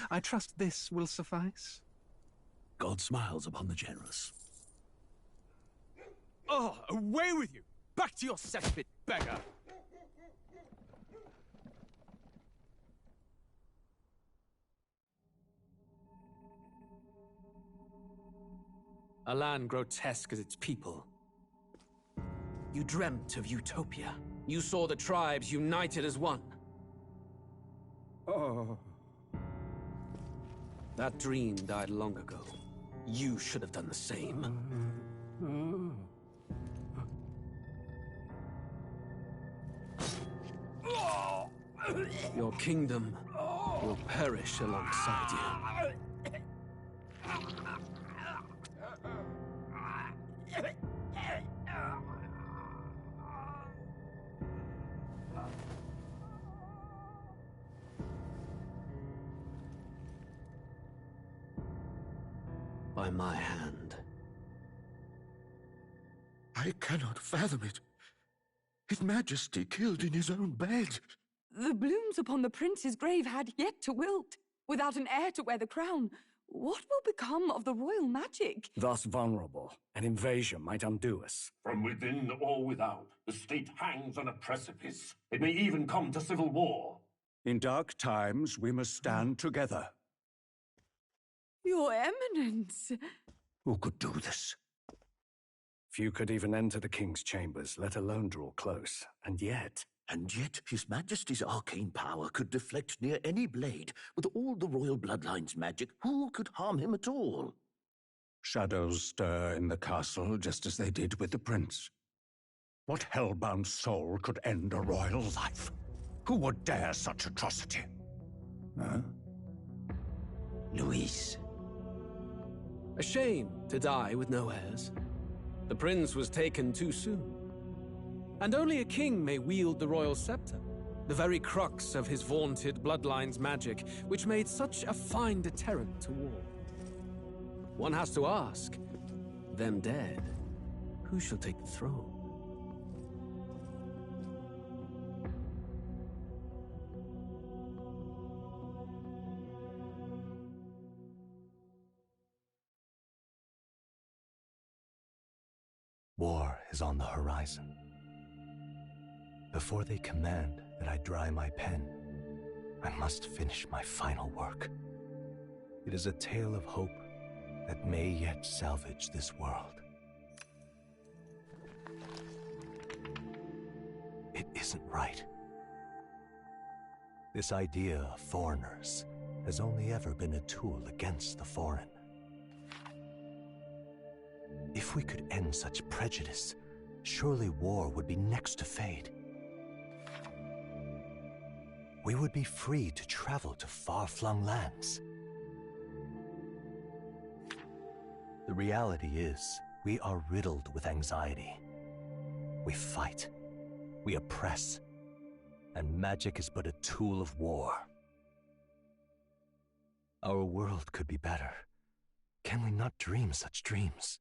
I trust this will suffice? God smiles upon the generous. Oh, away with you! Back to your cesspit, beggar! A land grotesque as its people. You dreamt of utopia. You saw the tribes united as one. Oh. That dream died long ago. You should have done the same. Your kingdom will perish alongside you. By my hand. I cannot fathom it. His Majesty killed in his own bed. The blooms upon the prince's grave had yet to wilt. Without an heir to wear the crown, what will become of the royal magic? Thus vulnerable, an invasion might undo us. From within or without, the state hangs on a precipice. It may even come to civil war. In dark times, we must stand together. Your Eminence! Who could do this? Few could even enter the king's chambers, let alone draw close. And yet His Majesty's arcane power could deflect near any blade. With all the royal bloodline's magic, who could harm him at all? shadows stir in the castle just as they did with the prince. What hellbound soul could end a royal life? Who would dare such atrocity? Huh? Luis. A shame to die with no heirs. The prince was taken too soon. And only a king may wield the royal scepter, the very crux of his vaunted bloodline's magic, which made such a fine deterrent to war. One has to ask, them dead, who shall take the throne? War is on the horizon. Before they command that I dry my pen, I must finish my final work. It is a tale of hope that may yet salvage this world. It isn't right. This idea of foreigners has only ever been a tool against the foreign. If we could end such prejudice, surely war would be next to fade. We would be free to travel to far-flung lands. The reality is, we are riddled with anxiety. We fight, we oppress, and magic is but a tool of war. Our world could be better. Can we not dream such dreams?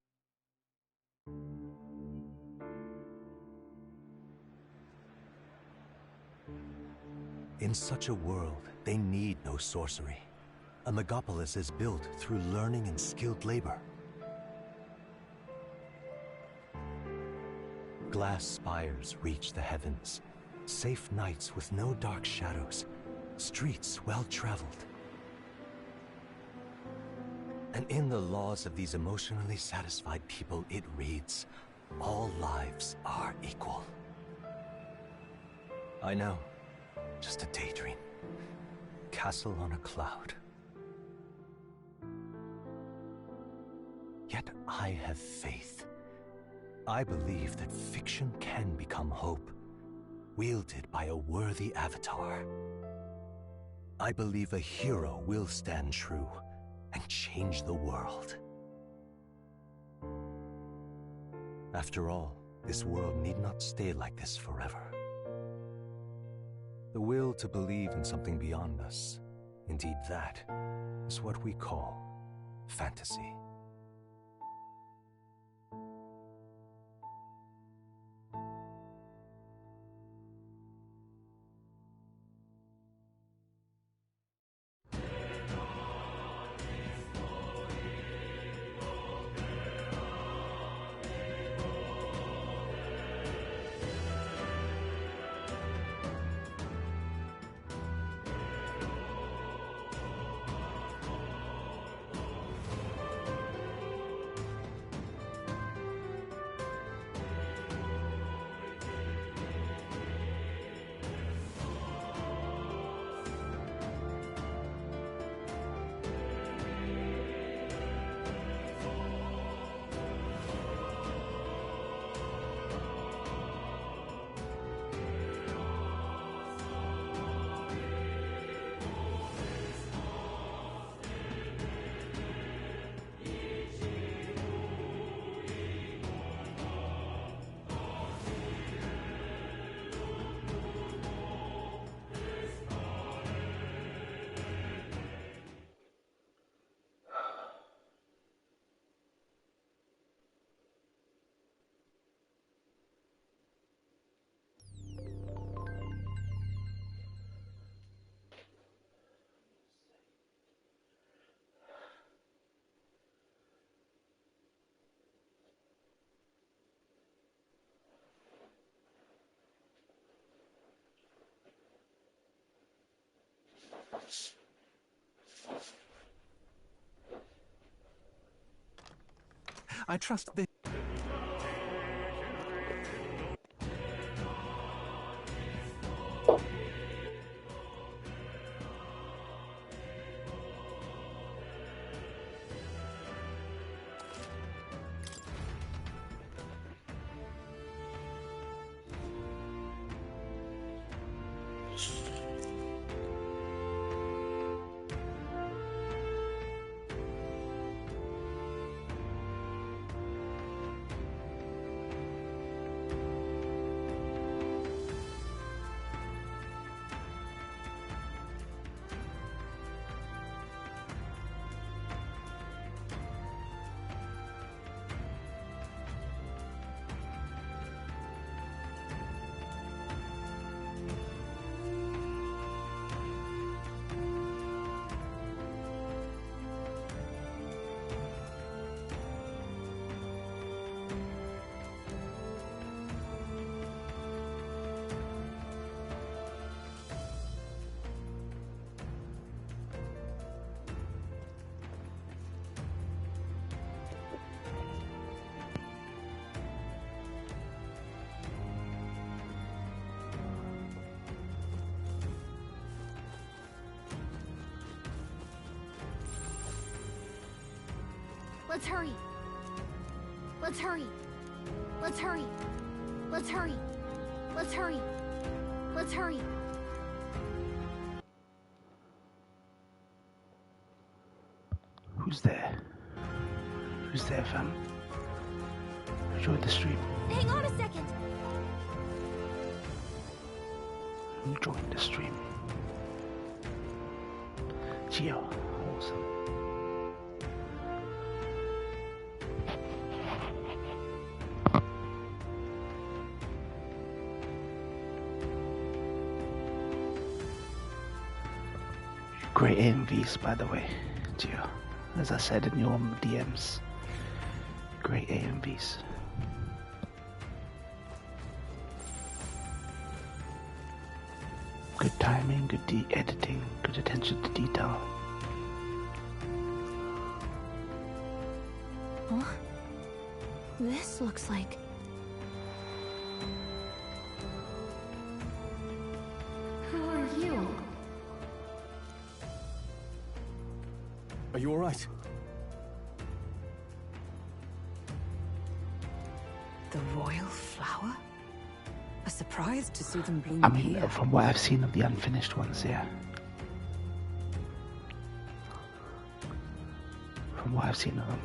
In such a world, they need no sorcery. A megapolis is built through learning and skilled labor. Glass spires reach the heavens, safe nights with no dark shadows, streets well-traveled. And in the laws of these emotionally satisfied people, it reads, all lives are equal. I know, just a daydream. Castle on a cloud. Yet I have faith. I believe that fiction can become hope, wielded by a worthy avatar. I believe a hero will stand true and change the world. After all, this world need not stay like this forever. The will to believe in something beyond us, indeed that, is what we call fantasy. I trust this. Let's hurry. Let's hurry. Let's hurry. Let's hurry. Let's hurry. Let's hurry. Who's there? Who's there, fam? Enjoy the stream. Hang on a second. Enjoy the stream. Gio, awesome. Great AMVs, by the way, Gio. As I said in your DMs. Great AMVs. Good timing, good editing, good attention to detail. Huh? This looks like... Who are you? Are you alright? The royal flower? A surprise to see them bloom I mean, here. from what I've seen of the unfinished ones, yeah. From what I've seen of them.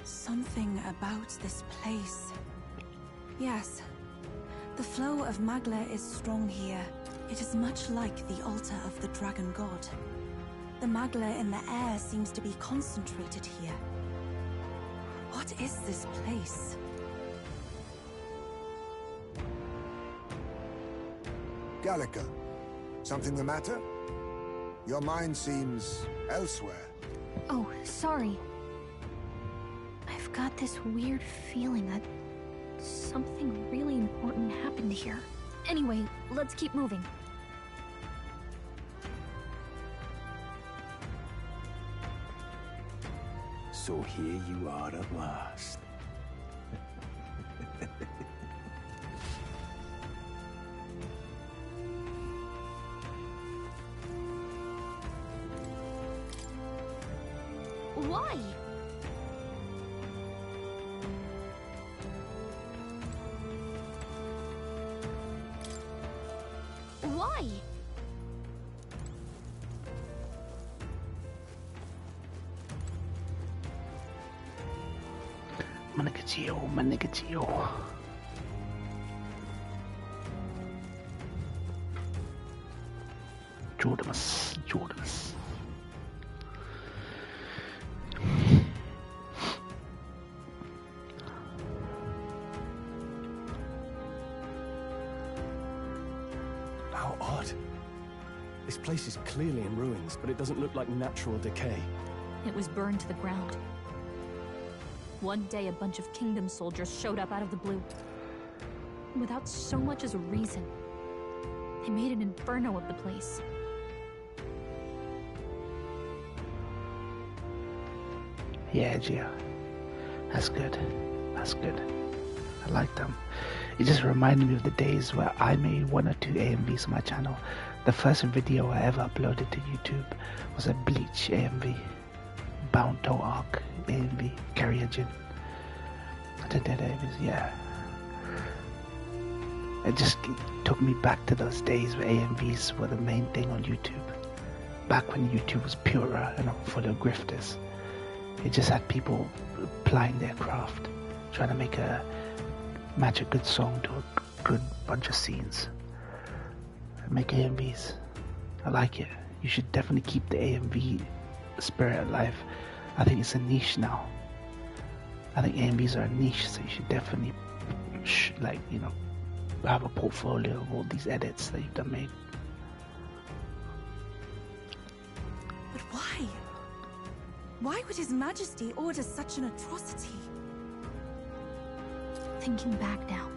Something about this place. Yes. The flow of Magla is strong here. It is much like the altar of the dragon god. The Magla in the air seems to be concentrated here. What is this place? Gallica, something the matter? Your mind seems elsewhere. Oh, sorry. I've got this weird feeling that something really important happened here. Anyway, let's keep moving. So here you are at last. Why? Why? My nigga Gio. Jordamus. How odd. This place is clearly in ruins, but it doesn't look like natural decay. It was burned to the ground. One day, a bunch of kingdom soldiers showed up out of the blue. Without so much as a reason. They made an inferno of the place. Yeah, Gio. That's good. That's good. I like them. It just reminded me of the days where I made 1 or 2 AMVs on my channel. The first video I ever uploaded to YouTube was a Bleach AMV. Bound Toe Arc AMV. Carrier Jin. I did that AMVs, yeah. It just took me back to those days where AMVs were the main thing on YouTube. Back when YouTube was purer and full of grifters. It just had people applying their craft, trying to match a good song to a good bunch of scenes. Make AMVs. I like it. You should definitely keep the AMV spirit alive. I think it's a niche now. I think AMVs are a niche, so you should definitely, have a portfolio of all these edits that you've done made. But why? Why would His Majesty order such an atrocity? Thinking back now,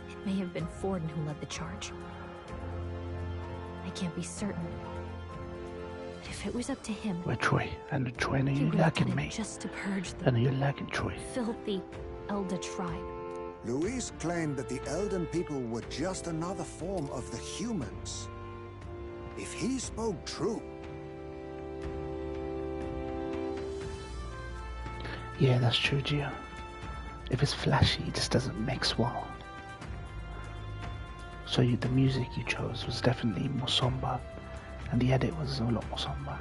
it may have been Forden who led the charge. I can't be certain. But if it was up to him... Well, Troy, I know you're lacking me. Just to purge the I know you're lacking, Troy. Filthy Elda tribe. Luis claimed that the Elden people were just another form of the humans. If he spoke true... Yeah, that's true, Gio. If it's flashy, it just doesn't mix well. So the music you chose was definitely more somber, and the edit was a lot more somber.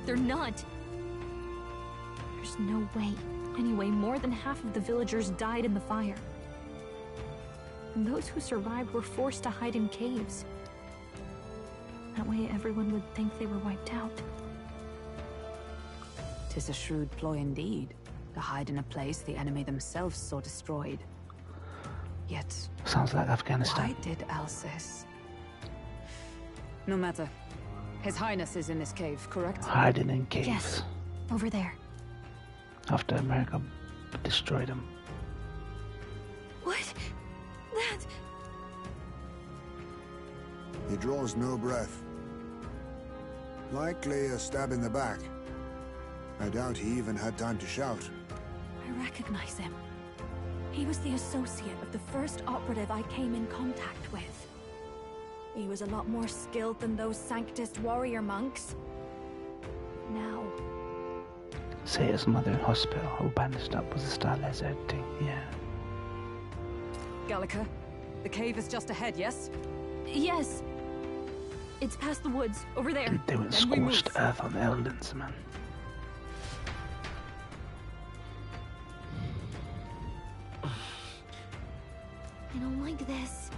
They're not. There's no way. Anyway, more than half of the villagers died in the fire. And those who survived were forced to hide in caves. That way everyone would think they were wiped out. 'Tis a shrewd ploy indeed, to hide in a place the enemy themselves saw destroyed. Yet... Sounds like Afghanistan. Why did Alsace? No matter. His Highness is in this cave, correct? Hiding in caves. Yes, over there. After America destroyed him. What? That... He draws no breath. Likely a stab in the back. I doubt he even had time to shout. I recognize him. He was the associate of the first operative I came in contact with. He was a lot more skilled than those Sanctist warrior monks. Now... Say his mother in hospital who bandaged up was a stylized editing, yeah. Gallica, the cave is just ahead, yes? Yes. It's past the woods, over there. Dude, they went scorched earth on the Eldens, man. I don't like this.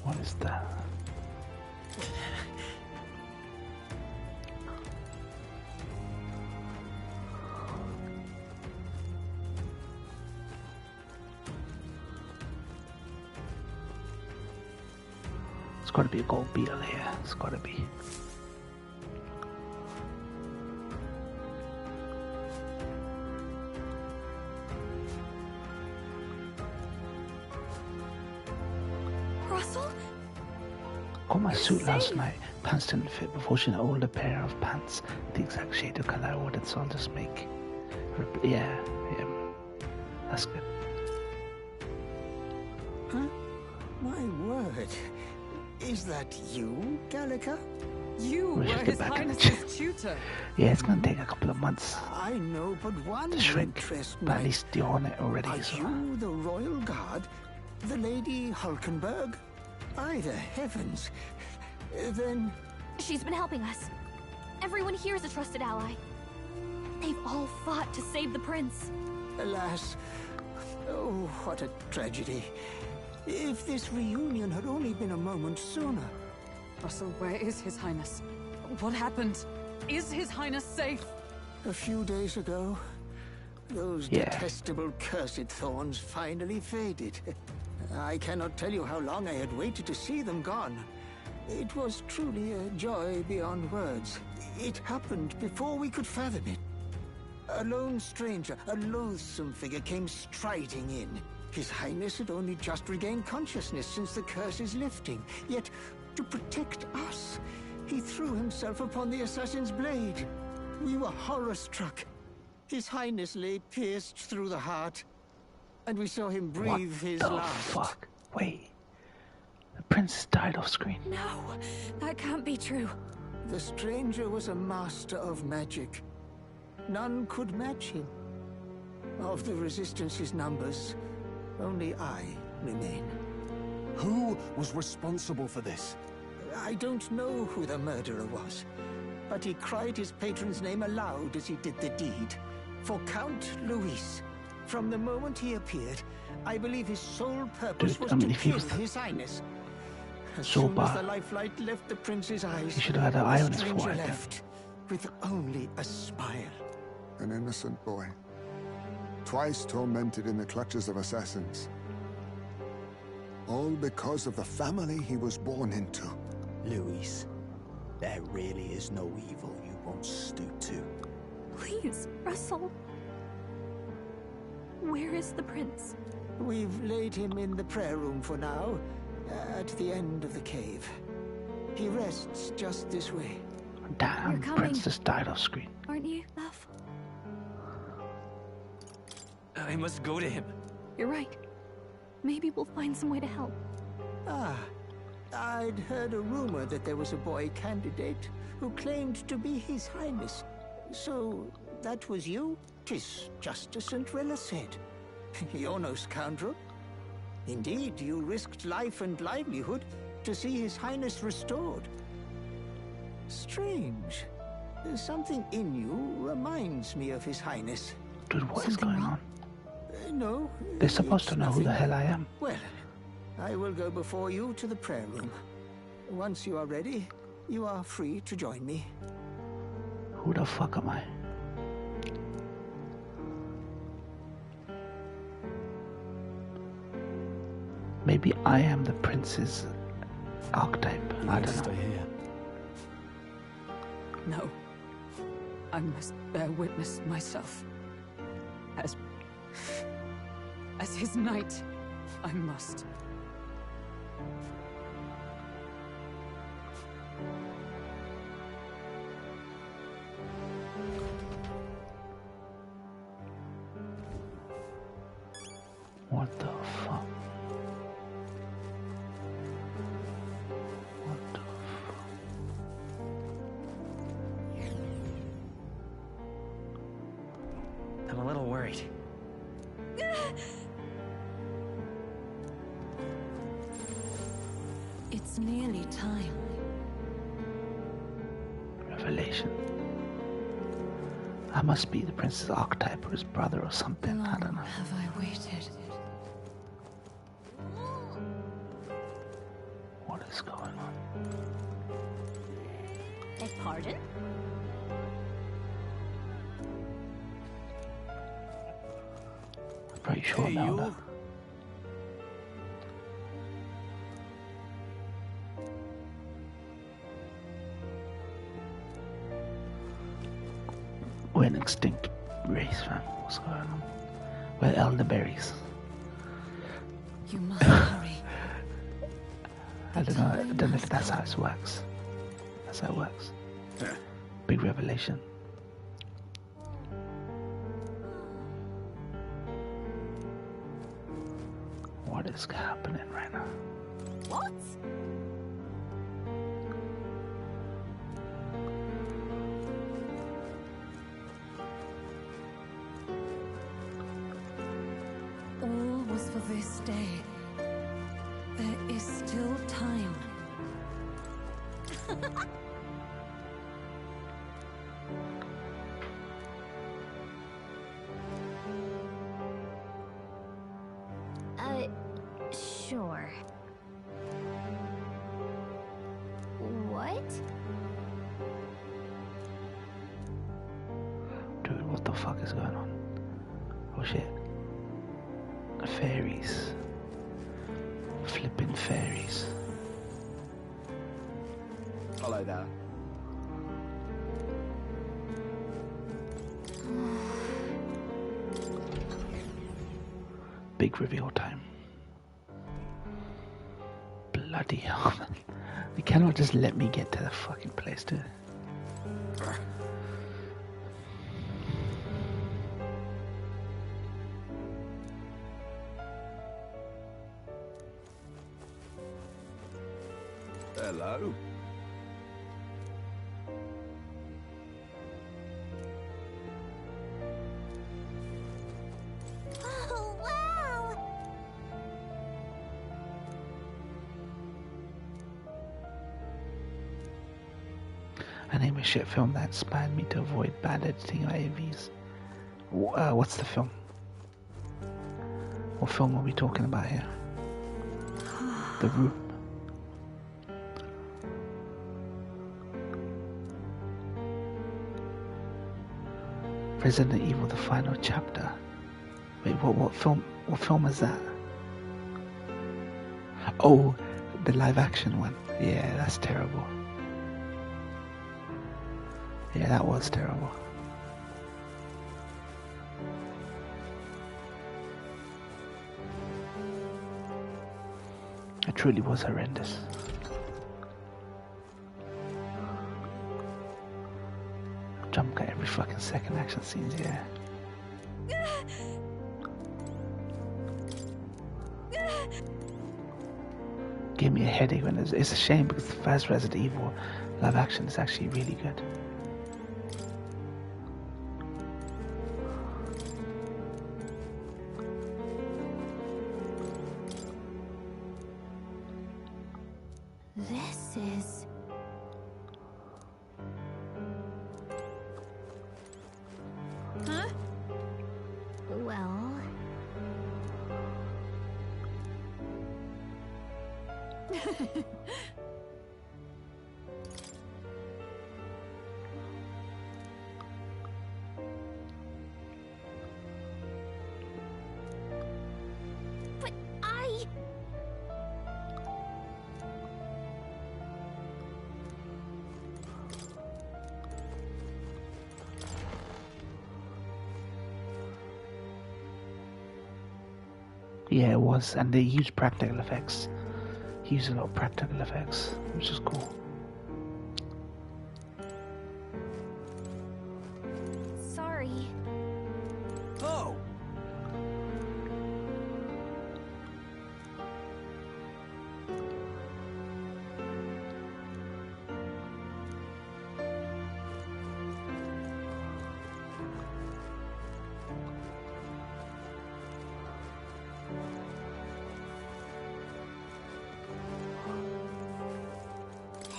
What is that? It's gotta be a gold beetle here. It's gotta be. Russell? Got my suit last night. Pants didn't fit. Before she had an older pair of pants, the exact shade of color I ordered, so I'll just make. Yeah. That's good. Huh? My word. Is that you, Gallica? You were His Highness's tutor. Yeah, it's gonna take a couple of months. I know but one to shrink, interest but at least you're on it already. Are you the Royal Guard? The Lady Hulkenberg? By the heavens. Then... She's been helping us. Everyone here is a trusted ally. They've all fought to save the prince. Alas. Oh, what a tragedy. If this reunion had only been a moment sooner. Russell, where is His Highness? What happened? Is His Highness safe? A few days ago, Those detestable cursed thorns finally faded. I cannot tell you how long I had waited to see them gone. It was truly a joy beyond words. It happened before we could fathom it. A lone stranger, a loathsome figure, came striding in. His Highness had only just regained consciousness since the curse's lifting. Yet, to protect us, he threw himself upon the assassin's blade. We were horror-struck. His Highness lay pierced through the heart, and we saw him breathe his last. What the fuck? Wait. The princess died off screen. No, that can't be true. The stranger was a master of magic. None could match him. Of the Resistance's numbers, only I remain. Who was responsible for this? I don't know who the murderer was, but he cried his patron's name aloud as he did the deed. For Count Luis. From the moment he appeared, I believe his sole purpose was to kill His Highness. As soon as the lifelight left the prince's eyes, he should have had an eye on his stranger forehead. left with only a smile. An innocent boy, twice tormented in the clutches of assassins. All because of the family he was born into. Luis, there really is no evil you won't stoop to. Please, Russell. Where is the prince? We've laid him in the prayer room for now, at the end of the cave. He rests just this way. Damn, princess died off screen. Aren't you, love? I must go to him. You're right. Maybe we'll find some way to help. Ah, I'd heard a rumor that there was a boy candidate who claimed to be His Highness. So, that was you? 'Tis just as St. Rilla said. You're no scoundrel. Indeed, you risked life and livelihood to see His Highness restored. Strange. Something in you reminds me of His Highness. Dude, what is going on? No. They're supposed to know who the hell I am. Well, I will go before you to the prayer room. Once you are ready, you are free to join me. Who the fuck am I? Maybe I am the prince's archetype. I don't know. Here. No. I must bear witness myself. As his knight, I must. What the fuck? What the fuck? I'm a little worried. It's nearly time. Revelation. I must be the prince's archetype or his brother or something. I don't know. Have I waited? What is going on? Beg pardon? I'm pretty sure Hey, Elda. you. We're an extinct race, fam. What's going on? We're elderberries. You must hurry. I don't know if that's how it works. That's how it works. Big revelation. What is happening right now? What? All was for this day. There is still time. Sure. What? Dude, what the fuck is going on? Oh shit. Fairies. Flipping fairies. Follow that. Big reveal time. Bloody hell, man. They cannot just let me get to the fucking place, dude. Hello. Oh, wow! I name a shit film that inspired me to avoid bad editing of AVs. What's the film? What film are we talking about here? The Room. Resident Evil: The Final Chapter. Wait, what film? What film is that? Oh, the live action one. Yeah, that's terrible. Yeah, that was terrible. It truly was horrendous. Jump cut every fucking second action scenes, yeah. Gave me a headache when it's a shame because the first Resident Evil live action is actually really good. This is... Huh? Well... But I... Yeah, it was, and they used practical effects. He used a lot of practical effects, which is cool. Sorry. Oh!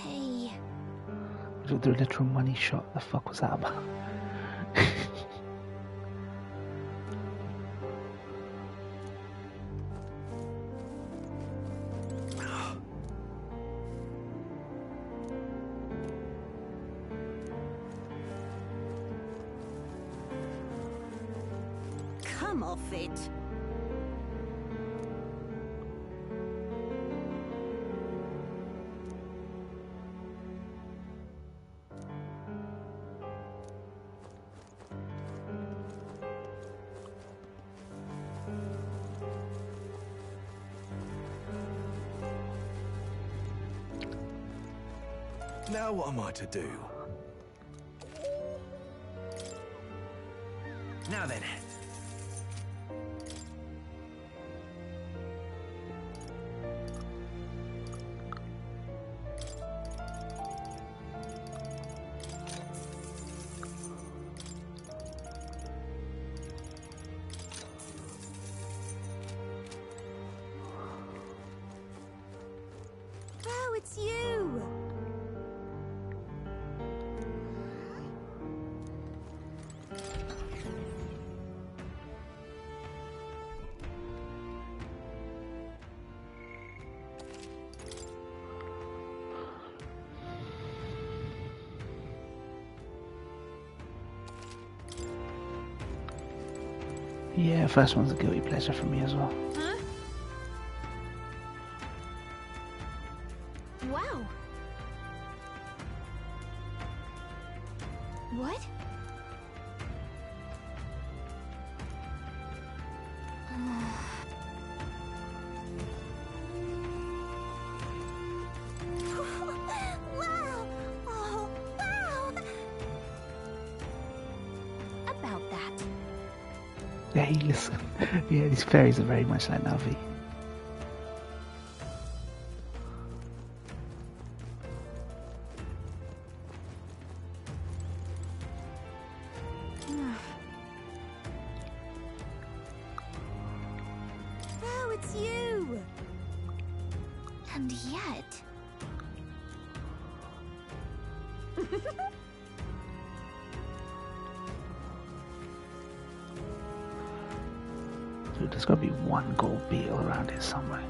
Hey. The literal money shot, the fuck was that about? Come off it. Now what am I to do? Now then. Oh, it's you. Yeah, first one's a guilty pleasure for me as well. Huh? Wow. What? Wow! Oh, wow! About that. Hey, listen. Yeah, these fairies are very much like Navi. Oh, it's you! And yet... Dude, there's gotta be one gold beetle around here somewhere.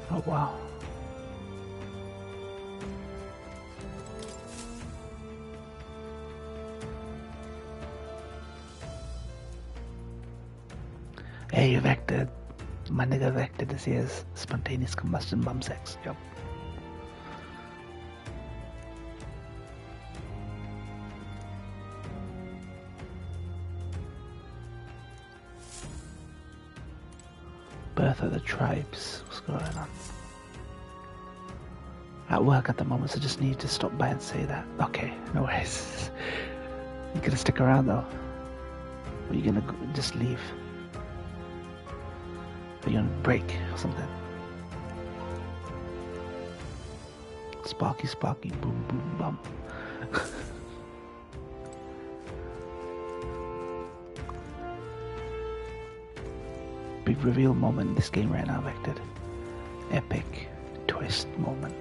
Oh wow. Hey, Vector. My nigga Vector this year's spontaneous combustion bum sex. Yup. Birth of the tribes. What's going on? At work at the moment, so just need to stop by and say that. Okay, no worries. You gonna stick around though? Or you gonna just leave? Are you on break or something? Sparky, sparky, boom, boom, bum. Big reveal moment in this game right now, Vector. Epic twist moment.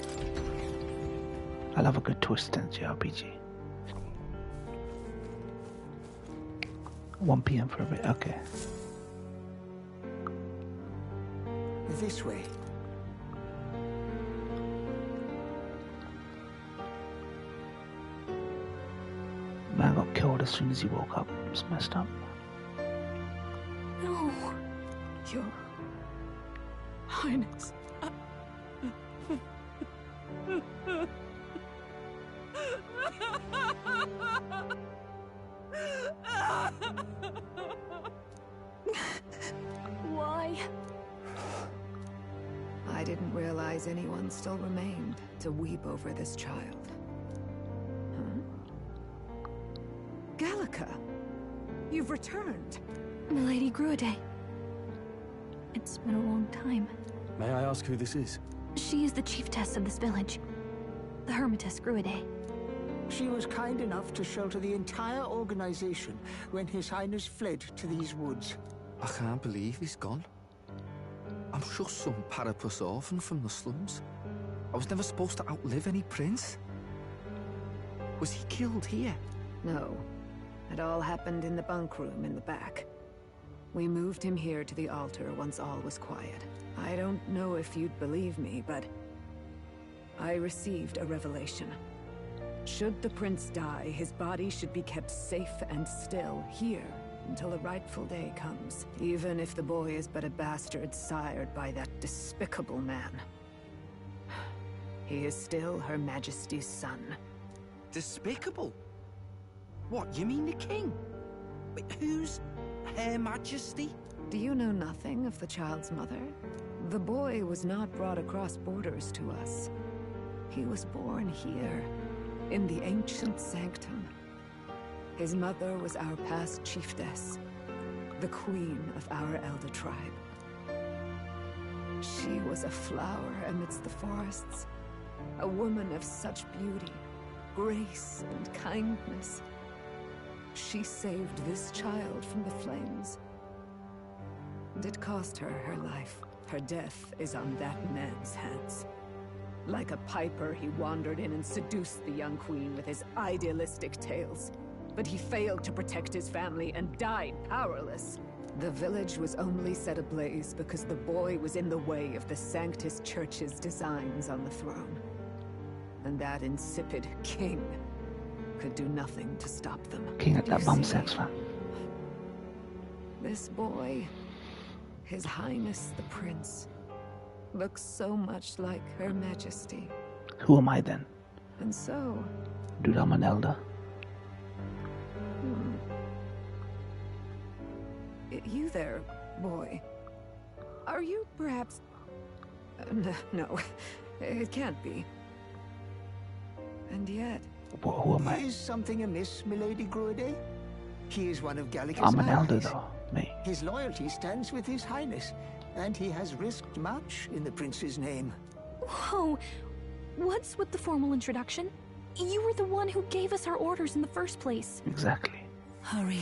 I love a good twist in JRPG. 1 PM for a bit, okay. This way. Man got killed as soon as he woke up. It's messed up. No. Your Highness. Why? I didn't realize anyone still remained to weep over this child. Huh? Gallica, you've returned. Milady Gruade. It's been a long time. May I ask who this is? She is the chiefess of this village. The Hermitess Gruade. She was kind enough to shelter the entire organization when His Highness fled to these woods. I can't believe he's gone. I'm just some parapus orphan from the slums. I was never supposed to outlive any prince. Was he killed here? No. It all happened in the bunk room in the back. We moved him here to the altar once all was quiet. I don't know if you'd believe me, but I received a revelation. Should the prince die, his body should be kept safe and still here until the rightful day comes, even if the boy is but a bastard sired by that despicable man. He is still Her Majesty's son. Despicable? What, you mean the king? Wait, who's Her Majesty? Do you know nothing of the child's mother? The boy was not brought across borders to us. He was born here, in the ancient sanctum. His mother was our past chiefess, the queen of our Elda tribe. She was a flower amidst the forests, a woman of such beauty, grace, and kindness. She saved this child from the flames. And it cost her her life. Her death is on that man's hands. Like a piper, he wandered in and seduced the young queen with his idealistic tales. But he failed to protect his family and died powerless. The village was only set ablaze because the boy was in the way of the Sanctus Church's designs on the throne. And that insipid king could do nothing to stop them. King at that bum sex fan. This boy, His Highness the Prince, looks so much like Her Majesty. Who am I then? And so... Dude, I'm an elder. You there, boy. Are you perhaps... No, it can't be. And yet... Who am I? Is something amiss, Milady Gruede? He is one of Gallica's I'm an elder, allies. though. Me. His loyalty stands with His Highness, and he has risked much in the Prince's name. Whoa! What's with the formal introduction? You were the one who gave us our orders in the first place. Exactly. Hurry.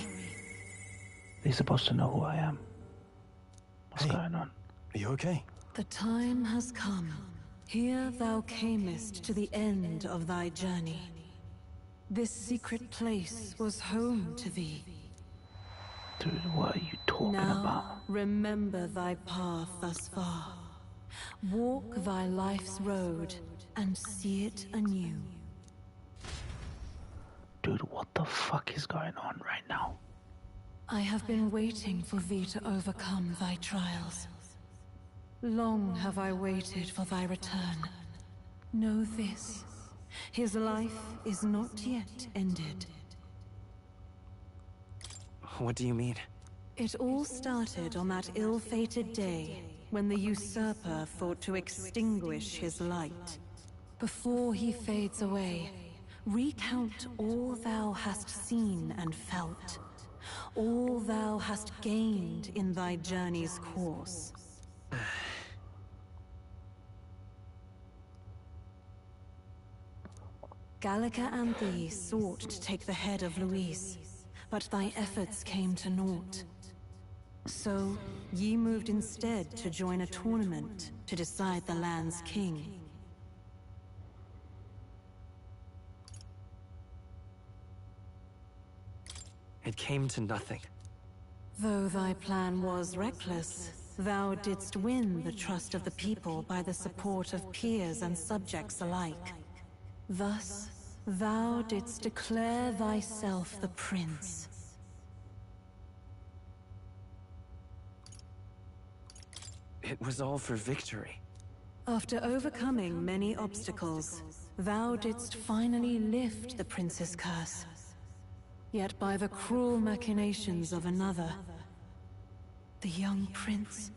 They're supposed to know who I am. What's going on? Are you okay? The time has come. Here thou camest to the end of thy journey. This secret place was home to thee. Dude, what are you talking now, about? Remember thy path thus far. Walk thy life's road and see it anew. Dude, what the fuck is going on right now? I have been waiting for thee to overcome thy trials. Long have I waited for thy return. Know this, his life is not yet ended. What do you mean? It all started on that ill-fated day when the usurper thought to extinguish his light. Before he fades away, recount all thou hast seen and felt, all thou hast gained in thy journey's course. Gallica and thee sought to take the head of Luis, but thy efforts came to naught. So, ye moved instead to join a tournament to decide the land's king. It came to nothing. Though thy plan was reckless, thou didst win the trust of the people by the support of peers and subjects alike. Thus, thou didst declare thyself the prince. It was all for victory. After overcoming many obstacles, thou didst finally lift the prince's curse. Yet by the cruel machinations of another, the young prince...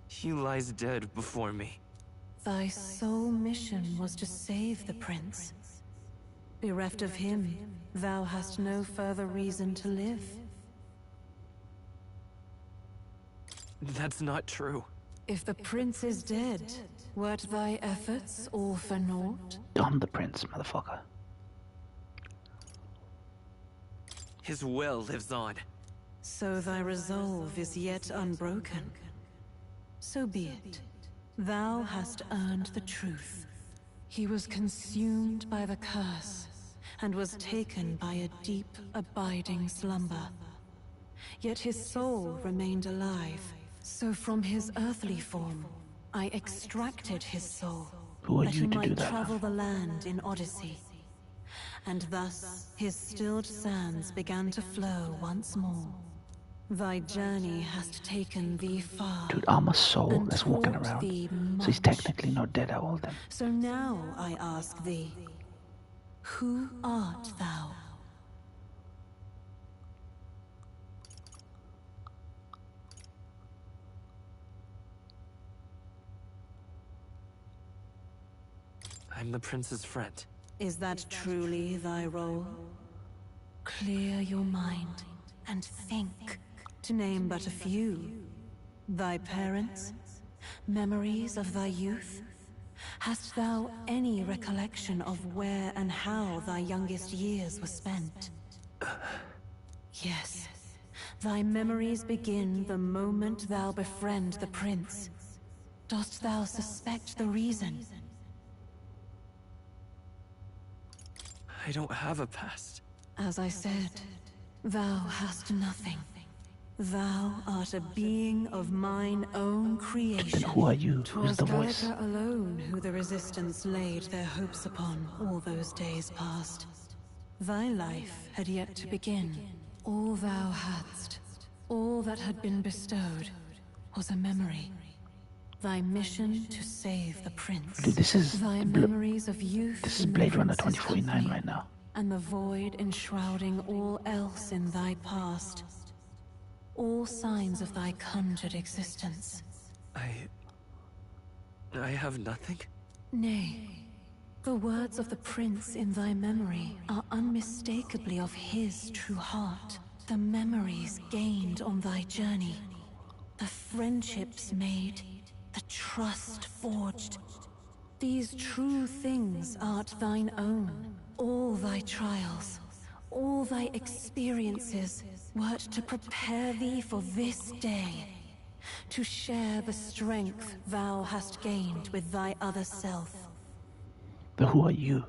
He lies dead before me. Thy sole mission was to save the prince. Bereft of him, thou hast no further reason to live. That's not true. If the prince is dead, wert thy efforts all for naught? I'm the prince, motherfucker. His will lives on. So thy resolve is yet unbroken. So be it. Thou hast earned the truth. He was consumed by the curse, and was taken by a deep, abiding slumber. Yet his soul remained alive, so from his earthly form, I extracted his soul, Who are that you he to do might that? travel the land in Odyssey. And thus, his stilled sands began to flow once more. Thy journey hast taken thee far. Dude, I'm a soul and that's walking taught around. thee So he's much. technically not dead at all then. So now I ask thee, who art thou? I'm the prince's friend. Is that truly thy role? Clear your mind and think, to name but a few. Thy parents? Memories of thy youth? Hast thou any recollection of where and how thy youngest years were spent? Yes. Thy memories begin the moment thou befriend the prince. Dost thou suspect the reason? I don't have a past. As I said, thou hast nothing. Thou art a being of mine own creation. Who are you? Who's the voice? 'Twas Gallagher alone who the Resistance laid their hopes upon all those days past. Thy life had yet to begin. All thou hadst, all that had been bestowed, was a memory. Thy mission to save the prince. Dude, this is thy memories of youth. This is Blade Runner 2049 right now. And the void enshrouding all else in thy past. All signs of thy conjured existence. I have nothing? Nay. The words of the prince in thy memory are unmistakably of his true heart. The memories gained on thy journey. The friendships made. The trust forged. These true things art thine own. All thy trials, all thy experiences, wert to prepare thee for this day. To share the strength thou hast gained with thy other self. But who are you?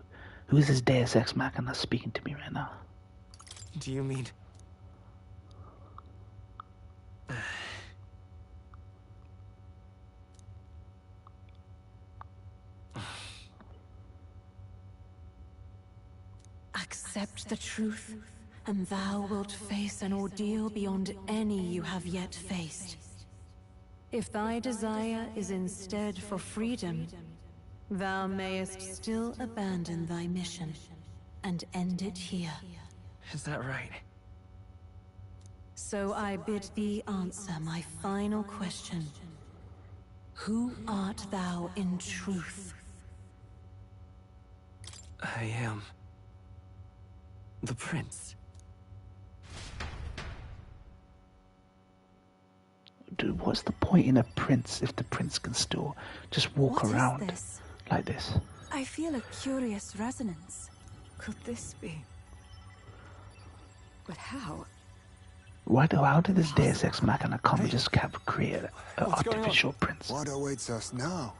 Who is this Deus Ex Machina speaking to me right now? Do you mean... Accept the truth, and thou wilt face an ordeal beyond any you have yet faced. If thy desire is instead for freedom, thou mayest still abandon thy mission, and end it here. Is that right? So I bid thee answer my final question. Who art thou in truth? I am... the prince. Dude, what's the point in a prince if the prince can still just walk around like this? I feel a curious resonance. Could this be? But how? How did this Deus Ex Machina come and just create an artificial prince? What awaits us now?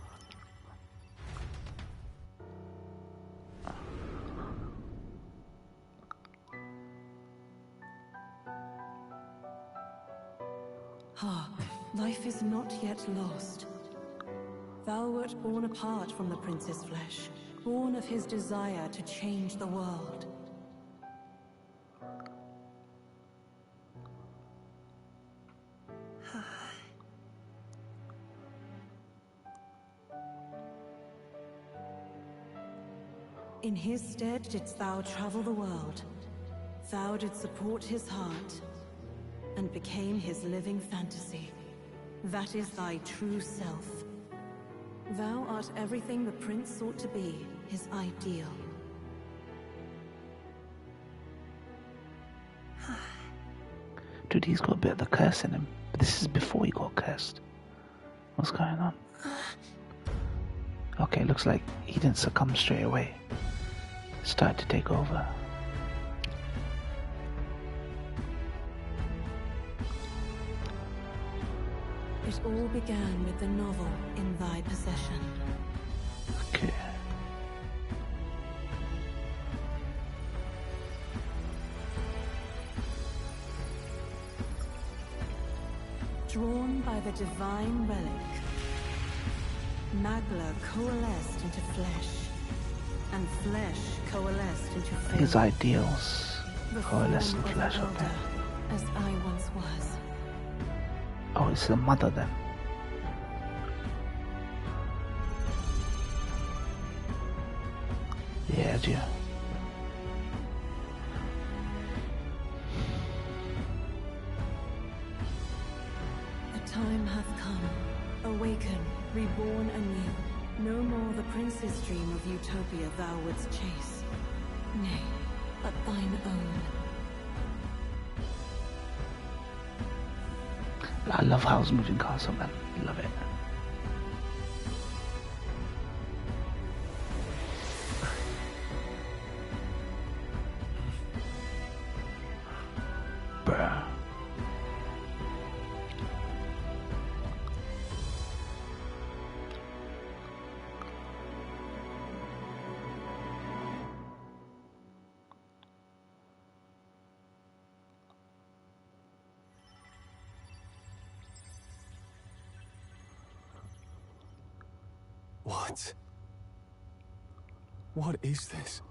Life is not yet lost. Thou wert born apart from the prince's flesh, born of his desire to change the world. In his stead didst thou travel the world. Thou didst support his heart, and became his living fantasy. That is thy true self. Thou art everything the prince sought to be, his ideal. Dude, he's got a bit of the curse in him. But this is before he got cursed. What's going on? Okay, looks like he didn't succumb straight away. Started to take over. It all began with the novel in thy possession. Okay. Drawn by the divine relic, Magla coalesced into flesh, and flesh coalesced into faith. His ideals coalesced in flesh, Elda, okay. as I once was. Oh, it's the mother then. Yeah, dear. The time hath come. Awaken, reborn anew. No more the prince's dream of utopia thou wouldst chase. Nay, but thine own. I love Howl's moving castle, man. Love it. Bruh. What? What is this?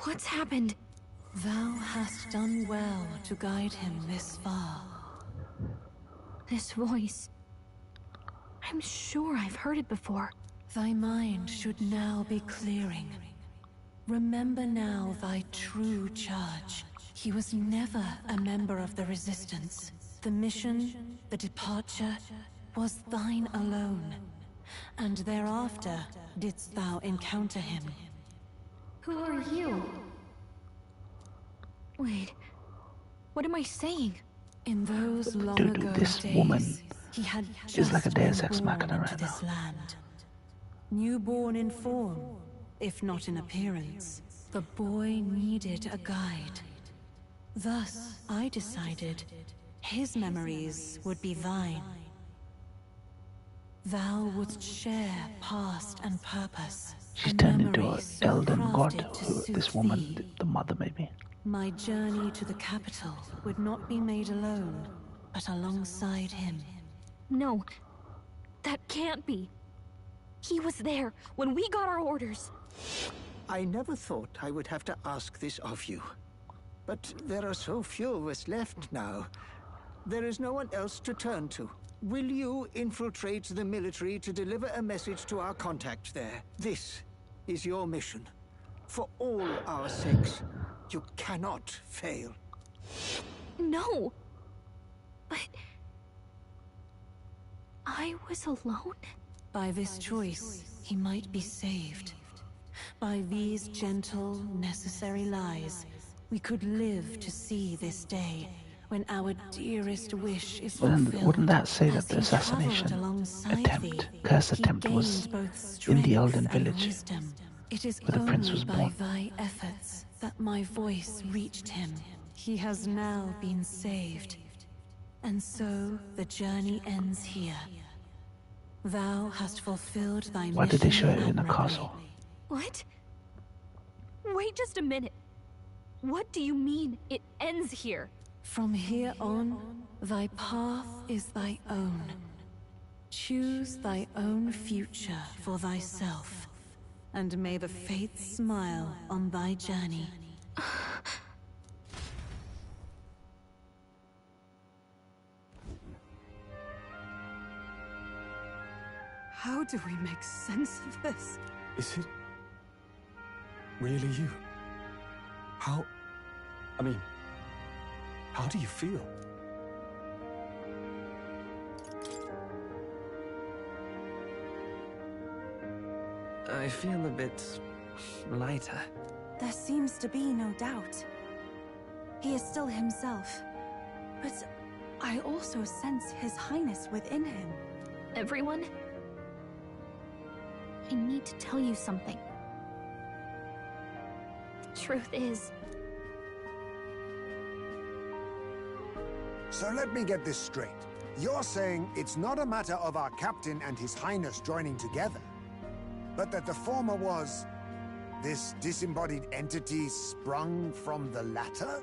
What's happened? Thou hast done well to guide him this far. This voice. I'm sure I've heard it before. Thy mind should now be clearing. Remember now thy true charge. He was never a member of the Resistance. The mission, the departure, was thine alone. And thereafter didst thou encounter him. Who are you? Wait, what am I saying? In those long Dude, ago this days, woman he had is like a just Deus been Ex born Machina into right this now. land. Newborn in form, if not in appearance, the boy needed a guide. Thus, I decided his memories would be thine. Thou wouldst share past and purpose. She's and turned into an memories so elden god. crafted to suit This woman, thee. the mother, maybe. My journey to the capital would not be made alone, but alongside him. No, that can't be. He was there when we got our orders. I never thought I would have to ask this of you. But there are so few of us left now. There is no one else to turn to. Will you infiltrate the military to deliver a message to our contact there? This is your mission. For all our sakes, you cannot fail. No. But... I was alone? By this choice, he might be saved. By these gentle, necessary lies, we could live to see this day, when our dearest wish is fulfilled. Wouldn't that say that the assassination attempt, curse attempt, was in the Elden village, It is where the prince was only born? by thy efforts that my voice reached him. He has now been saved. And so the journey ends here. Thou hast fulfilled thy mission. Why did they show it in a admirably. castle? What? Wait just a minute. What do you mean it ends here? From here on, thy path is thy own. Choose thy own future for thyself, and may the fates smile on thy journey. How do we make sense of this? Is it really you? How do you feel? I feel a bit lighter. There seems to be no doubt. He is still himself. But I also sense His Highness within him. Everyone? I need to tell you something. The truth is... So let me get this straight. You're saying it's not a matter of our captain and His Highness joining together, but that the former was this disembodied entity sprung from the latter?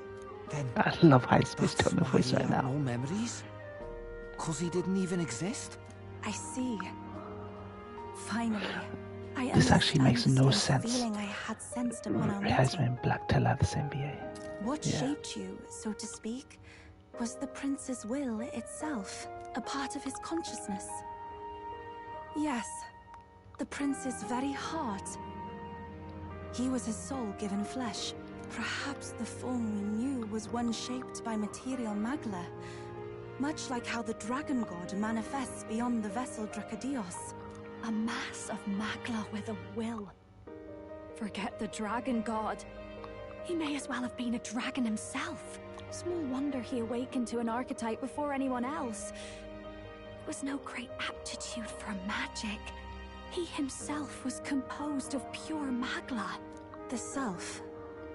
Then I love high space tone of voice he right had now. no memories? 'Cause he didn't even exist? I see. Finally, I This actually makes no understand the sense. feeling I had sensed upon our Rehaisma meeting. and Black Tail have the same BA. What Yeah. shaped you, so to speak, was the prince's will itself, a part of his consciousness. Yes, the prince's very heart. He was his soul given flesh. Perhaps the form we knew was one shaped by material magla, much like how the dragon god manifests beyond the vessel Drakadios. A mass of magla with a will. Forget the dragon god. He may as well have been a dragon himself. Small wonder he awakened to an archetype before anyone else. There was no great aptitude for magic. He himself was composed of pure magla. The self,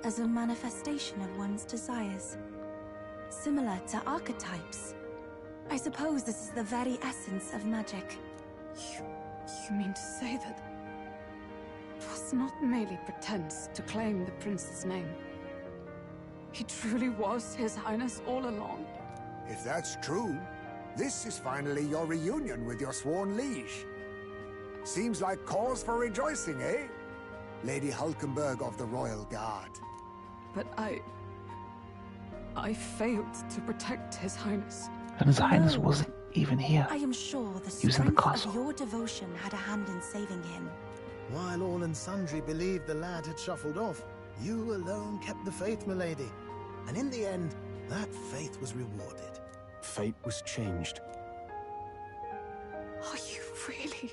as a manifestation of one's desires. Similar to archetypes. I suppose this is the very essence of magic. You mean to say that it was not merely pretense to claim the prince's name? He truly was His Highness all along? If that's true, this is finally your reunion with your sworn liege. Seems like cause for rejoicing, eh? Lady Hulkenberg of the Royal Guard. But I failed to protect His Highness. And His Highness wasn't even here. I am sure the He was in the strength castle. of your devotion had a hand in saving him. While all and sundry believed the lad had shuffled off, you alone kept the faith, milady. And in the end, that faith was rewarded. Fate was changed. Are you really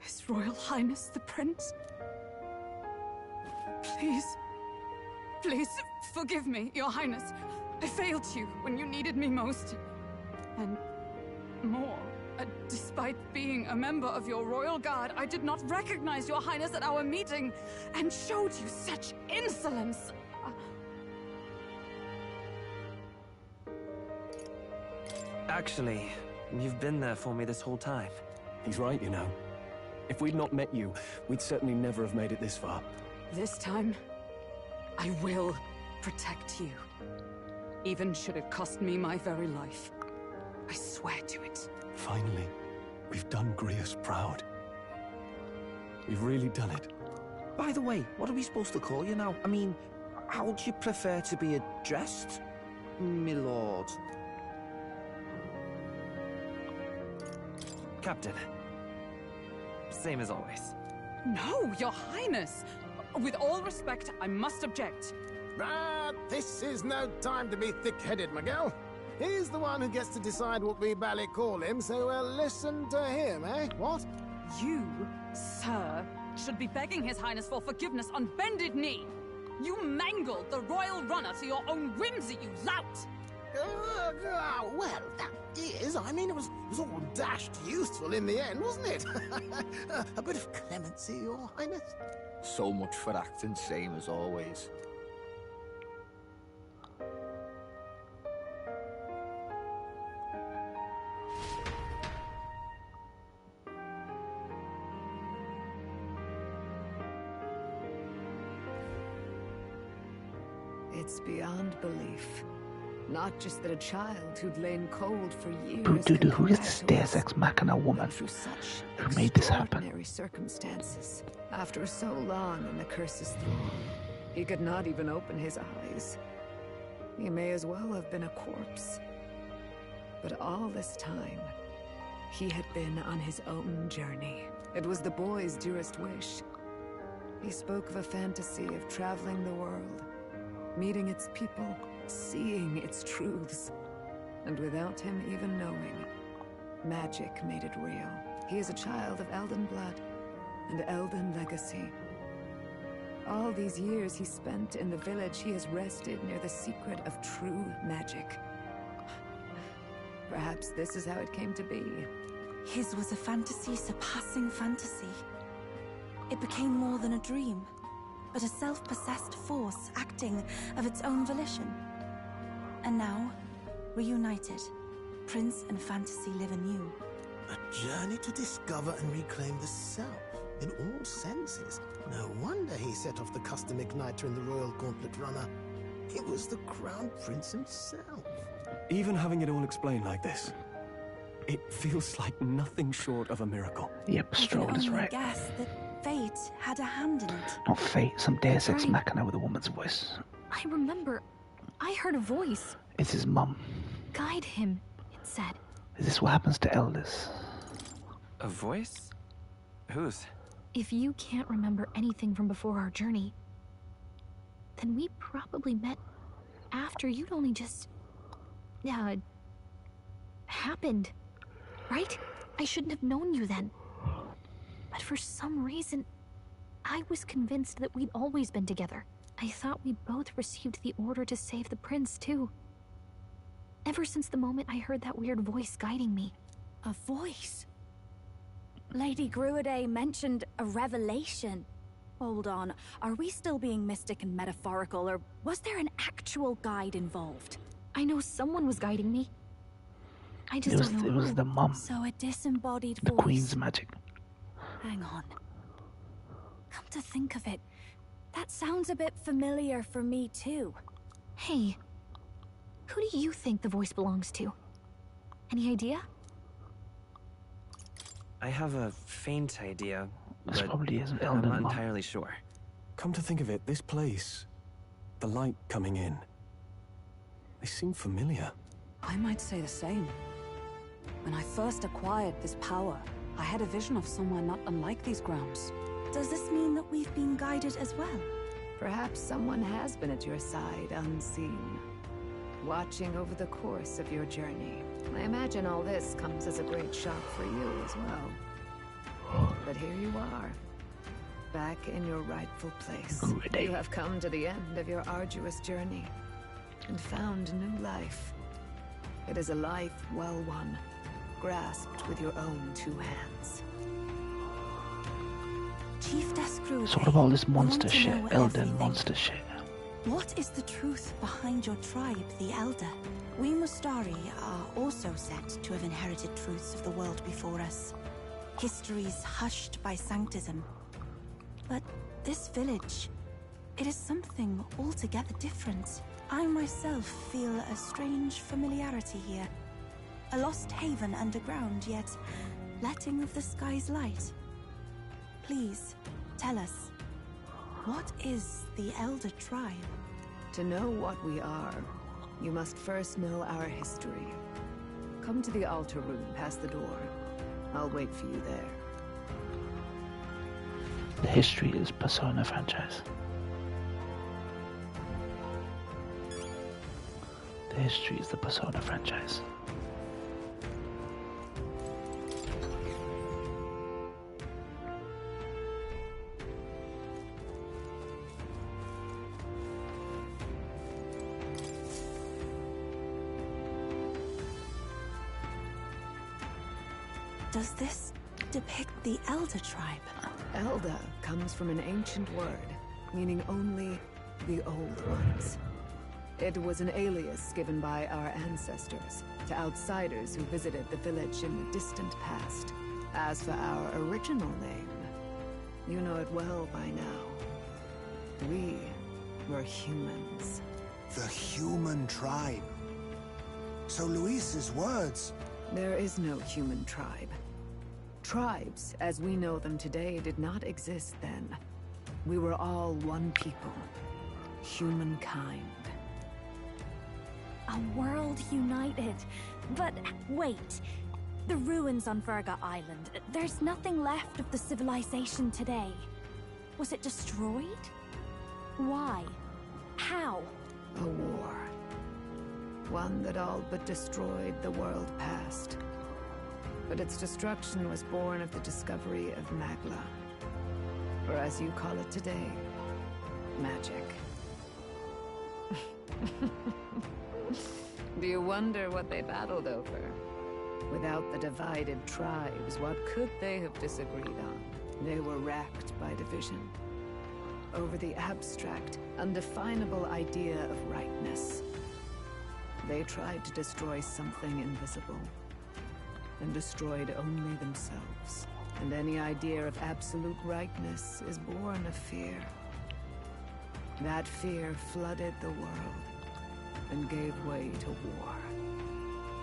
His Royal Highness the Prince? Please, forgive me, Your Highness. I failed you when you needed me most. And more, despite being a member of your Royal Guard, I did not recognize Your Highness at our meeting and showed you such insolence. Actually, you've been there for me this whole time. He's right, you know. If we'd not met you, we'd certainly never have made it this far. This time, I will protect you. Even should it cost me my very life. I swear to it. Finally, we've done Grius proud. We've really done it. By the way, what are we supposed to call you now? I mean, how would you prefer to be addressed, my lord? Captain. Same as always. No, Your Highness! With all respect, I must object. But this is no time to be thick-headed, Miguel. He's the one who gets to decide what we bally call him, so we'll listen to him, eh? What? You, sir, should be begging His Highness for forgiveness on bended knee. You mangled the royal runner to your own whimsy, you lout! Well, that is, I mean, it was all dashed useful in the end, wasn't it? A bit of clemency, Your Highness. So much for acting same as always. It's beyond belief. Not just that a child who'd lain cold for years. Who is this Deus Ex Machina woman who made this happen? Extraordinary circumstances. After so long in the curse's thrall, he could not even open his eyes. He may as well have been a corpse. But all this time, he had been on his own journey. It was the boy's dearest wish. He spoke of a fantasy of traveling the world, meeting its people, seeing its truths. And without him even knowing, magic made it real. He is a child of Elden blood and Elden legacy. All these years he spent in the village, he has rested near the secret of true magic. Perhaps this is how it came to be. His was a fantasy surpassing fantasy. It became more than a dream, but a self-possessed force acting of its own volition. And now, reunited, Prince and fantasy live anew. A journey to discover and reclaim the self, in all senses. No wonder he set off the custom igniter in the Royal Gauntlet Runner. It was the Crown Prince himself. Even having it all explained like this, it feels like nothing short of a miracle. Yep, Stroll is right. I guess that fate had a hand in it. Not fate, some Deus Ex Machina with a woman's voice. I remember, I heard a voice. It's his mum. Guide him, it said. Is this what happens to elders? A voice? Whose? If you can't remember anything from before our journey, then we probably met after you'd only just... happened. Right? I shouldn't have known you then. But for some reason, I was convinced that we'd always been together. I thought we both received the order to save the prince, too. Ever since the moment I heard that weird voice guiding me. A voice? Lady Gruaday mentioned a revelation. Hold on, are we still being mystic and metaphorical, or was there an actual guide involved? I know someone was guiding me. I just don't know It was the mum. So a disembodied The voice. Queen's magic. Hang on. Come to think of it, that sounds a bit familiar for me too. Hey, who do you think the voice belongs to? Any idea? I have a faint idea, This but probably isn't I'm Elden not Mom. entirely sure. Come to think of it, this place, the light coming in, they seem familiar. I might say the same. When I first acquired this power, I had a vision of somewhere not unlike these grounds. Does this mean that we've been guided as well? Perhaps someone has been at your side unseen, watching over the course of your journey. I imagine all this comes as a great shock for you as well. But here you are, back in your rightful place. You have come to the end of your arduous journey and found new life. It is a life well won, grasped with your own two hands. Chiefess Gruaday, It's all about this we want monster to shit, know Elden everything. monster shit. What is the truth behind your tribe, the Elda? We Mustari are also said to have inherited truths of the world before us. Histories hushed by sanctism. But this village, it is something altogether different. I myself feel a strange familiarity here. A lost haven underground, yet letting of the sky's light. Please, tell us, what is the Elder tribe? To know what we are, you must first know our history. Come to the altar room past the door. I'll wait for you there. The history is Persona franchise. The history is the Persona franchise. Does this depict the Elder tribe? Elda comes from an ancient word, meaning only the old ones. It was an alias given by our ancestors to outsiders who visited the village in the distant past. As for our original name, you know it well by now. We were humans. The human tribe. So Luis's words... There is no human tribe. Tribes, as we know them today, did not exist then. We were all one people. Humankind. A world united. But wait. The ruins on Virga Island. There's nothing left of the civilization today. Was it destroyed? Why? How? A war. One that all but destroyed the world past. But its destruction was born of the discovery of Magla. Or as you call it today, magic. Do you wonder what they battled over? Without the divided tribes, what could they have disagreed on? They were racked by division. Over the abstract, undefinable idea of rightness. They tried to destroy something invisible, and destroyed only themselves. And any idea of absolute rightness is born of fear. That fear flooded the world, and gave way to war.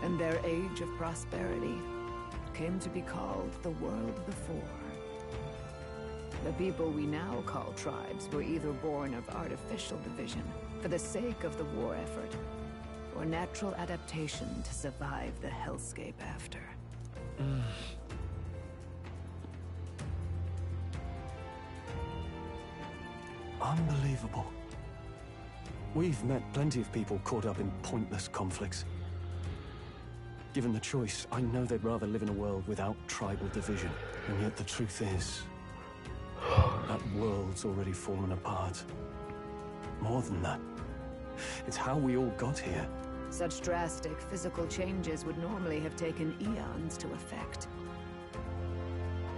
And their age of prosperity came to be called the World Before. The people we now call tribes were either born of artificial division, for the sake of the war effort, or natural adaptation to survive the hellscape after. Unbelievable. We've met plenty of people caught up in pointless conflicts. Given the choice, I know they'd rather live in a world without tribal division. And yet the truth is, That world's already fallen apart. More than that, it's how we all got here. Such drastic physical changes would normally have taken eons to effect.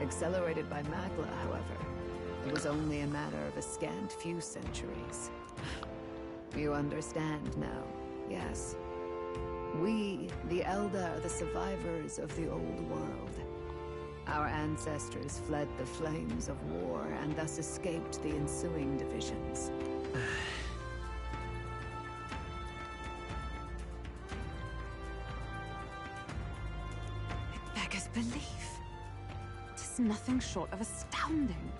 Accelerated by Magla, however, it was only a matter of a scant few centuries. You understand now, yes. We, the Elda, are the survivors of the old world. Our ancestors fled the flames of war and thus escaped the ensuing divisions. It beggars belief. It is nothing short of astounding.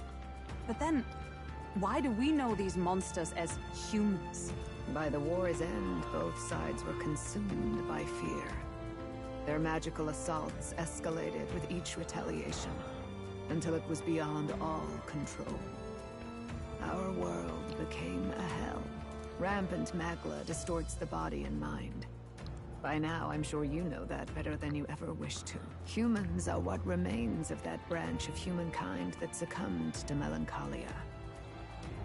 But then, why do we know these monsters as humans? By the war's end, both sides were consumed by fear. Their magical assaults escalated with each retaliation, until it was beyond all control. Our world became a hell. Rampant Magla distorts the body and mind. By now, I'm sure you know that better than you ever wished to. Humans are what remains of that branch of humankind that succumbed to melancholia.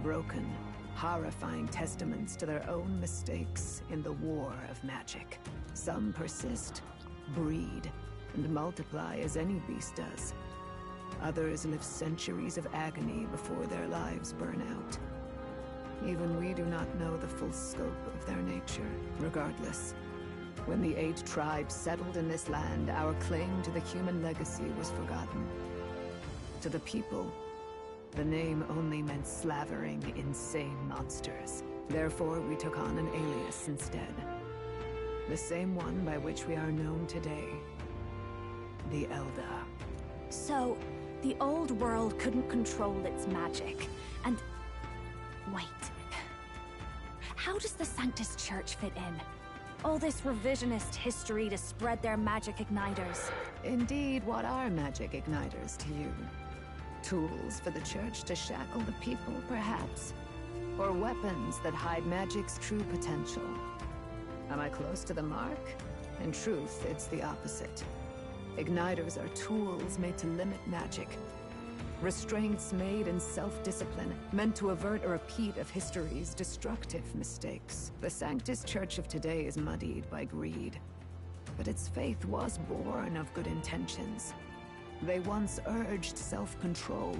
Broken, horrifying testaments to their own mistakes in the war of magic. Some persist, breed, and multiply as any beast does. Others live centuries of agony before their lives burn out. Even we do not know the full scope of their nature. Regardless, when the 8 tribes settled in this land, our claim to the human legacy was forgotten. To the people, the name only meant slavering, insane monsters. Therefore, we took on an alias instead. The same one by which we are known today. The Elda. So, the old world couldn't control its magic, and... Wait. How does the Sanctus Church fit in? All this revisionist history to spread their magic igniters. Indeed, what are magic igniters to you? Tools for the Church to shackle the people, perhaps? Or weapons that hide magic's true potential? Am I close to the mark? In truth, it's the opposite. Igniters are tools made to limit magic. Restraints made in self-discipline, meant to avert a repeat of history's destructive mistakes. The Sanctus Church of today is muddied by greed. But its faith was born of good intentions. They once urged self-control,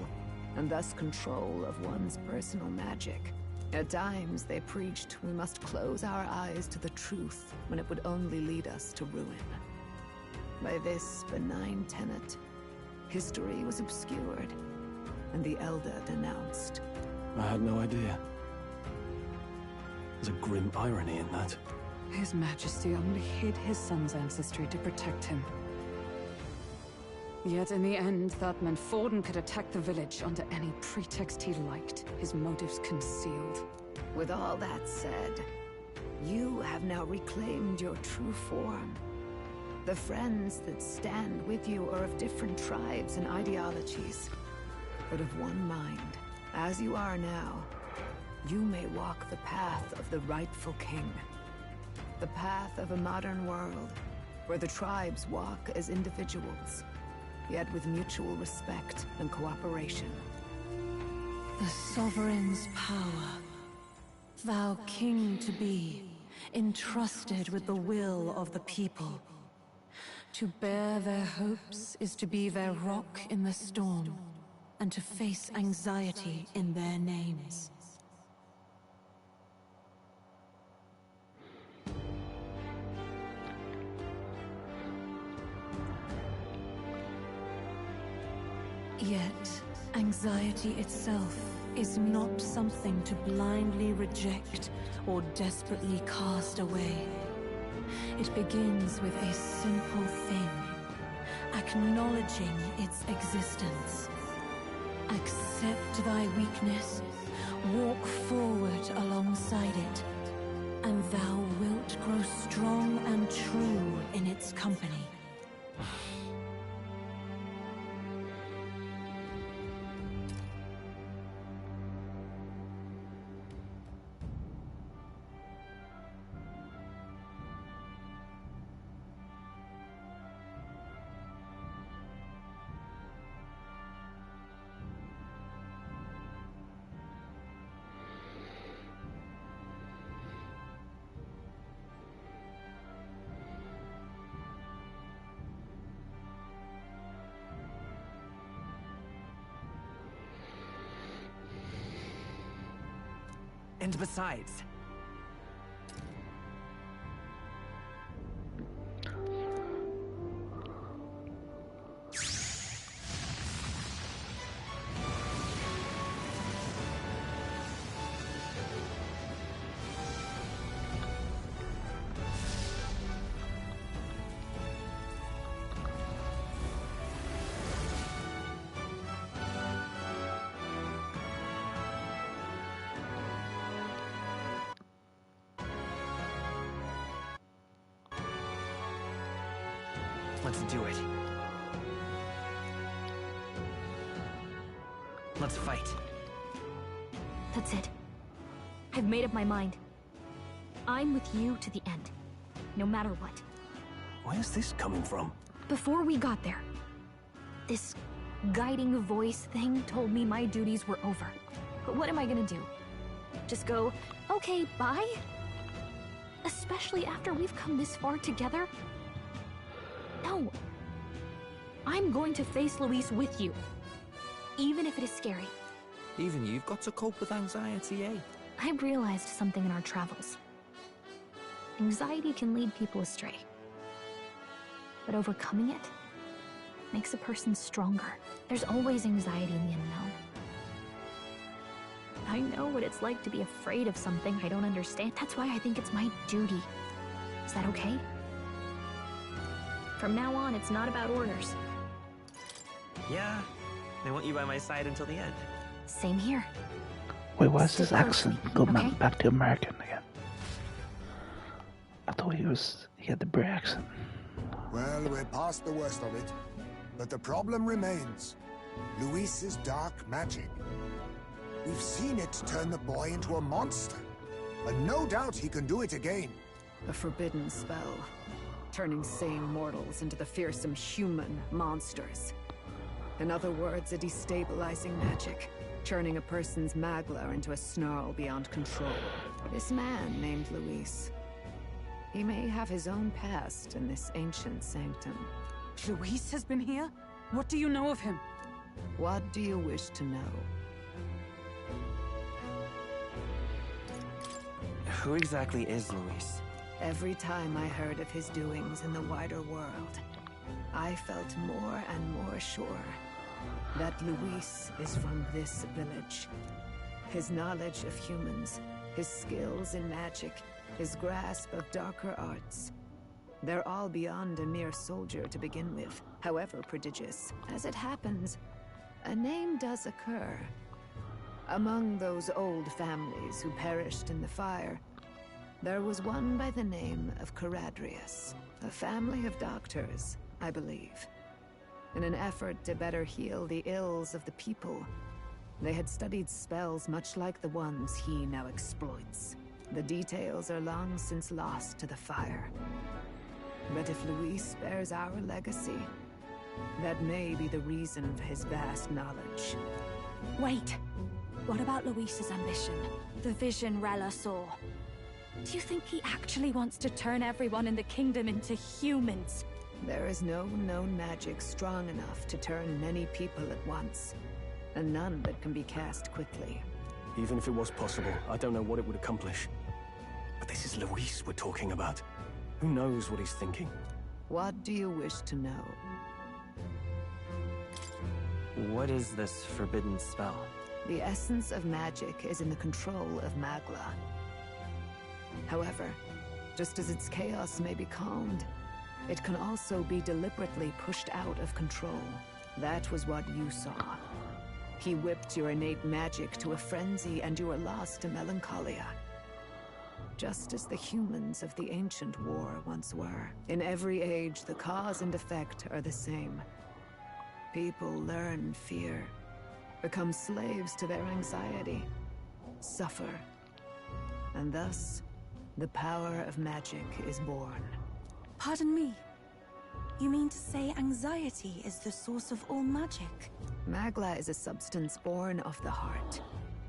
and thus control of one's personal magic. At times, they preached we must close our eyes to the truth when it would only lead us to ruin. By this benign tenet, history was obscured, and the Elda denounced. I had no idea. There's a grim irony in that. His Majesty only hid his son's ancestry to protect him. Yet in the end, that meant Forden could attack the village under any pretext he liked, his motives concealed. With all that said, you have now reclaimed your true form. The friends that stand with you are of different tribes and ideologies, but of one mind. As you are now, you may walk the path of the rightful king. The path of a modern world, where the tribes walk as individuals, yet with mutual respect and cooperation. The sovereign's power, thou king to be, entrusted with the will of the people. To bear their hopes is to be their rock in the storm, and to face anxiety in their names. Yet, anxiety itself is not something to blindly reject or desperately cast away. It begins with a simple thing, acknowledging its existence. Accept thy weakness, walk forward alongside it, and thou wilt grow strong and true in its company. And besides... Let's do it. Let's fight. That's it. I've made up my mind. I'm with you to the end, no matter what. Where's this coming from? Before we got there, this guiding voice thing told me my duties were over. But what am I gonna do? Just go, okay, bye? Especially after we've come this far together? No. I'm going to face Luis with you. Even if it is scary. Even you've got to cope with anxiety, eh? I realized something in our travels. Anxiety can lead people astray. But overcoming it makes a person stronger. There's always anxiety in the unknown. I know what it's like to be afraid of something I don't understand. That's why I think it's my duty. Is that okay? From now on, it's not about orders. Yeah, I want you by my side until the end. Same here. Wait, why is his accent go back to American again? I thought he had the Brit accent. Well, we're past the worst of it. But the problem remains. Luis's dark magic. We've seen it turn the boy into a monster. And no doubt he can do it again. A forbidden spell. Turning sane mortals into the fearsome human monsters. In other words, a destabilizing magic. Turning a person's magla into a snarl beyond control. This man named Luis. He may have his own past in this ancient sanctum. Luis has been here? What do you know of him? What do you wish to know? Who exactly is Luis? Every time I heard of his doings in the wider world, I felt more and more sure that Luis is from this village. His knowledge of humans, his skills in magic, his grasp of darker arts. They're all beyond a mere soldier to begin with, however prodigious. As it happens, a name does occur. Among those old families who perished in the fire, there was one by the name of Caradrius, a family of doctors, I believe. In an effort to better heal the ills of the people, they had studied spells much like the ones he now exploits. The details are long since lost to the fire. But if Luis bears our legacy, that may be the reason for his vast knowledge. Wait. What about Luis's ambition? The vision Rella saw? Do you think he actually wants to turn everyone in the kingdom into humans? There is no known magic strong enough to turn many people at once, and none that can be cast quickly. Even if it was possible, I don't know what it would accomplish. But this is Luis we're talking about. Who knows what he's thinking? What do you wish to know? What is this forbidden spell? The essence of magic is in the control of Magla. However, just as its chaos may be calmed, it can also be deliberately pushed out of control. That was what you saw. He whipped your innate magic to a frenzy and you were lost to melancholia. Just as the humans of the ancient war once were. In every age, the cause and effect are the same. People learn fear, become slaves to their anxiety, suffer, and thus, the power of magic is born. Pardon me. You mean to say anxiety is the source of all magic? Magla is a substance born of the heart,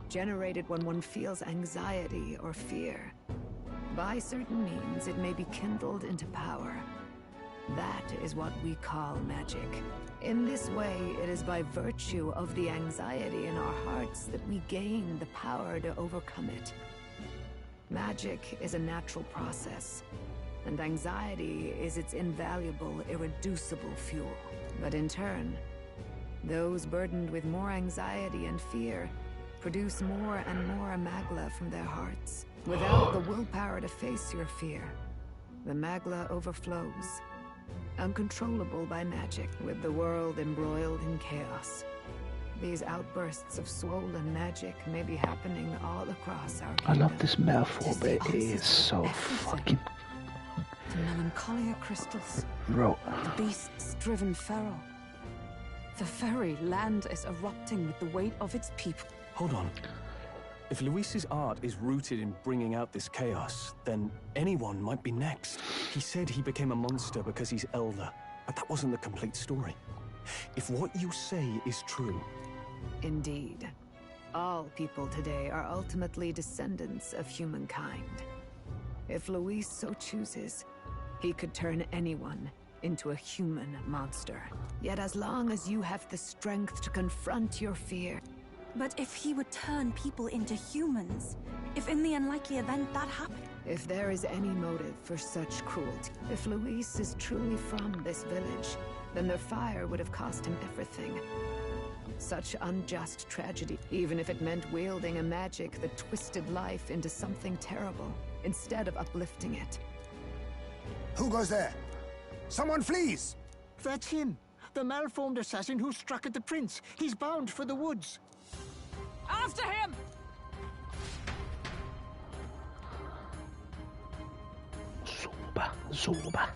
generated when one feels anxiety or fear. By certain means, it may be kindled into power. That is what we call magic. In this way, it is by virtue of the anxiety in our hearts that we gain the power to overcome it. Magic is a natural process, and anxiety is its invaluable, irreducible fuel. But in turn, those burdened with more anxiety and fear produce more and more magla from their hearts. Without the willpower to face your fear, the magla overflows, uncontrollable by magic, with the world embroiled in chaos. These outbursts of swollen magic may be happening all across our I kingdom. love this metaphor, but it is so fucking The melancholia crystals. raw. The beasts driven feral. The very land is erupting with the weight of its people. Hold on. If Luis's art is rooted in bringing out this chaos, then anyone might be next. He said he became a monster because he's Elda, but that wasn't the complete story. If what you say is true... Indeed. All people today are ultimately descendants of humankind. If Luis so chooses, he could turn anyone into a human monster. Yet as long as you have the strength to confront your fear... But if he would turn people into humans, if in the unlikely event that happened... If there is any motive for such cruelty, if Luis is truly from this village, then their fire would have cost him everything. Such unjust tragedy, even if it meant wielding a magic that twisted life into something terrible, instead of uplifting it. Who goes there? Someone flees! That's him. The malformed assassin who struck at the prince. He's bound for the woods. After him! Zorba.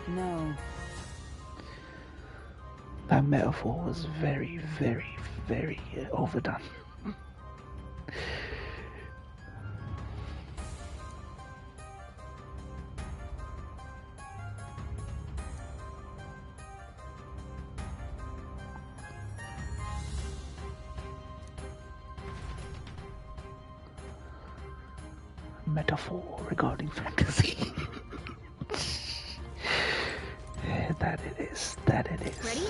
No. That metaphor was very, very, very overdone. Metaphor regarding fantasy. That it is. That it is. Ready?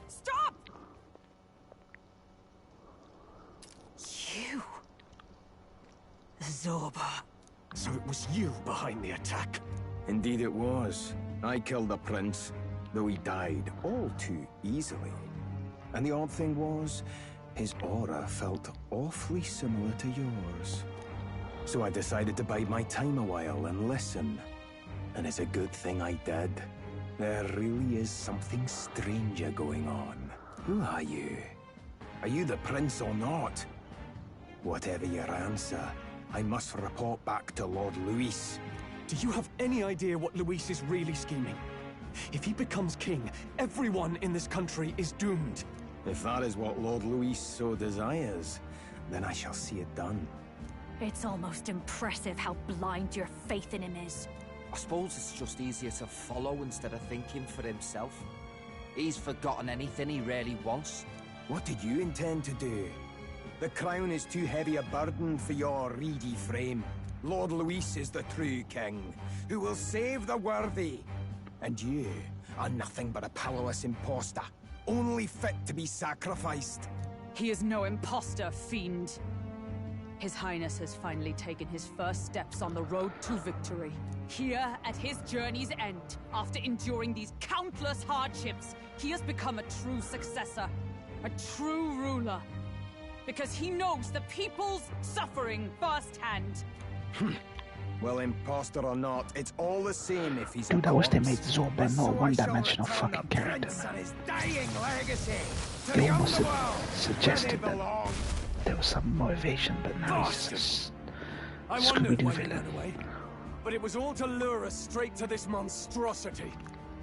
Stop! You. Zorba. So it was you behind the attack? Indeed it was. I killed the prince, though he died all too easily. And the odd thing was, his aura felt awfully similar to yours. So I decided to bide my time a while and listen. And it's a good thing I did. There really is something stranger going on. Who are you? Are you the prince or not? Whatever your answer, I must report back to Lord Luis. Do you have any idea what Luis is really scheming? If he becomes king, everyone in this country is doomed. If that is what Lord Luis so desires, then I shall see it done. It's almost impressive how blind your faith in him is. I suppose it's just easier to follow instead of thinking for himself. He's forgotten anything he really wants. What did you intend to do? The crown is too heavy a burden for your reedy frame. Lord Luis is the true king, who will save the worthy. And you are nothing but a powerless imposter, only fit to be sacrificed. He is no imposter, fiend. His Highness has finally taken his first steps on the road to victory. Here, at his journey's end, after enduring these countless hardships, he has become a true successor, a true ruler. Because he knows the people's suffering firsthand. Well, imposter or not, it's all the same if he's Dude, I wish they made Zorba not a one-dimensional fucking character, man. They almost suggested that there was some motivation, but now he's just a Scooby-Doo villain. But it was all to lure us straight to this monstrosity.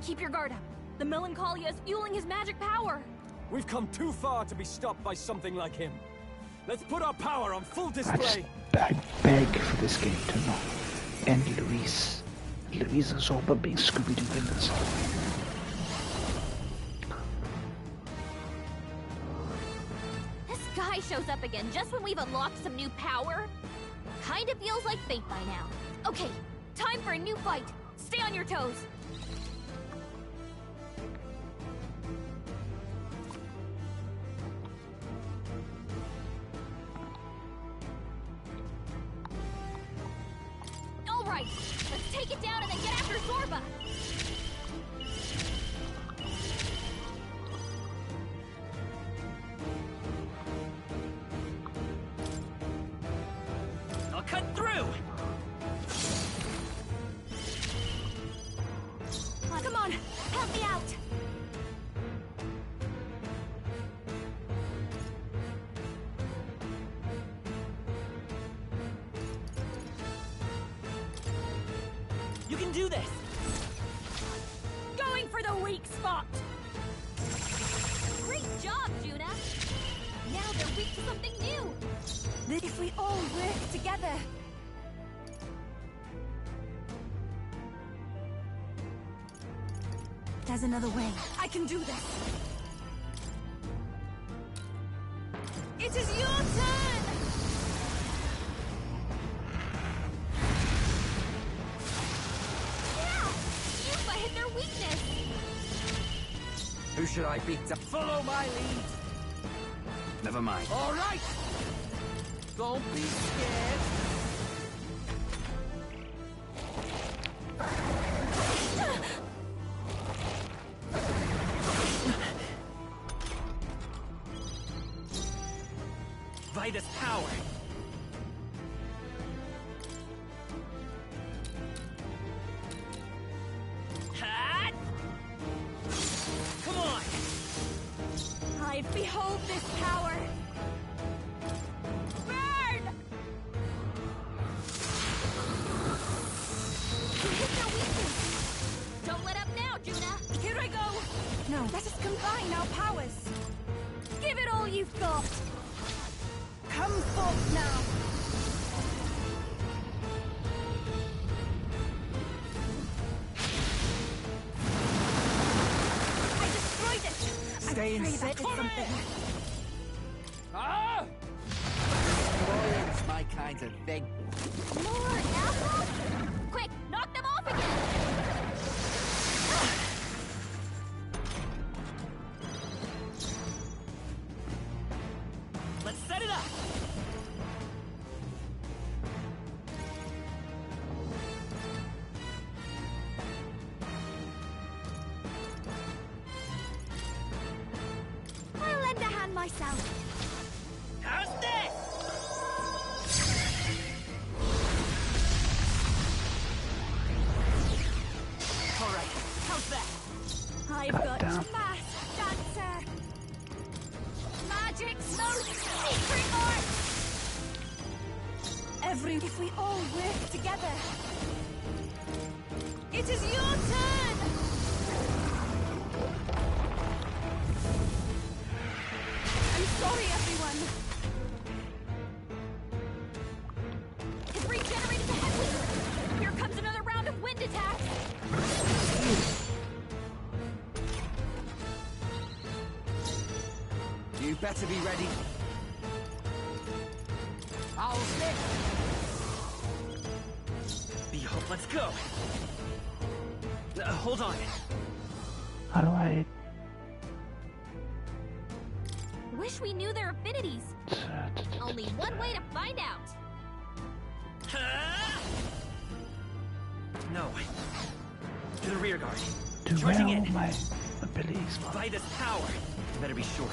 Keep your guard up. The Melancholia is fueling his magic power. We've come too far to be stopped by something like him. Let's put our power on full display. I beg for this game to not end Luis and Zorba being Scooby-Doo villains. This guy shows up again just when we've unlocked some new power. Kinda feels like fate by now. Okay, time for a new fight. Stay on your toes. All right, let's take it down and then get after Zorba. I'll cut through. Come on, help me out. You can do this. Going for the weak spot. Great job, Juna. Now they're weak to something new. If we all work together. There's another way. I can do this. It is your turn! Yeah! Yuba hit their weakness! Who should I beat to follow my lead? Never mind. All right! Don't be scared. Vitus power. Hat! Come on! I behold this power! Burn! You hit their weakness! Don't let up now, Juna! Here I go! No, let us combine our powers! Give it all you've got! Come forth now! I destroyed it! Stay in that did something. Ah! It's my kind of thing. More apples? Quick, knock them off again! Let's set it up! I'll lend a hand myself. How's this? All right, how's that? I've got mass dancer. Magic's most secret art. If we all work together. It is your turn. I'm sorry, everyone. It's regenerated to headwind. Here comes another round of wind attacks. You better be ready. I'll stick. Behold, let's go. Hold on. How do I... Wish we knew their affinities. Only one way to find out. No. To the rear guard. Charging in. My abilities. Vitus power. Better be sure.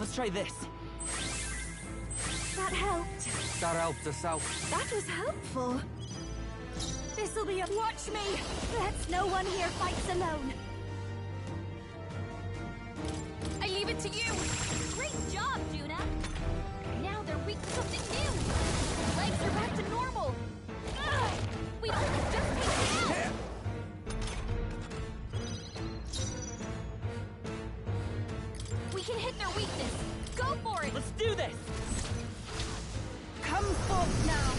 Let's try this. That helped. That helped us out. That was helpful. This'll be a... Watch me! Let's no one here fights alone. I leave it to you! Great job, Juna! Now they're weak to something new! Their legs are back to normal! Ugh! We'd only just taken it out! We can hit their weakness! Go for it! Let's do this! Come forth now!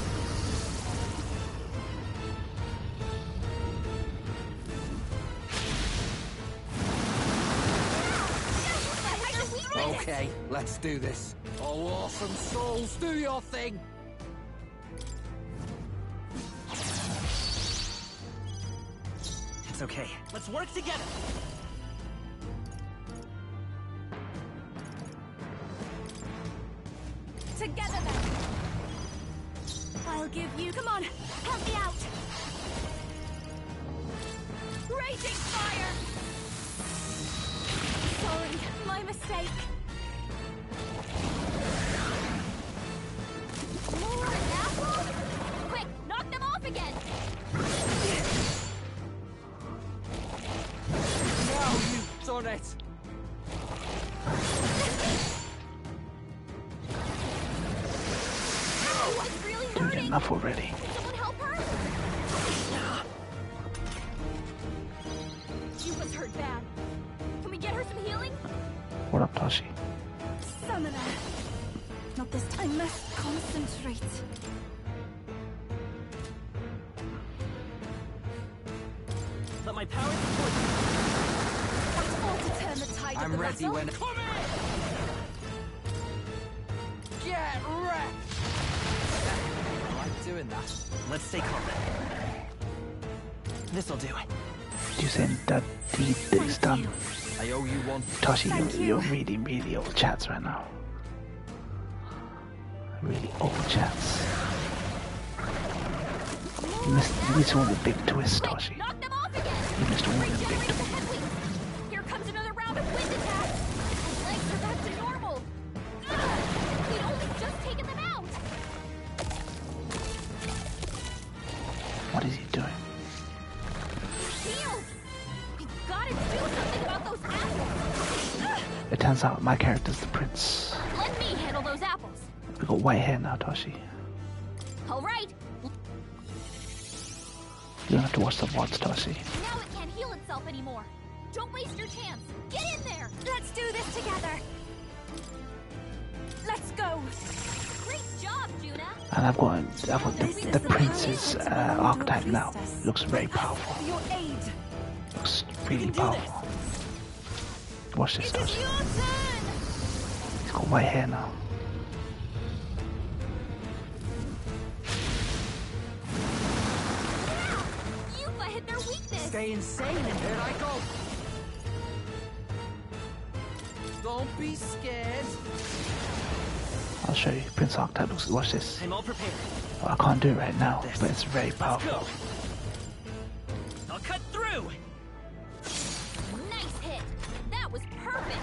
Okay, let's do this. Oh, awesome souls, do your thing! It's okay. Let's work together! Together then! I'll give you... Come on, help me out! Raging fire! Sorry, my mistake. More apples? Quick, knock them off again! Now you've done it! Ow, it's really hurting! Enough already. Can someone help her? She was hurt bad. Can we get her some healing? What up, Toshi? Summoner. Not this time. I must concentrate. Let my power support you. What's all to turn the tide I'm of the ready battle? when... Come in! Get wrecked! I like doing that. Let's stay calm. This'll do it. You saying that deed is done? I owe you one. Toshi, you're really, really old chats right now. Really old chats. You missed all the big twists, Toshi. Knock them off again! You missed all the big Regenerate the twists. headwinds! Here comes another round of wind attacks! His legs are back to normal! Ugh! We'd only just taken them out! What is he doing? Shield! We've gotta do something about those apples! Ugh! It turns out my character's the prince. Let me handle those apples! We got white hair now, Toshi. Alright! You don't have to watch the VODs, Toshi. Now it can't heal itself anymore! Don't waste your chance! Get in there! Let's do this together! Let's go! Great job, Juna! And I've got the prince's archetype now. Looks very powerful. Your aid. Looks really powerful. Watch this, Toshi. He's got white hair now. Yuba hit their weakness! Stay insane and here I go! Don't be scared! I'll show you. Prince archetype looks. Watch this. I'm all prepared. Well, I can't do it right now, but it's very powerful. I'll cut through! Nice hit! That was perfect!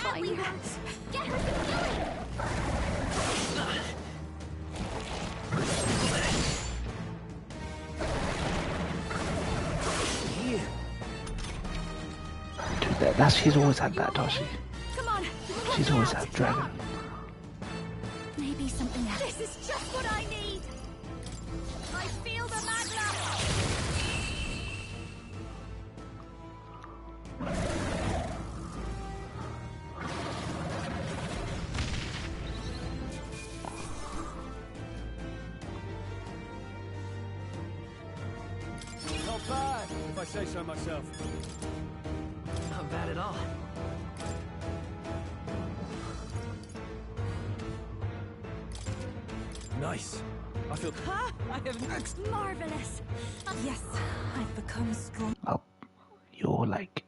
Badly hurt! Get her some healing! Dude, she's always had that, Toshi. Come on! She's always had dragon. Maybe something else. This is just what I need! I feel the magna! Not bad, if I say so myself. Not bad at all. Nice. I feel... Ha! I have next. Marvelous. Yes, I've become strong. Oh, you're like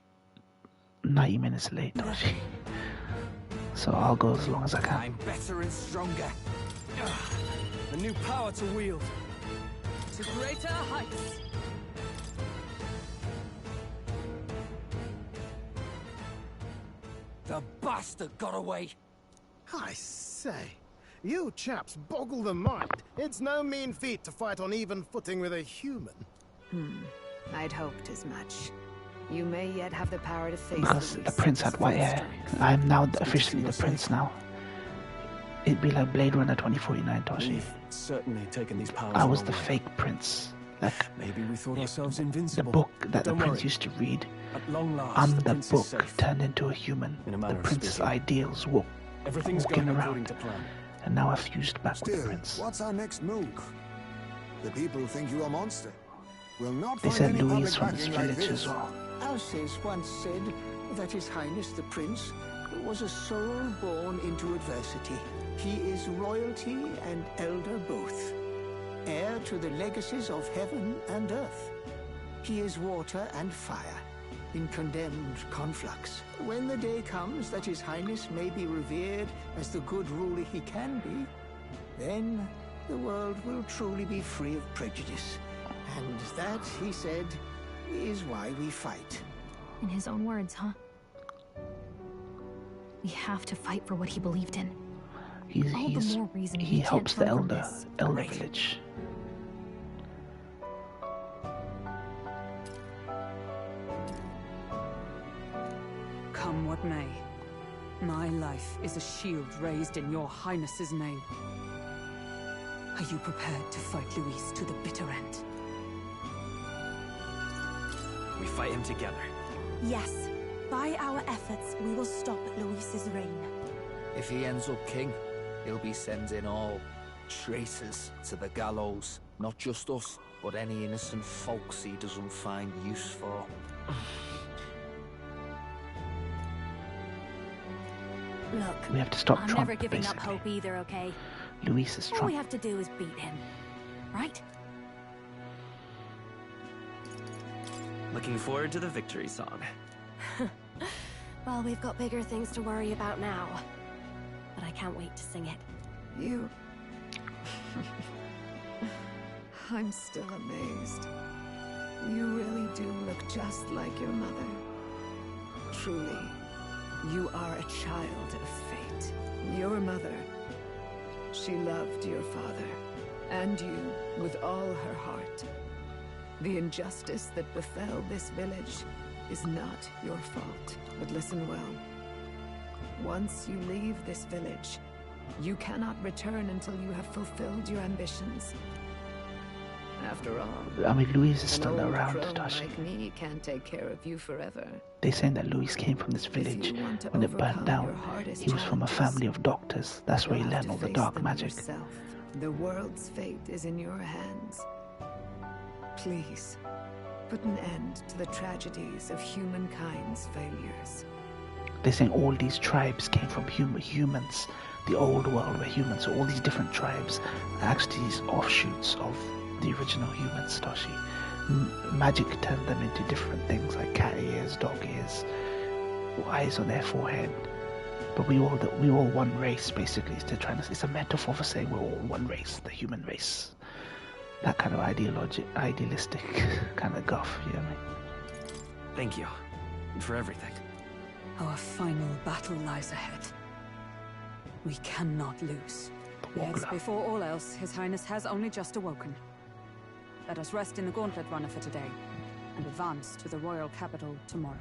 90 minutes late, Toshi. So I'll go as long as I can. I'm better and stronger. A new power to wield. To greater heights. The bastard got away. I say, you chaps boggle the mind. It's no mean feat to fight on even footing with a human. I'd hoped as much. You may yet have the power to face because the prince had white hair. I am now officially the prince now. It'd be like Blade Runner 2049, Toshi. We've certainly taken these powers. I was the fake prince. Like, maybe we thought ourselves invincible. The book that the prince used to read. At long last, I'm the book turned into a human. The prince's ideals walking around. To plan. And now I've fused back with the prince. What's our next move? The people think you a monster. We'll not they find said any Louis from public this backing village like as well. Alces once said that His Highness the Prince was a soul born into adversity. He is royalty and elder both, heir to the legacies of heaven and earth. He is water and fire, in condemned conflux. When the day comes that His Highness may be revered as the good ruler he can be, then the world will truly be free of prejudice. And that, he said, is why we fight. In his own words, huh? We have to fight for what he believed in. All the more reason he helps the Elda village. Come what may, my life is a shield raised in your Highness's name. Are you prepared to fight Luis to the bitter end? We fight him together. Yes. By our efforts, we will stop Luis's reign. If he ends up king, he'll be sending all traitors to the gallows. Not just us, but any innocent folks he doesn't find use for. Look, we have to stop I'm Trump, never giving basically. up hope either, okay? Luis is Trump. All we have to do is beat him, right? Looking forward to the victory song. Well, we've got bigger things to worry about now. But I can't wait to sing it. You... I'm still amazed. You really do look just like your mother. Truly, you are a child of fate. Your mother, she loved your father, and you with all her heart. The injustice that befell this village is not your fault. But listen well. Once you leave this village, you cannot return until you have fulfilled your ambitions. After all, I mean, Luis is still an old around, crone Tashi. like me can't take care of you forever. They're saying that Luis came from this village when it burnt down. He was from a family of doctors. That's where he learned all the dark magic. Yourself. The world's fate is in your hands. Please, put an end to the tragedies of humankind's failures. They're saying all these tribes came from humans. The old world were humans. So all these different tribes are actually these offshoots of the original humans, Tashi. Magic turned them into different things like cat ears, dog ears, eyes on their forehead. But we all one race, basically. It's a metaphor for saying we're all one race, the human race. That kind of idealistic kind of guff, you know what I mean? Thank you for everything. Our final battle lies ahead. We cannot lose. Yes, before all else, His Highness has only just awoken. Let us rest in the Gauntlet Runner for today, and advance to the royal capital tomorrow.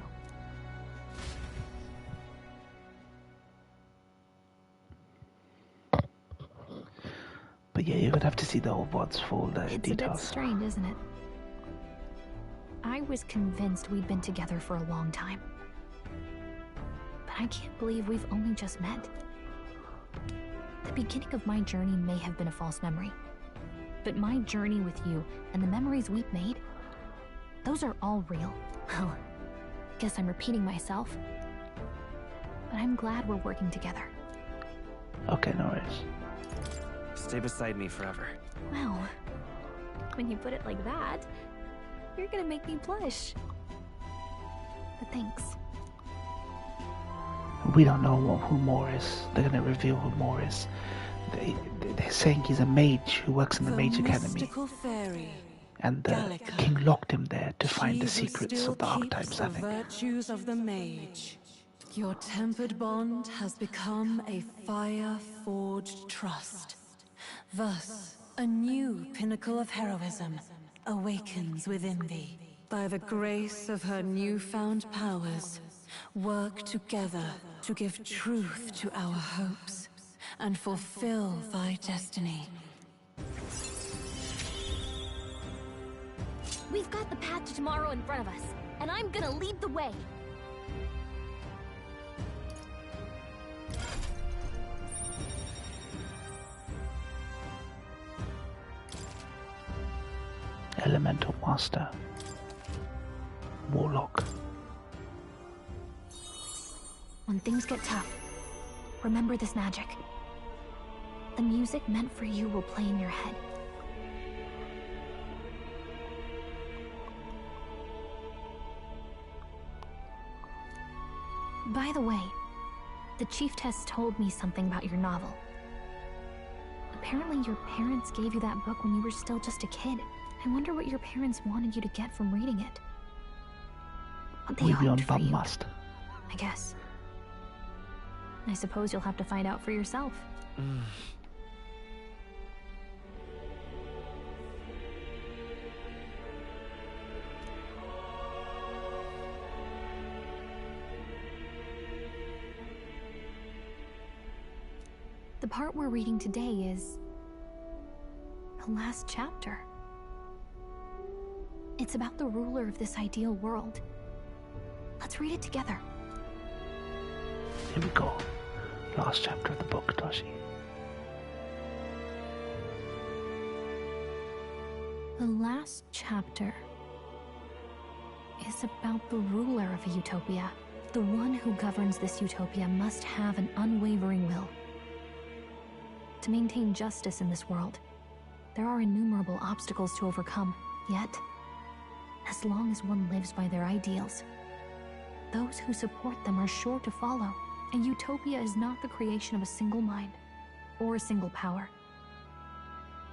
But yeah, you're gonna have to see the whole VODs for all the It's details. a bit strange, isn't it? I was convinced we'd been together for a long time. But I can't believe we've only just met. The beginning of my journey may have been a false memory. But my journey with you and the memories we've made, those are all real. Well, guess I'm repeating myself. But I'm glad we're working together. Okay, no worries. Stay beside me forever. Well, when you put it like that, you're gonna make me blush. But thanks. We don't know who Moore is. They're gonna reveal who Moore is. They're saying he's a mage who works in the Mage Academy. Fairy, And the king locked him there to find the secrets of the archetypes, I think. virtues of the mage. Your tempered bond has become a fire-forged trust. Thus, a new pinnacle of heroism awakens within thee. By the grace of her newfound powers, work together to give truth to our hopes and fulfill thy destiny. We've got the path to tomorrow in front of us, and I'm gonna lead the way. Elemental Master. Warlock. When things get tough, remember this magic. The music meant for you will play in your head. By the way, the chiefess told me something about your novel. Apparently your parents gave you that book when you were still just a kid. I wonder what your parents wanted you to get from reading it. What they hoped for you, I guess. I suppose you'll have to find out for yourself. The part we're reading today is the last chapter. It's about the ruler of this ideal world. Let's read it together. Here we go. Last chapter of the book, Toshi. The last chapter is about the ruler of a utopia. The one who governs this utopia must have an unwavering will. To maintain justice in this world, there are innumerable obstacles to overcome. Yet, as long as one lives by their ideals, those who support them are sure to follow. A utopia is not the creation of a single mind or a single power.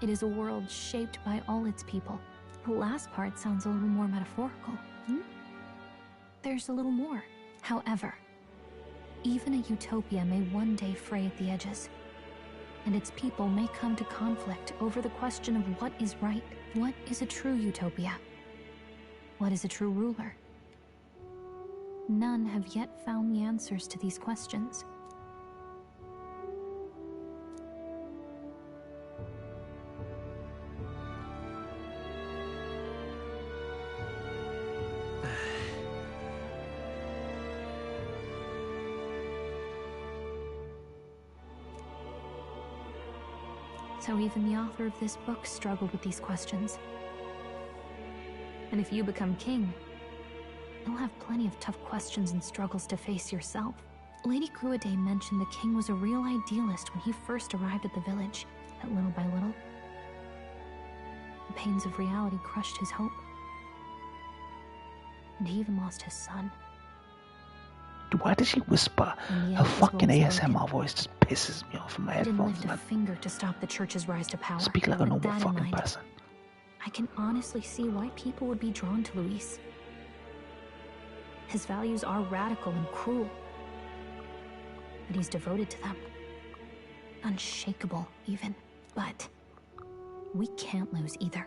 It is a world shaped by all its people. The last part sounds a little more metaphorical. There's a little more. However, even a utopia may one day fray at the edges, and its people may come to conflict over the question of what is right. What is a true utopia? What is a true ruler? None have yet found the answers to these questions. So even the author of this book struggled with these questions. And if you become king, you'll have plenty of tough questions and struggles to face yourself. Lady Gruaday mentioned the king was a real idealist when he first arrived at the village, that little by little, the pains of reality crushed his hope. And he even lost his son. Why does she whisper? Her fucking ASMR voice just pisses me off in my headphones. Didn't lift a finger to stop the church's rise to power. Speak like a normal fucking person. I can honestly see why people would be drawn to Luis. His values are radical and cruel, but he's devoted to them. Unshakable, even. But we can't lose either.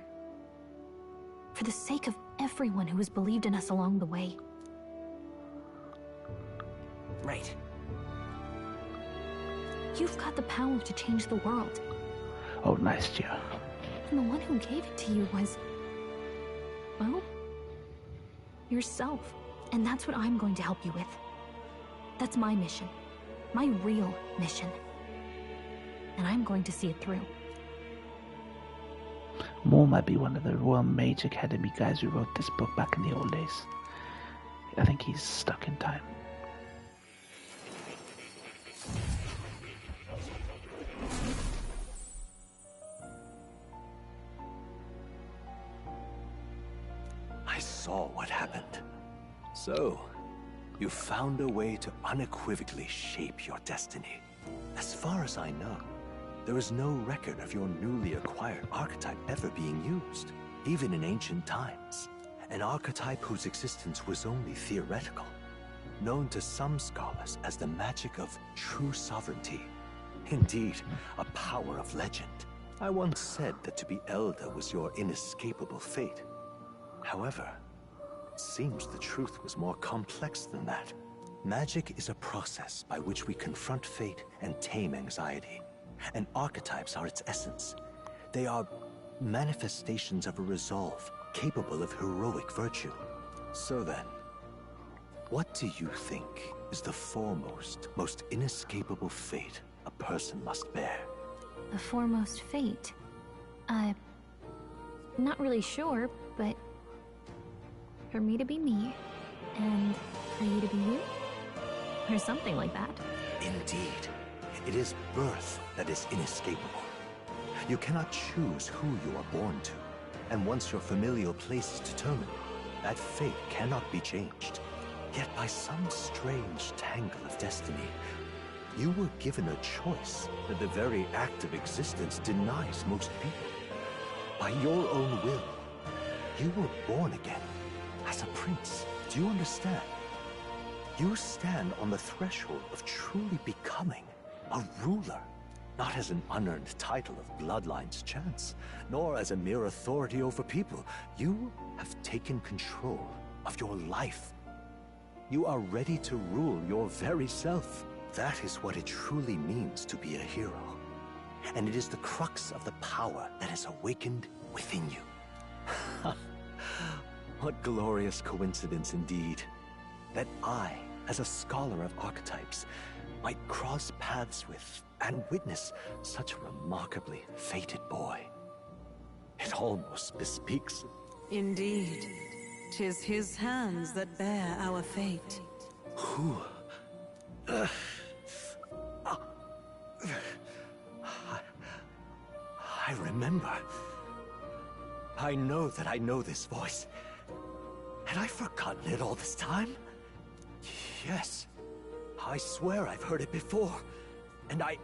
For the sake of everyone who has believed in us along the way. Right. You've got the power to change the world. Oh, nice, Gio. And the one who gave it to you was, well, yourself. And that's what I'm going to help you with. That's my mission. My real mission. And I'm going to see it through. Moore might be one of the Royal Mage Academy guys who wrote this book back in the old days. I think he's stuck in time. I saw what happened. So, you found a way to unequivocally shape your destiny. As far as I know, there is no record of your newly acquired archetype ever being used, even in ancient times. An archetype whose existence was only theoretical. known to some scholars as the magic of true sovereignty. Indeed, a power of legend. I once said that to be Elda was your inescapable fate. However, it seems the truth was more complex than that. Magic is a process by which we confront fate and tame anxiety. And archetypes are its essence. They are manifestations of a resolve capable of heroic virtue. So then, what do you think is the foremost, most inescapable fate a person must bear? The foremost fate? Not really sure, but for me to be me, and for you to be you? Or something like that. Indeed. It is birth that is inescapable. You cannot choose who you are born to. And once your familial place is determined, that fate cannot be changed. Yet by some strange tangle of destiny, you were given a choice that the very act of existence denies most people. By your own will, you were born again as a prince. Do you understand? You stand on the threshold of truly becoming a ruler, not as an unearned title of Bloodline's chance, nor as a mere authority over people. You have taken control of your life. You are ready to rule your very self. That is what it truly means to be a hero. And it is the crux of the power that is awakened within you. What glorious coincidence indeed, that I, as a scholar of archetypes, might cross paths with and witness such a remarkably fated boy. It almost bespeaks. Indeed, 'tis his hands that bear our fate. Who? I remember. I know that I know this voice. Had I forgotten it all this time? Yes. I swear I've heard it before. And I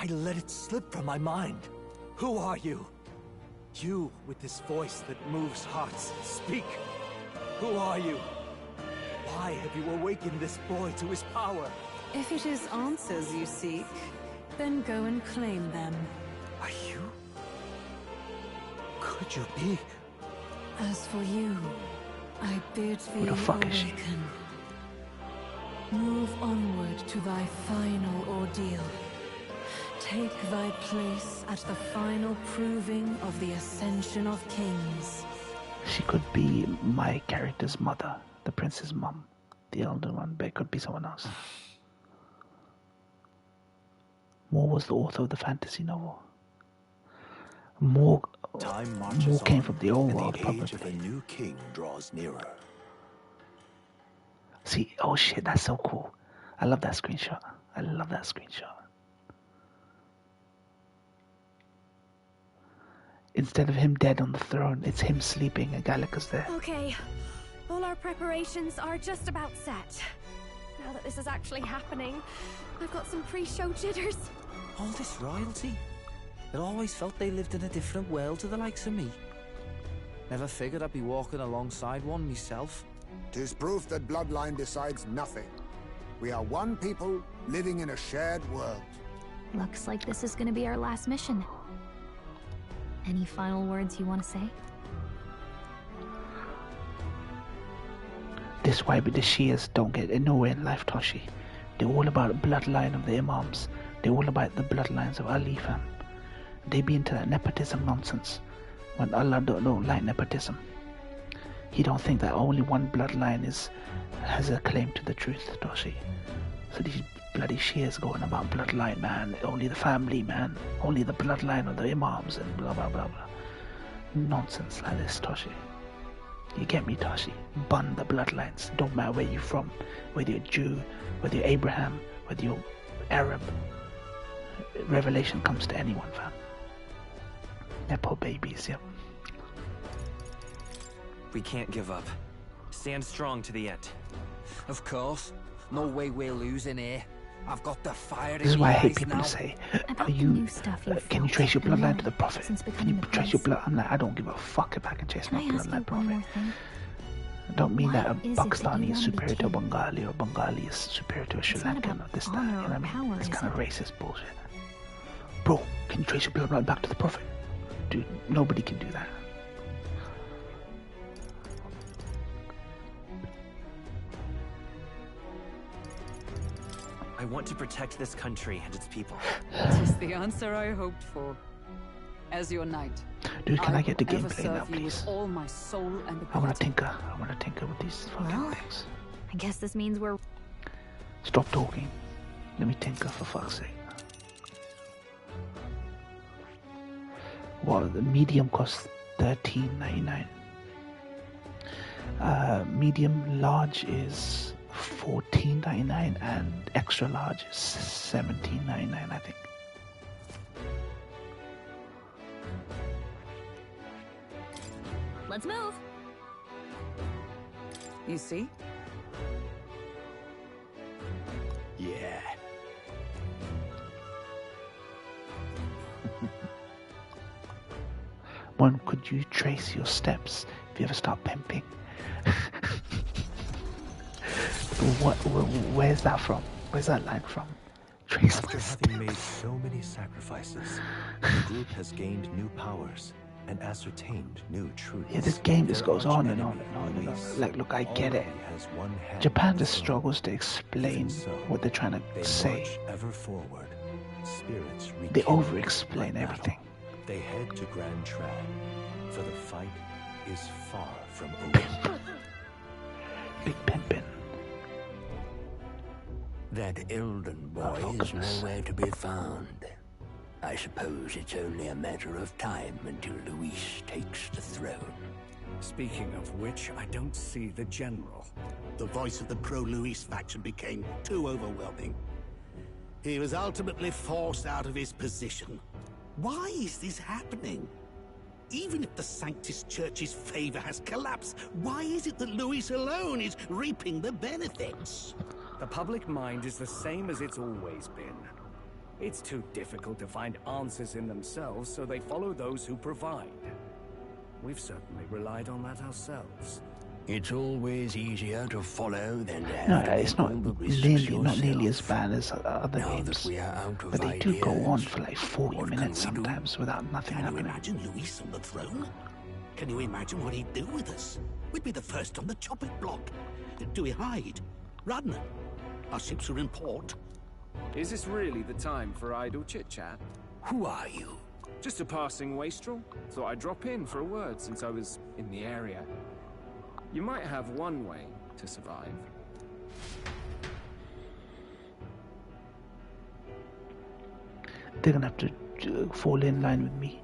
let it slip from my mind. Who are you? You with this voice that moves hearts. Speak. Who are you? Why have you awakened this boy to his power? If it is answers you seek, then go and claim them. Are you? Could you be? As for you, I bid thee Who the fuck is she? awaken. Move onward to thy final ordeal. Take thy place at the final proving of the ascension of kings. She could be my character's mother, the prince's mom, the elder one, but it could be someone else. Moore was the author of the fantasy novel. More came from the old world, the age of a new king draws nearer. See, oh shit, that's so cool. I love that screenshot. I love that screenshot. Instead of him dead on the throne, it's him sleeping and Gallica's there. Okay, all our preparations are just about set. Now that this is actually happening, I've got some pre-show jitters. All this royalty? It always felt they lived in a different world to the likes of me. Never figured I'd be walking alongside one myself. 'Tis proof that Bloodline decides nothing. We are one people living in a shared world. Looks like this is gonna be our last mission. Any final words you want to say? This why the Shias don't get nowhere in life, Toshi. They're all about the bloodline of the Imams. They're all about the bloodlines of Ali, fam. They be into that nepotism nonsense. When Allah don't like nepotism. He don't think that only one bloodline has a claim to the truth, Toshi. So these bloody Shias going about bloodline, man. Only the family, man. Only the bloodline of the Imams and blah blah blah blah. Nonsense like this, Toshi. You get me, Toshi? Bun the bloodlines. Don't matter where you're from. Whether you're Jew, whether you're Abraham, whether you're Arab. Revelation comes to anyone, fam. Nepo babies, yep. We can't give up. Stand strong to the end. Of course. No way we're losing here. I've got the fire in This is why I hate eyes people now. who say, "Are you? Can you trace your bloodline to the prophet? Can you trace your blood?" I'm like, I don't give a fuck if I can trace my bloodline prophet. I don't mean that a What is it Pakistani you is want superior to a became? Bengali or Bengali is superior to a Sri It's not Lankan about or this, that. honor You know what I or mean? power, It's is kind of it? racist bullshit. Bro, can you trace your bloodline back to the Prophet? Dude, nobody can do that. I want to protect this country and its people. Just the answer I hoped for. As your knight, Dude, can I get the will ever gameplay now, serve you please? with all my soul and I wanna ability. tinker. I wanna tinker with these fucking Well, things. I guess this means we're... Stop talking. Let me tinker for fuck's sake. Well, the medium costs $13.99. Medium large is $14.99 and extra large is $17.99, I think. Let's move. You see? Yeah. One, could you trace your steps if you ever start pimping? Where's that from? Where's that line from? Trace After my having steps. made so many sacrifices, the group has gained new powers and ascertained new truths. Yeah, this game just Their goes on and arch-enemy, on and on and on. Luis, Like, look, I get it. already has one hand Japan in the just throne. struggles to explain Even so, what they're trying they to say. march ever forward. Spirits They rekindle over-explain like everything. battle. They head to Grand Trad, for the fight is far from over. Big Pimpin. That Elden boy is nowhere to be found. I suppose it's only a matter of time until Luis takes the throne. Speaking of which, I don't see the general. The voice of the pro-Luis faction became too overwhelming. He was ultimately forced out of his position. Why is this happening? Even if the Sanctus Church's favor has collapsed, why is it that Luis alone is reaping the benefits? The public mind is the same as it's always been. It's too difficult to find answers in themselves, so they follow those who provide. We've certainly relied on that ourselves. It's always easier to follow than to have No, to it's make not all the risks not nearly as yourself. bad as other Now games. that we are out of But they do go on ideas, for like 40 minutes sometimes without nothing Can you happening. imagine Luis on the throne? Can you imagine what he'd do with us? We'd be the first on the chopping block. Do we hide? Run? Our ships are in port. Is this really the time for idle chit-chat? Who are you? Just a passing wastrel. Thought I'd drop in for a word since I was in the area. You might have one way to survive. They're gonna have to fall in line with me.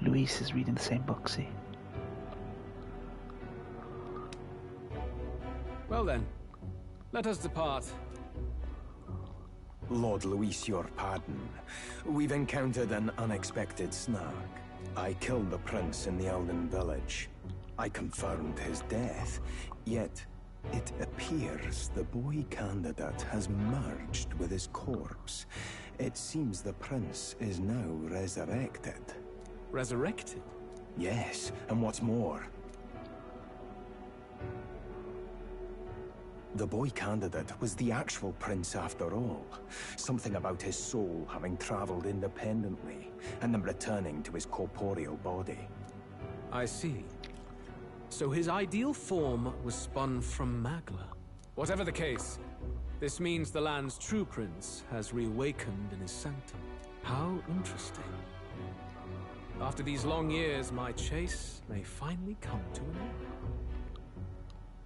Luis is reading the same book, see? Well then, let us depart. Lord Luis, your pardon. We've encountered an unexpected snag. I killed the prince in the Elden village. I confirmed his death, yet it appears the boy candidate has merged with his corpse. It seems the prince is now resurrected. Resurrected? Yes, and what's more, the boy candidate was the actual prince after all. Something about his soul having traveled independently, and then returning to his corporeal body. I see. So his ideal form was spun from Magla. Whatever the case, this means the land's true prince has reawakened in his sanctum. How interesting. After these long years, my chase may finally come to an end.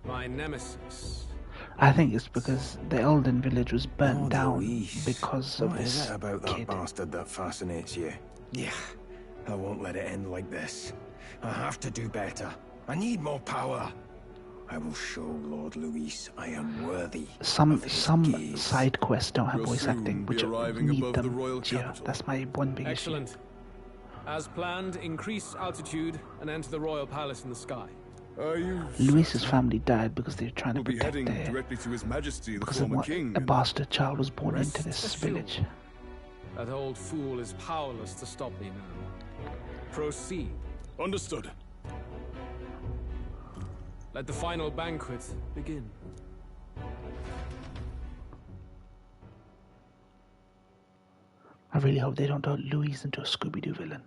My nemesis. I think it's because the Elden village was burnt Lord down Luis, because of what is this it about that kid. bastard that fascinates you? Yeah, I won't let it end like this. I have to do better. I need more power. I will show Lord Luis I am worthy. Some side quests don't have voice acting, which need them. Yeah, that's my one big issue. Excellent. As planned, increase altitude and enter the royal palace in the sky. Luis's family died because they were trying to We'll be protect heading their... directly to His Majesty, the because of former what king. a bastard child was born Rest into this assured, village. That old fool is powerless to stop me now. Proceed. Understood. Let the final banquet begin. I really hope they don't turn Louise into a Scooby-Doo villain.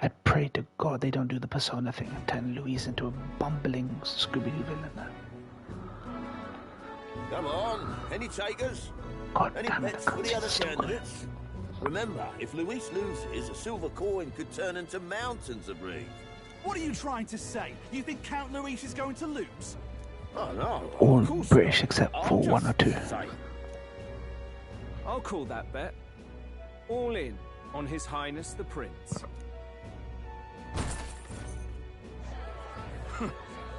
I pray to God they don't do the Persona thing and turn Louise into a bumbling Scooby-Doo villain. Come on, any takers? God any damn it, bets for the other candidates? Remember, if Luis loses, a silver coin could turn into mountains of breeze. What are you trying to say? You think Count Luis is going to lose? Oh, no. All British except for one or two. I'll call that bet. All in on His Highness the Prince.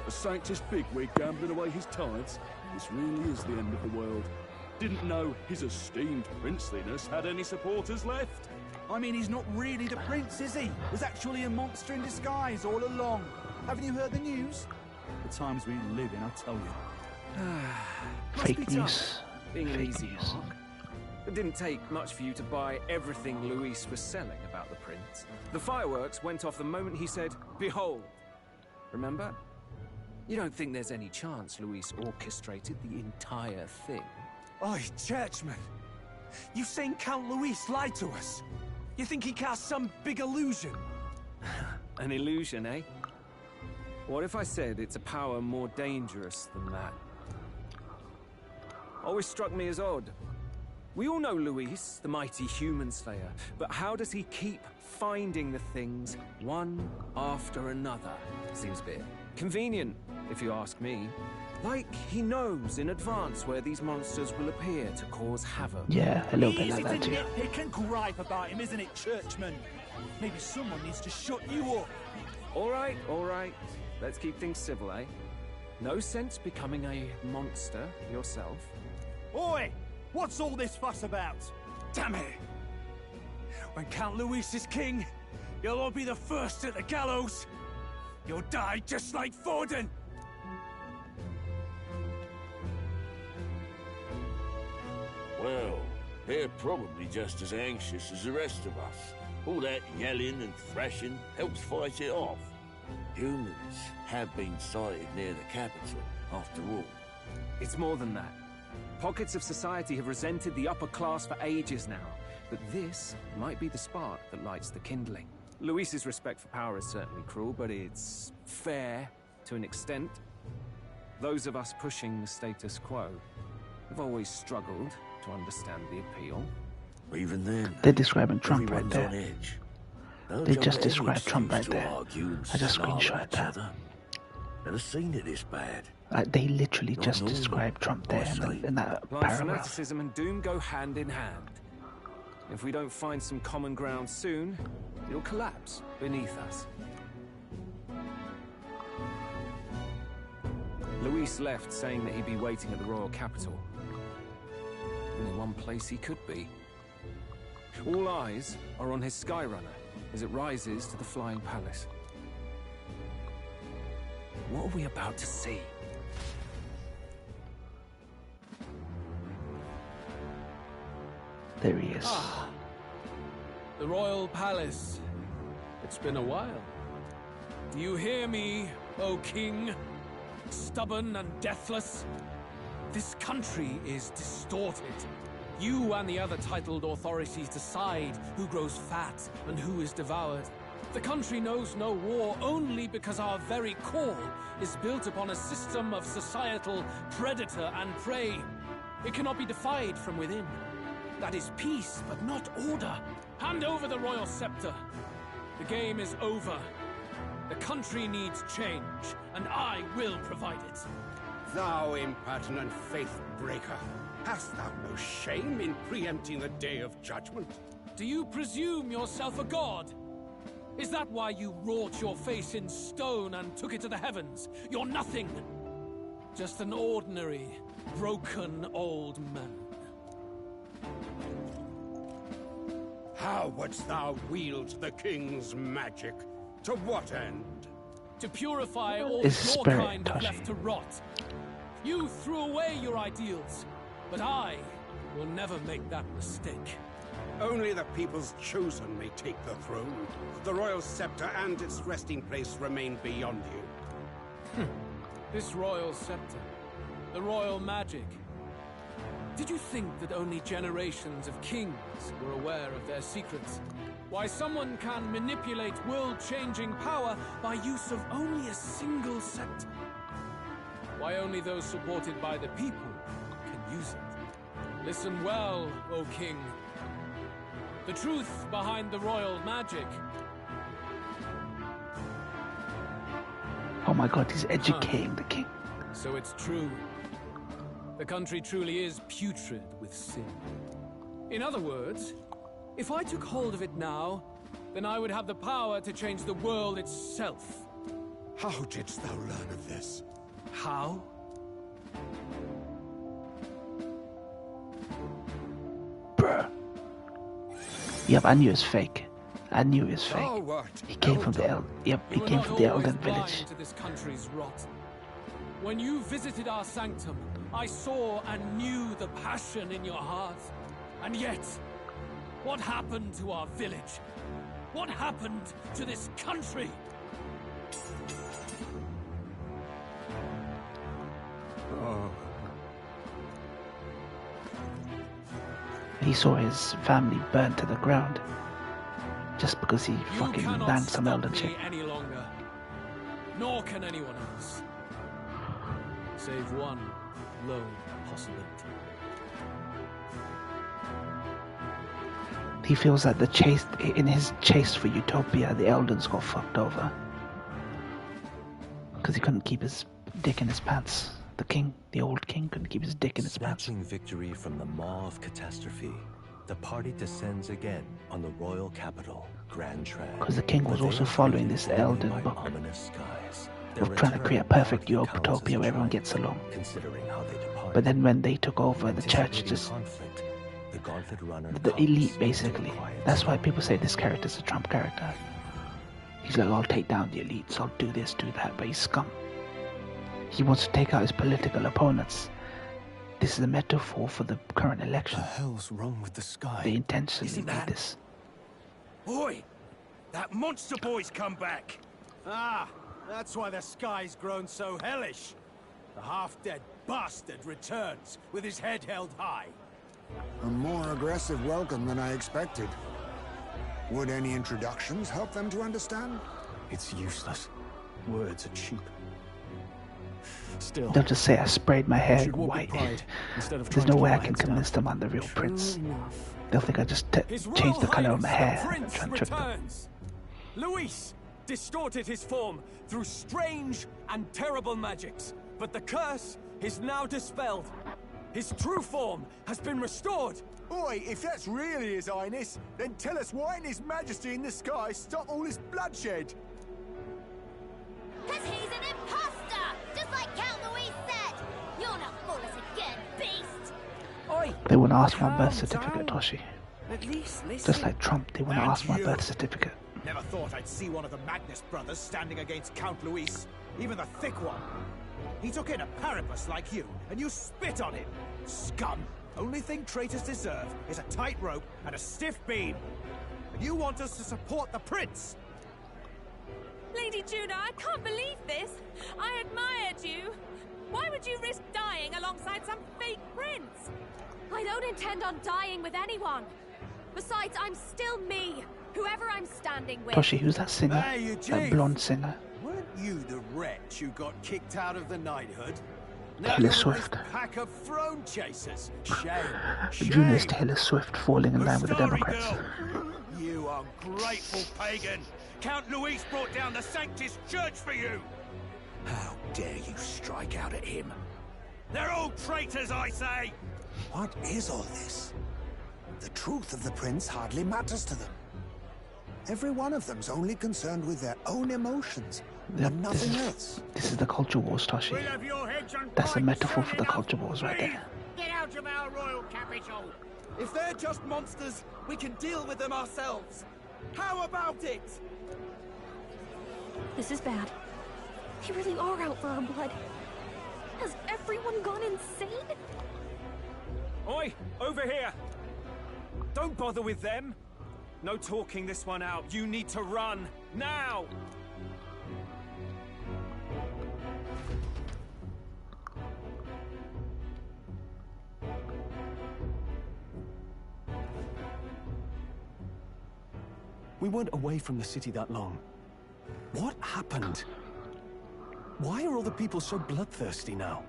A Sanctus bigwig gambling away his tithes? This really is the end of the world. Didn't know his esteemed princeliness had any supporters left. I mean, he's not really the prince, is he? Was actually a monster in disguise all along. Haven't you heard the news? The times we live in, I tell you. Fake news. Being an easy mark. It didn't take much for you to buy everything Luis was selling about the prince. The fireworks went off the moment he said, "Behold." Remember? You don't think there's any chance Luis orchestrated the entire thing? Oi, churchman. You saying Count Luis lied to us? You think he cast some big illusion? An illusion, eh? What if I said it's a power more dangerous than that? Always struck me as odd. We all know Luis, the mighty human slayer, but how does he keep finding the things one after another? Seems a bit convenient, if you ask me. Like he knows in advance where these monsters will appear to cause havoc. Yeah, a little bit like that too. Easy to nitpick and gripe about him, isn't it, churchman? Maybe someone needs to shut you up. All right. Let's keep things civil, eh? No sense becoming a monster yourself. Oi! What's all this fuss about? Damn it! When Count Luis is king, you'll all be the first at the gallows. You'll die just like Forden. Well, they're probably just as anxious as the rest of us. All that yelling and thrashing helps fight it off. Humans have been sighted near the capital, after all. It's more than that. Pockets of society have resented the upper class for ages now, but this might be the spark that lights the kindling. Luis's respect for power is certainly cruel, but it's fair to an extent. Those of us pushing the status quo have always struggled to understand the appeal. Even then, they're describing Trump right there. On edge. They just described Trump right there. I just screenshot that. Never seen it this bad. They literally just described Trump there in that paragraph. Fanaticism and doom go hand in hand. If we don't find some common ground soon, it'll collapse beneath us. Luis left saying that he'd be waiting at the royal capital. Only one place he could be. All eyes are on his Skyrunner as it rises to the flying palace. What are we about to see? There he is. The royal palace. It's been a while. Do you hear me, O king? Stubborn and deathless? This country is distorted. You and the other titled authorities decide who grows fat and who is devoured. The country knows no war only because our very core is built upon a system of societal predator and prey. It cannot be defied from within. That is peace, but not order. Hand over the royal scepter. The game is over. The country needs change, and I will provide it. Thou impertinent faith-breaker, hast thou no shame in preempting the day of judgment? Do you presume yourself a god? Is that why you wrought your face in stone and took it to the heavens? You're nothing. Just an ordinary, broken old man. How wouldst thou wield the king's magic? To what end? To purify all Is your spirit, kind left to rot. You threw away your ideals, but I will never make that mistake. Only the people's chosen may take the throne. The royal scepter and its resting place remain beyond you. This royal scepter, the royal magic. Did you think that only generations of kings were aware of their secrets? Why someone can manipulate world-changing power by use of only a single scepter? Why only those supported by the people can use it? Listen well, O king. The truth behind the royal magic. Oh my god, he's educating the king. So it's true. The country truly is putrid with sin. In other words, if I took hold of it now, then I would have the power to change the world itself. How didst thou learn of this? How? Bruh. Yep, I knew it was fake. I knew it was fake. Oh, what? He came from the he came from the Elden village. To this country's rot. When you visited our sanctum, I saw and knew the passion in your heart. And yet, what happened to our village? What happened to this country? Oh. He saw his family burned to the ground just because he fucking banged some Elden chick. Any longer, nor can anyone else, save one lone possibility. He feels that in his chase for Utopia, the Eldens got fucked over because he couldn't keep his dick in his pants. The king, the old king, couldn't keep his dick in his pants. Snatching victory from the maw of catastrophe, the party descends again on the royal capital, Grand Trad. Because the king was also following this Elden book of trying to create a perfect utopia where everyone gets along. But then when they took over, the church just... The elite, basically. That's why people say this character's a Trump character. He's like, I'll take down the elites, I'll do this, do that, but he's scum. He wants to take out his political opponents. This is a metaphor for the current election. What the hell's wrong with the sky? They intentionally made this. Boy, that monster boy's come back. Ah, that's why the sky's grown so hellish. The half-dead bastard returns with his head held high. A more aggressive welcome than I expected. Would any introductions help them to understand? It's useless. Words are cheap. Still, they'll just say I sprayed my hair white. There's no way I can convince them I'm the real prince. They'll think I just changed the color of my hair and try and trick them. Luis distorted his form through strange and terrible magics, but the curse is now dispelled. His true form has been restored. Oi, if that's really His Highness, then tell us why in His Majesty in the sky stop all this bloodshed? Cause he's an imposter! Just like Count Luis said! You'll not fool us again, beast! Oi! They want to ask my birth certificate, Toshi. At least listen. Just like Trump, they want to ask my birth certificate. Never thought I'd see one of the Magnus brothers standing against Count Luis, even the thick one. He took in a Paribus like you, and you spit on him. Scum! Only thing traitors deserve is a tight rope and a stiff beam. And you want us to support the prince? Lady Judah, I can't believe this. I admired you. Why would you risk dying alongside some fake prince? I don't intend on dying with anyone. Besides, I'm still me, whoever I'm standing with. Toshi, who's that singer? Hey, that blonde singer? Weren't you the wretch who got kicked out of the knighthood? Taylor Swift. Pack of throne chasers. Shame. Junior's Taylor Swift falling in line with the Democrats. You ungrateful pagan! Count Luis brought down the Sanctus Church for you! How dare you strike out at him? They're all traitors, I say! What is all this? The truth of the prince hardly matters to them. Every one of them's only concerned with their own emotions, and nothing else. This is the culture wars, Toshi. That's a metaphor for the culture wars right there. Get out of our royal capital! If they're just monsters, we can deal with them ourselves. How about it? This is bad. They really are out for our blood. Has everyone gone insane? Oi, over here! Don't bother with them. No talking this one out. You need to run, now! We weren't away from the city that long. What happened? Why are all the people so bloodthirsty now?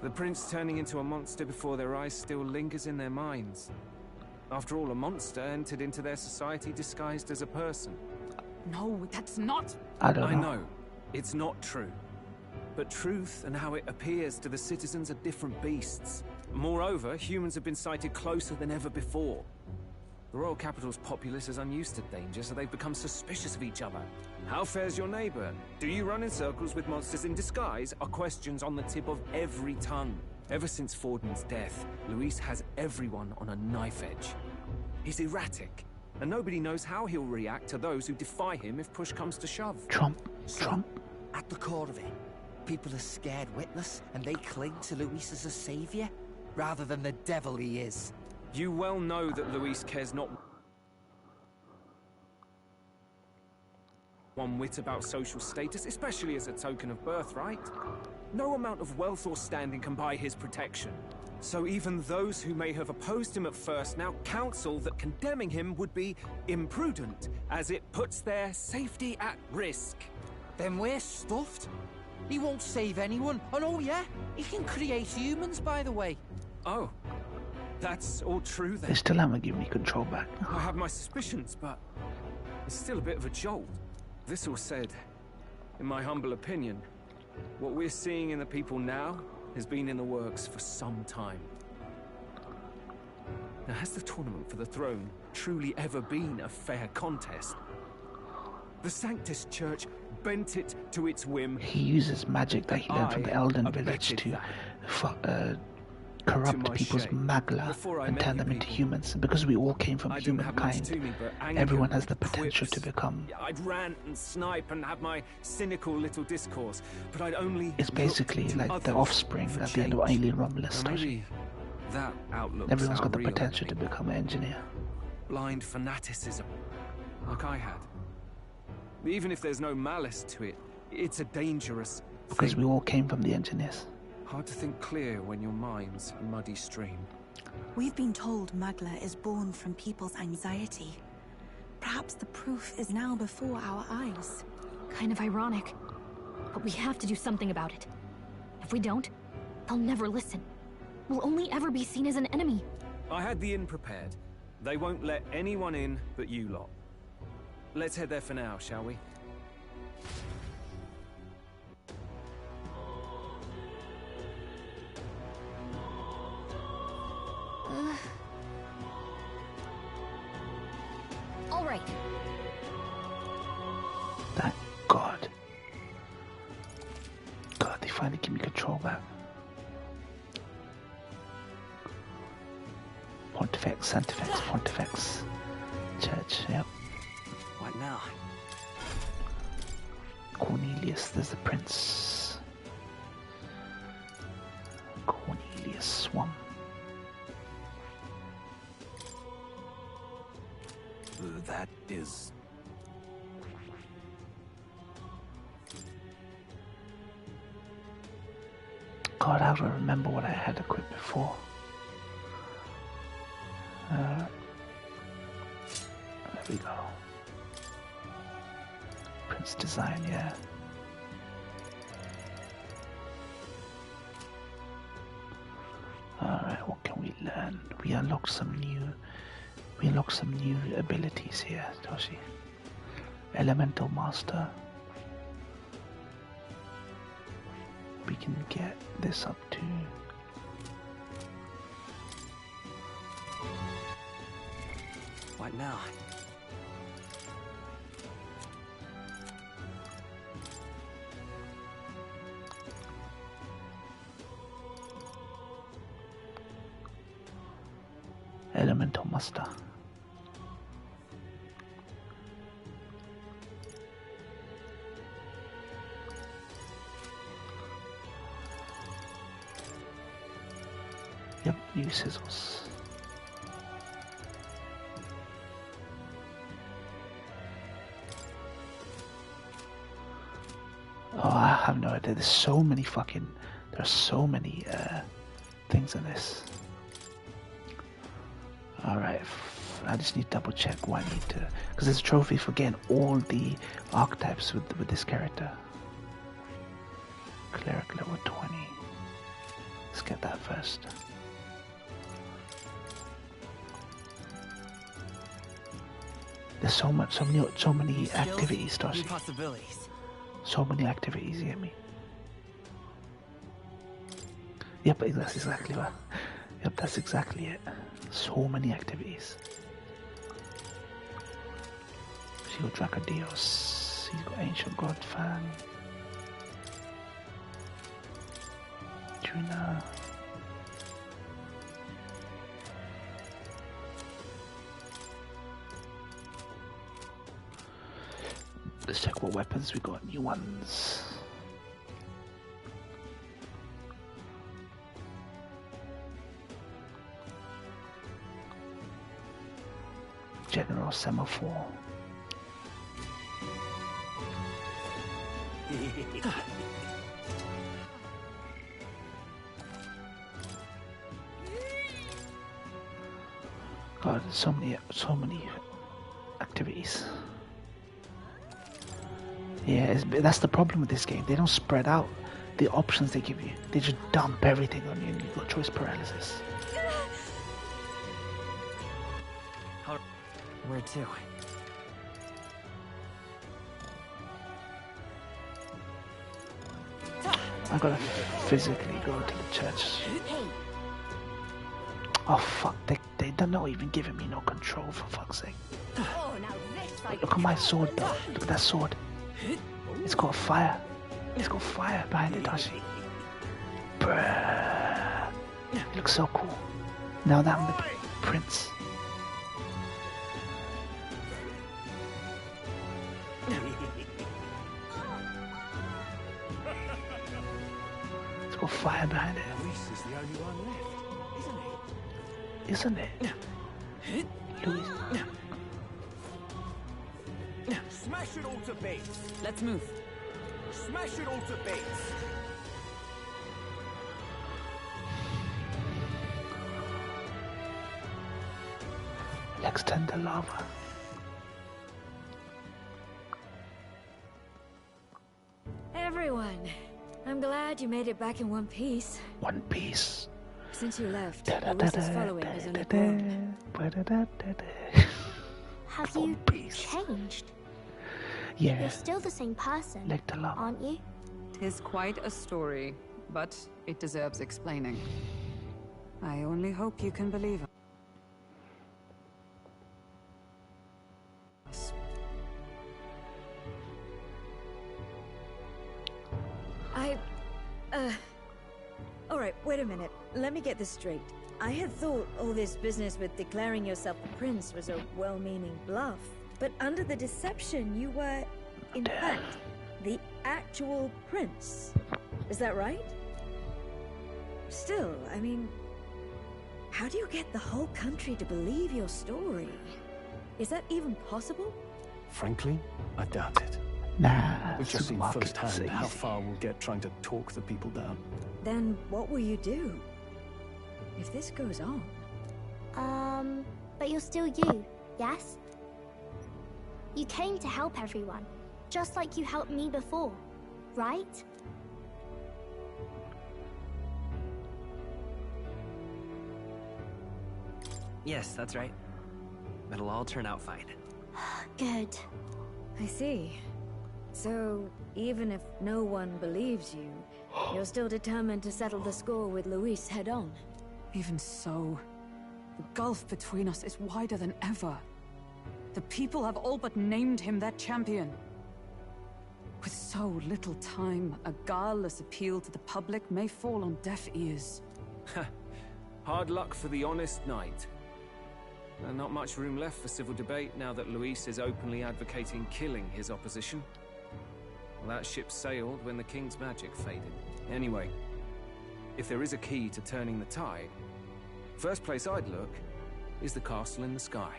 The prince turning into a monster before their eyes still lingers in their minds. After all, a monster entered into their society disguised as a person. No, that's not... I don't know. I know. It's not true. But truth and how it appears to the citizens are different beasts. Moreover, humans have been sighted closer than ever before. The royal capital's populace is unused to danger, so they've become suspicious of each other. How fares your neighbor? Do you run in circles with monsters in disguise? Are questions on the tip of every tongue. Ever since Fordman's death, Luis has everyone on a knife edge. He's erratic, and nobody knows how he'll react to those who defy him if push comes to shove. Trump. At the core of it, people are scared witless, and they cling to Luis as a savior, rather than the devil he is. You well know that Luis cares not one whit about social status, especially as a token of birthright. No amount of wealth or standing can buy his protection. So even those who may have opposed him at first now counsel that condemning him would be imprudent, as it puts their safety at risk. Then we're stuffed. He won't save anyone. And oh yeah, he can create humans, by the way. Oh, that's all true then. They still haven't given me control back. I have my suspicions, but it's still a bit of a jolt. This all said, in my humble opinion, what we're seeing in the people now has been in the works for some time. Now, has the tournament for the throne truly ever been a fair contest? The Sanctus Church bent it to its whim. He uses magic that he learned from the Elden village to corrupt people's magla and turn them into humans. Because we all came from humankind, everyone has the potential to become. I'd rant and snipe and have my cynical little discourse, but I'd only. It's basically like the offspring at the end of Alien Romulus story. That outlook. Everyone's got the potential to become an engineer. Blind fanaticism, like I had. Even if there's no malice to it, it's a dangerous thing. Because we all came from the engineers. Hard to think clear when your mind's a muddy stream. We've been told Magla is born from people's anxiety. Perhaps the proof is now before our eyes. Kind of ironic. But we have to do something about it. If we don't, they'll never listen. We'll only ever be seen as an enemy. I had the inn prepared. They won't let anyone in but you lot. Let's head there for now, shall we? All right. Thank God. God, they finally give me control back. Pontifex, Santifex, Pontifex. Church, yep. What now? Cornelius, there's the prince. Cornelius Swamp. That is... God, how do I remember what I had equipped before? There we go. Prince design, yeah. Alright, what can we learn? We unlocked some new abilities here, Toshi. Elemental Master. We can get this up to what now? Elemental Master. Yep, new sizzles. Oh, I have no idea. There's so many things in this. Alright, I just need to double check what I need to, because there's a trophy for getting all the archetypes with this character. Cleric level 20. Let's get that first. There's so many activities, Darcy. So many activities, you hear me? Yep, that's exactly right. Yep, that's exactly it. So many activities. He's got Dracodios. He's got Ancient God Fan. Juna. Let's check what weapons we got. New ones. General Semaphore. God, so many activities. Yeah, that's the problem with this game. They don't spread out the options they give you. They just dump everything on you and you've got choice paralysis. Where to? I gotta physically go to the church. Oh fuck, they're not even giving me no control, for fuck's sake. Look at my sword though. Look at that sword. It's got fire. It's got fire behind it, Dashi. Bruh. It looks so cool. Now that I'm the prince. It's got fire behind it. Luis is the only one left, Isn't it? Luis. Smash it all to bits. Let's move. Smash it all to bits. Let's tend the lava. Everyone, I'm glad you made it back in one piece. One Piece. Since you left, Luis is following has only grown. Have you changed? Yeah. You're still the same person, Like the lava. aren't you? Tis quite a story, but it deserves explaining. I only hope you can believe it. Alright, wait a minute. Let me get this straight. I had thought all this business with declaring yourself a prince was a well-meaning bluff. But under the deception, you were, in fact, the actual prince. Is that right? Still, I mean, how do you get the whole country to believe your story? Is that even possible? Frankly, I doubt it. Nah, We've just seen supermarket's firsthand how easy. far we'll get trying to talk the people down. Then what will you do? If this goes on. But you're still you, yes? You came to help everyone, just like you helped me before, right? Yes, that's right. It'll all turn out fine. Good. I see. So, even if no one believes you, you're still determined to settle the score with Luis head on? Even so, the gulf between us is wider than ever. The people have all but named him their champion. With so little time, a guileless appeal to the public may fall on deaf ears. Hard luck for the honest knight. Not much room left for civil debate now that Luis is openly advocating killing his opposition. Well, that ship sailed when the king's magic faded. Anyway, if there is a key to turning the tide, first place I'd look is the castle in the sky.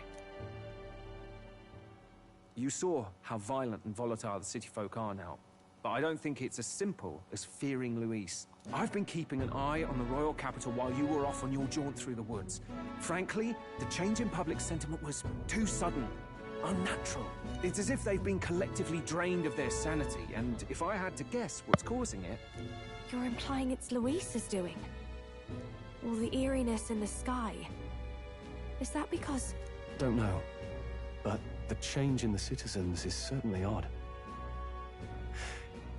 You saw how violent and volatile the city folk are now. but I don't think it's as simple as fearing Luis. I've been keeping an eye on the royal capital while you were off on your jaunt through the woods. Frankly, the change in public sentiment was too sudden, unnatural. It's as if they've been collectively drained of their sanity, and if I had to guess what's causing it... You're implying it's Luis's doing? All the eeriness in the sky. Is that because... Don't know, but the change in the citizens is certainly odd.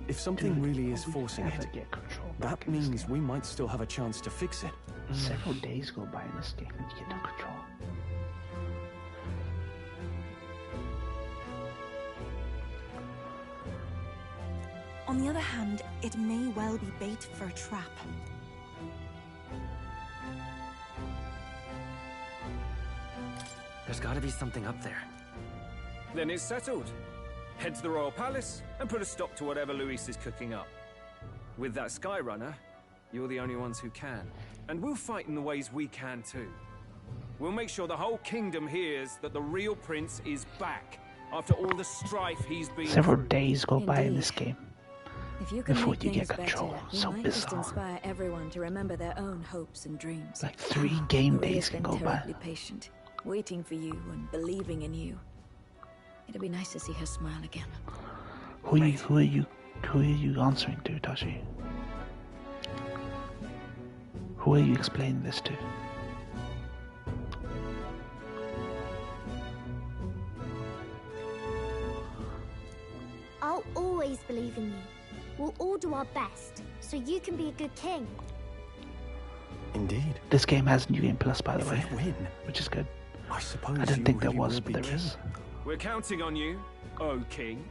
If something really is forcing it, that means we might still have a chance to fix it. Several days go by in this game and you get no control. On the other hand, it may well be bait for a trap. There's gotta be something up there. Then it's settled. Head to the Royal Palace and put a stop to whatever Luis is cooking up. With that Skyrunner, you're the only ones who can. And we'll fight in the ways we can too. We'll make sure the whole kingdom hears that the real prince is back after all the strife he's been Several through. days go by in this game If you can before make you get things control. better, you So might just bizarre. inspire everyone to remember their own hopes and dreams. Like 3 game Maria's days can been go by. terribly patient, waiting for you and believing in you. It'd be nice to see her smile again. Who are you answering to, Tashi? Who are you explaining this to? I'll always believe in you. We'll all do our best, so you can be a good king. Indeed. This game has New Game Plus, by the way, win, which is good. I suppose I didn't you think there really was, will but be there king. is. We're counting on you, O King.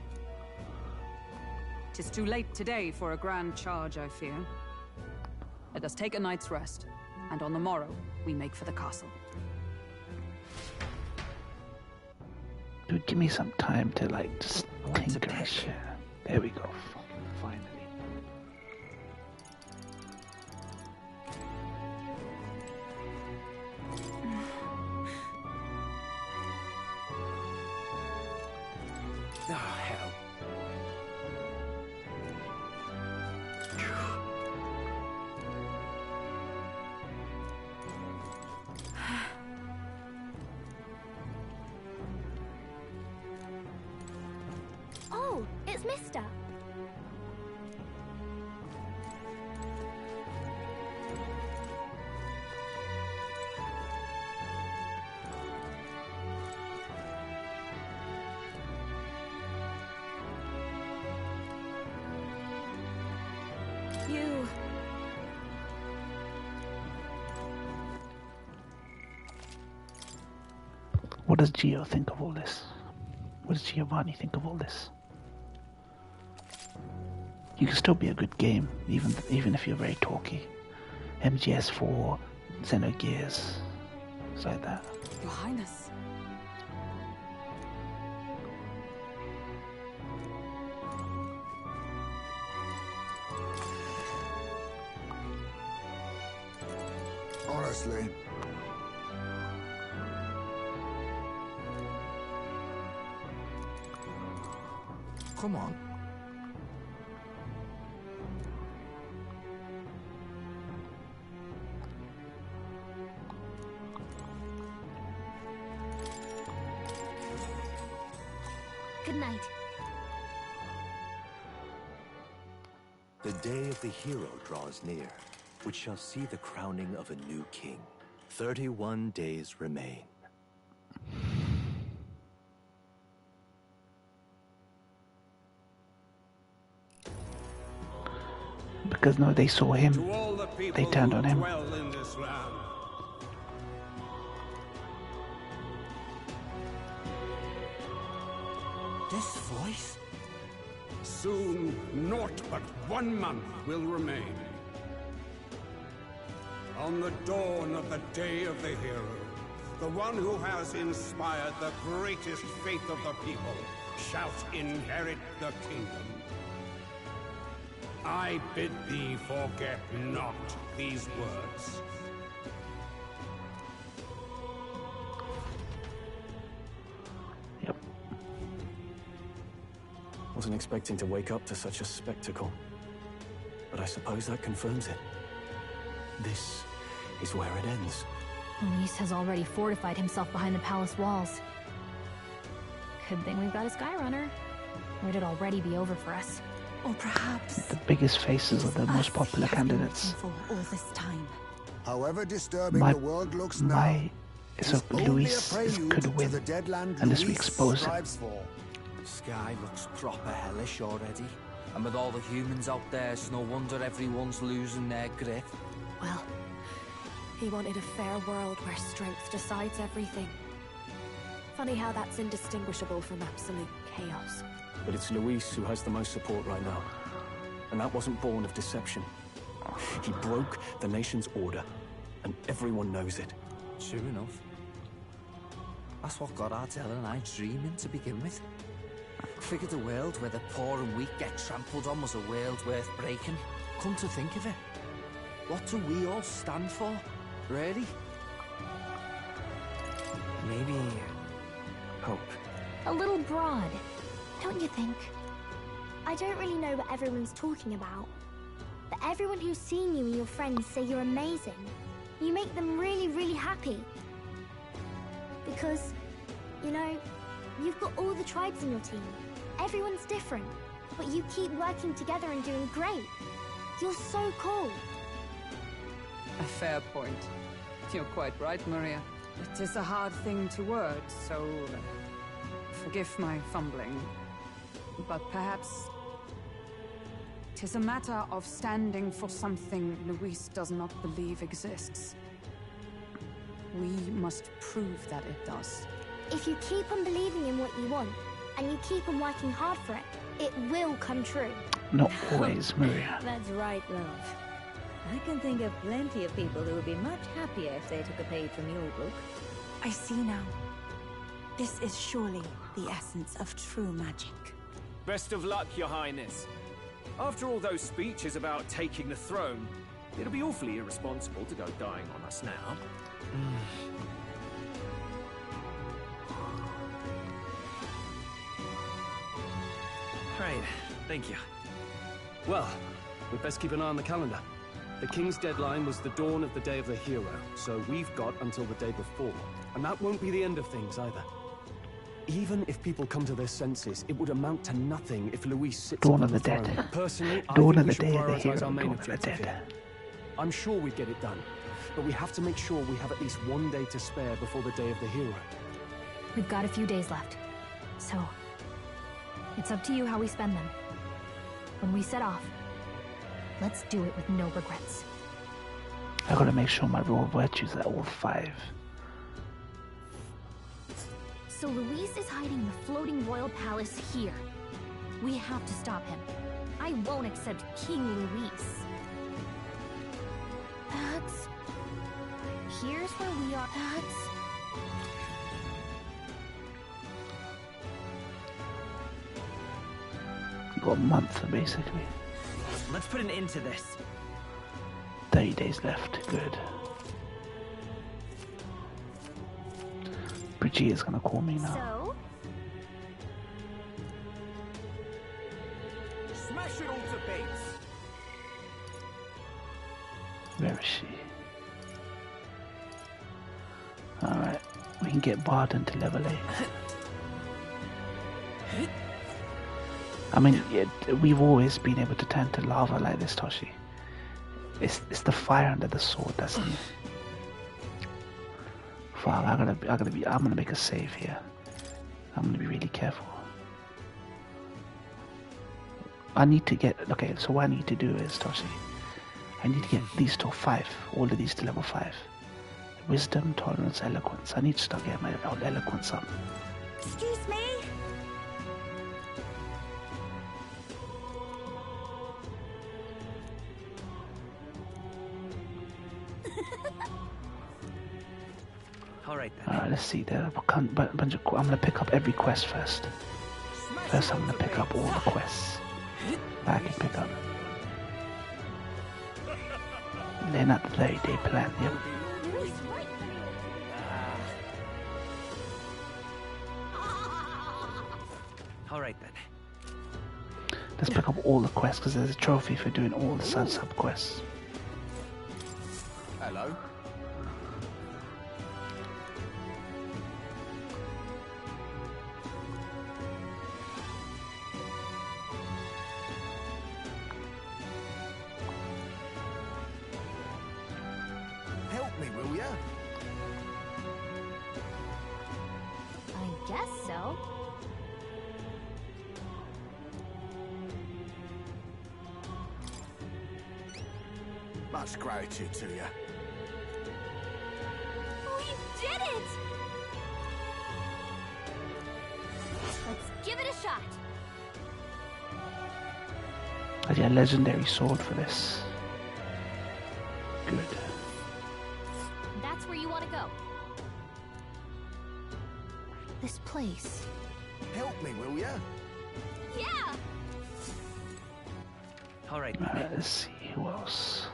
'Tis too late today for a grand charge, I fear. Let us take a night's rest, and on the morrow, we make for the castle. Dude, give me some time to like just tinker and shit. There we go. Finally. Oh, hell. Oh, it's Mister. You... What does Gio think of all this? What does Giovanni think of all this? You can still be a good game, even if you're very talky. MGS4, Xenogears, it's like that. Your Highness. Honestly. Come on. Good night. The day of the hero draws near, which shall see the crowning of a new king. 31 days remain. Because no, they saw him. To all the people They turned who on him. dwell in this land. This voice? Soon, naught but 1 month will remain. On the dawn of the day of the hero, the one who has inspired the greatest faith of the people shall inherit the kingdom. I bid thee forget not these words. Wasn't wasn't expecting to wake up to such a spectacle. But I suppose that confirms it. This is where it ends. Luis has already fortified himself behind the palace walls. Good thing we've got a Skyrunner, or it'd already be over for us. Or perhaps the biggest faces are the most popular candidates. For all this time. However disturbing the world looks now, so Luis could win, unless we expose him. Sky looks proper hellish already. And with all the humans out there, it's no wonder everyone's losing their grip. Well, he wanted a fair world where strength decides everything. Funny how that's indistinguishable from absolute chaos. But it's Luis who has the most support right now. And that wasn't born of deception. He broke the nation's order, and everyone knows it. True enough. That's what got Ardell and I dreaming to begin with. Figured a world where the poor and weak get trampled on was a world worth breaking. Come to think of it, what do we all stand for, really? Maybe hope. A little broad, don't you think? I don't really know what everyone's talking about, but everyone who's seen you and your friends say you're amazing. You make them really, really happy. Because, you know, you've got all the tribes in your team. Everyone's different, but you keep working together and doing great. You're so cool. A fair point. You're quite right, Maria. It is a hard thing to word, so forgive my fumbling. But perhaps it is a matter of standing for something Luis does not believe exists. We must prove that it does. If you keep on believing in what you want, and you keep on working hard for it, it will come true. Not always, Maria. That's right, love. I can think of plenty of people who would be much happier if they took a page from your book. I see now. This is surely the essence of true magic. Best of luck, Your Highness. After all those speeches about taking the throne, it'll be awfully irresponsible to go dying on us now. Right, thank you. Well, we'd best keep an eye on the calendar. The King's deadline was the dawn of the Day of the Hero, so we've got until the day before. And that won't be the end of things either. Even if people come to their senses, it would amount to nothing if Luis sits Dawn on of the throne. Dead. Personally, Dawn I of think the we should Day of the prioritize Hero. our main Dawn of the objective Dead. here. I'm sure we'd get it done, but we have to make sure we have at least one day to spare before the Day of the Hero. We've got a few days left, so it's up to you how we spend them. When we set off, let's do it with no regrets. I gotta make sure my raw virtues are all 5. So Luis is hiding the floating royal palace here. We have to stop him. I won't accept King Luis. That's... Here's where we are. That's... You got a month, basically. Let's put an end to this. 30 days left. Good. Brigitta's gonna call me now. So? Smash it all to bits. Where is she? Alright, we can get Barden to level 8. I mean, yeah, we've always been able to turn to lava like this, Toshi. It's the fire under the sword that's new. Fuck, I'm gonna make a save here. I'm gonna be really careful. I need to get, okay, so what I need to do is, Toshi, I need to get these to 5, all of these to level 5. Wisdom, tolerance, eloquence. I need to start getting my eloquence up. Excuse me? Alright then. Alright, let's see. There are a bunch of. I'm gonna pick up every quest first. First, I'm gonna pick up all the quests that I can pick up. Laying out the 30-day plan. Yep. Alright then. Let's pick up all the quests because there's a trophy for doing all the sub quests. Hello. Help me, will ya? I guess so. Much gratitude to you. We did it! Let's give it a shot. I get a legendary sword for this. Good. That's where you want to go. This place. Help me, will ya? Yeah! Alright. Let's see who else.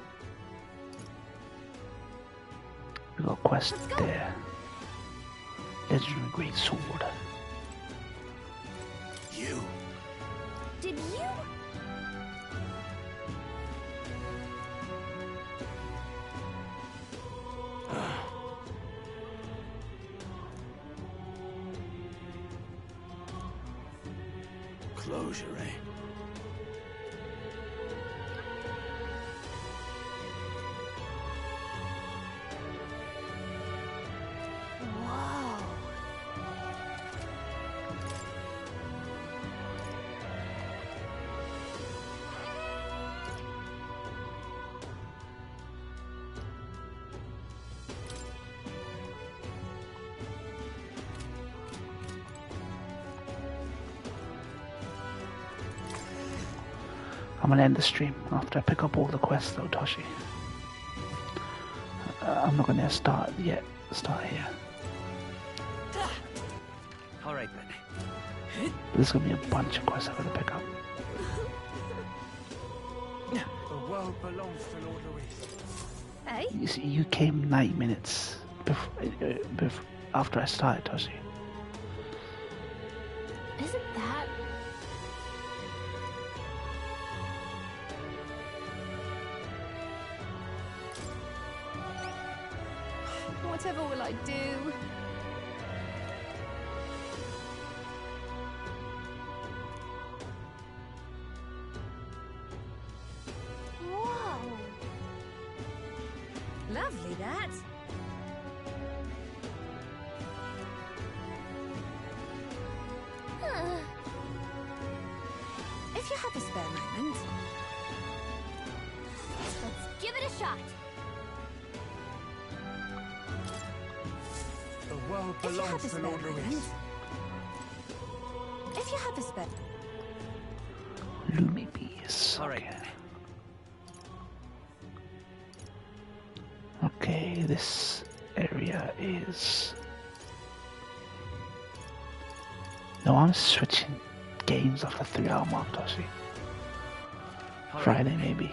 We got a quest there. Legendary Great Sword. You. Did you? Closure, eh? Whoa. I'm gonna end the stream after I pick up all the quests though, Toshi. I'm not gonna start yet. Start here. Alright then. There's gonna be a bunch of quests I'm gonna pick up. The world belongs to Lord Louis. Hey? You see, you came 90 minutes after I started, Toshi. Isn't that... Whatever will I do? Whoa! Lovely, that. If you have a spare moment, Let's give it a shot. The world if you have belongs a to spare Lord Louis. moment, if you have a spare... Lumi bees. Alright. Okay, this area is... No, I'm switching games off the 3-hour mark, Toshi. Friday, maybe.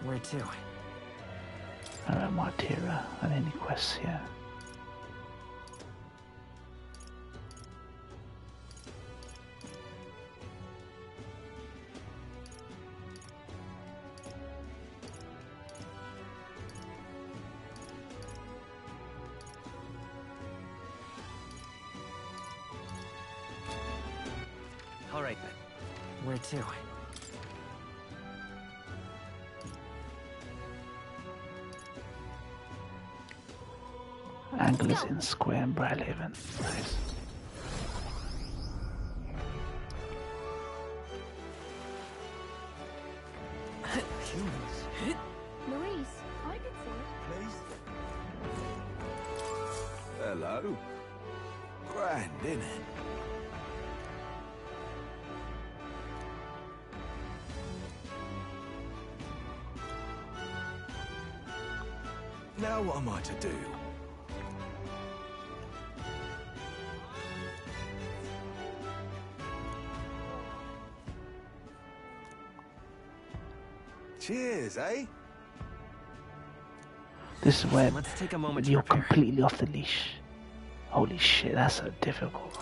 Where to? Alright, Martira. Are there any quests here? Alright then. Where to? Anglers in Square and Bradhaven. Nice. Maurice, I could see it. Please? Hello. Grand, innit? Now what am I to do? Cheers, eh? This is where Let's take a moment to you're prepare. completely off the leash. Holy shit, that's so difficult.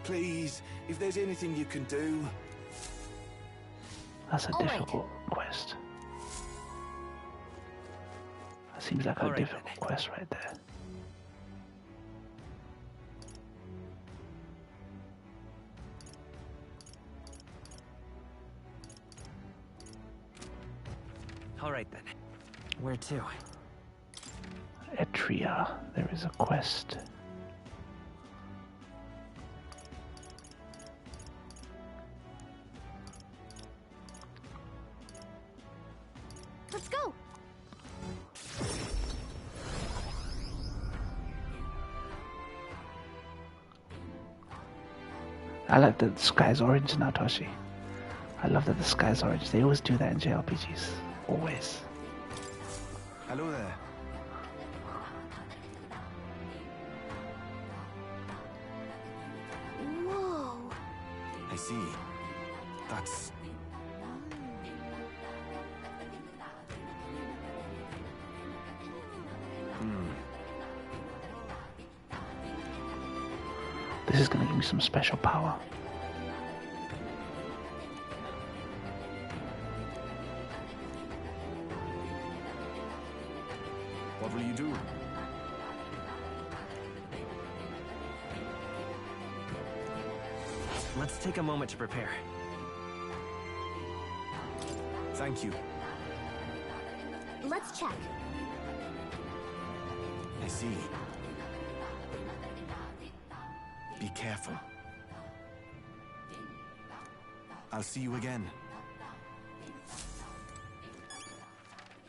Please, if there's anything you can do. That's a difficult quest. That seems like a difficult quest right there. All right then. Where to? Etria, there is a quest. Let's go. I like that the sky's orange now, Toshi. I love that the sky's orange. They always do that in JRPGs. Always. Hello there. Whoa. I see. That's... This is gonna give me some special power. What will you do? Let's take a moment to prepare. Thank you. Let's check. I see. Be careful. I'll see you again.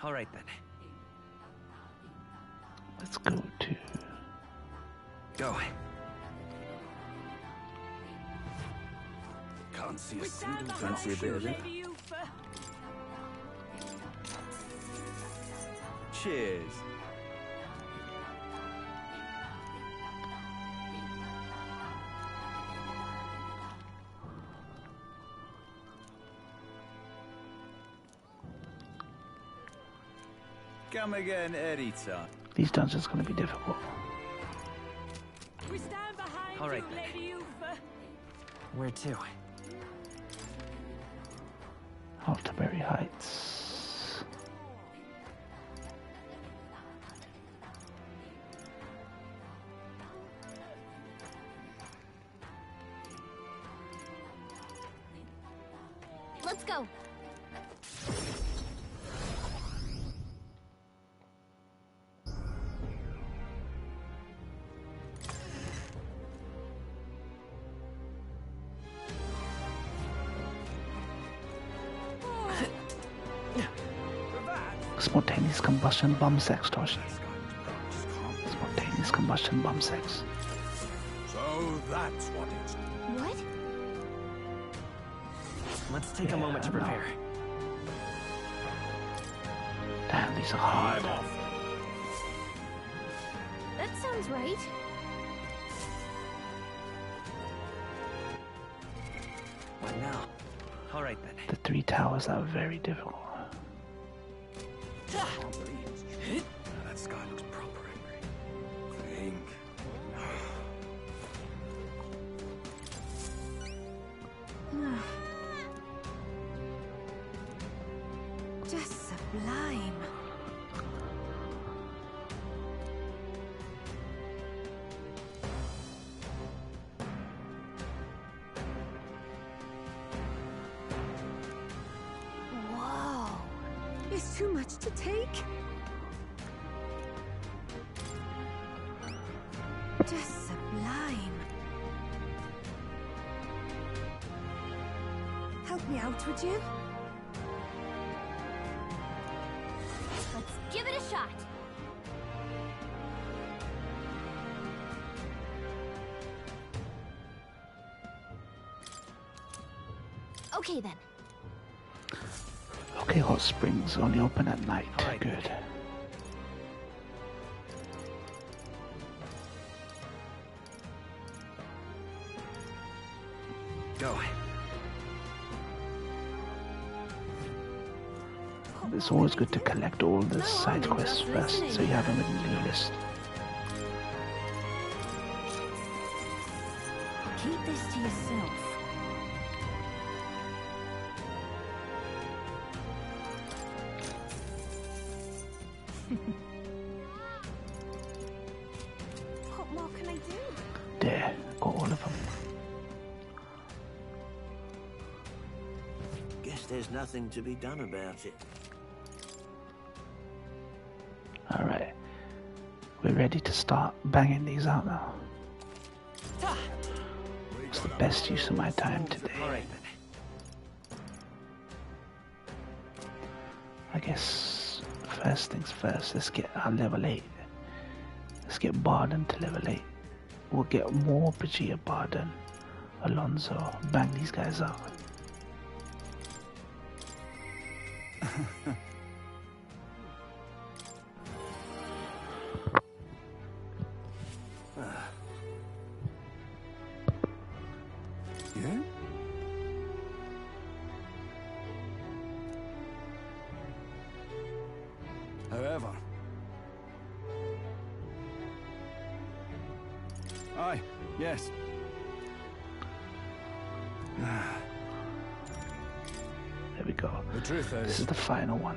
All right then. Let's go to... Go. Can't see a single fancy a bit of it. Cheers. Come again, anytime. These dungeons are gonna be difficult. We stand behind All right, you, Lady Ufa. Where to? Altaberry Heights. Let's go. Spontaneous combustion bum sex, Toshi. Spontaneous combustion bum sex. So that's what it's... What? Let's take a moment to prepare. Damn, these are hard. That sounds right. What now? All right then. The three towers are very difficult. That sky looks proper angry. Think. Just sublime. Whoa. It's too much to take. Just sublime. Help me out, would you? Let's give it a shot. Okay then. Okay, hot springs only open at night. Right. Good. Go. It's always good to collect all the side quests first, so you have them in your list. Keep this to yourself. What more can I do? There, got all of them. Guess there's nothing to be done about it. Alright. We're ready to start banging these out now. It's the best use of my time today. I guess first things first, let's get our level 8. Let's get Barden to level 8. We'll get more Brigitte Barden, Alonso, bang these guys out. Yeah? However... Aye, yes. There we go. The truth is... This is the final one.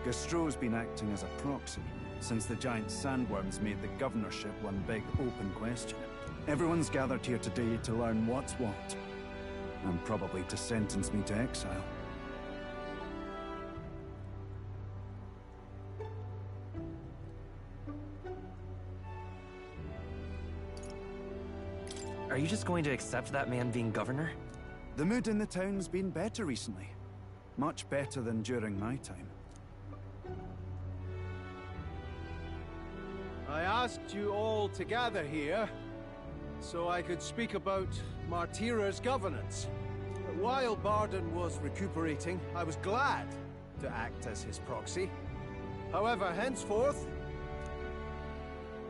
Gastro's been acting as a proxy since the giant sandworms made the governorship one big open question. Everyone's gathered here today to learn what's what, and probably to sentence me to exile. Are you just going to accept that man being governor? The mood in the town's been better recently. Much better than during my time. I asked you all to gather here so I could speak about Martira's governance. But while Barden was recuperating, I was glad to act as his proxy. However, henceforth,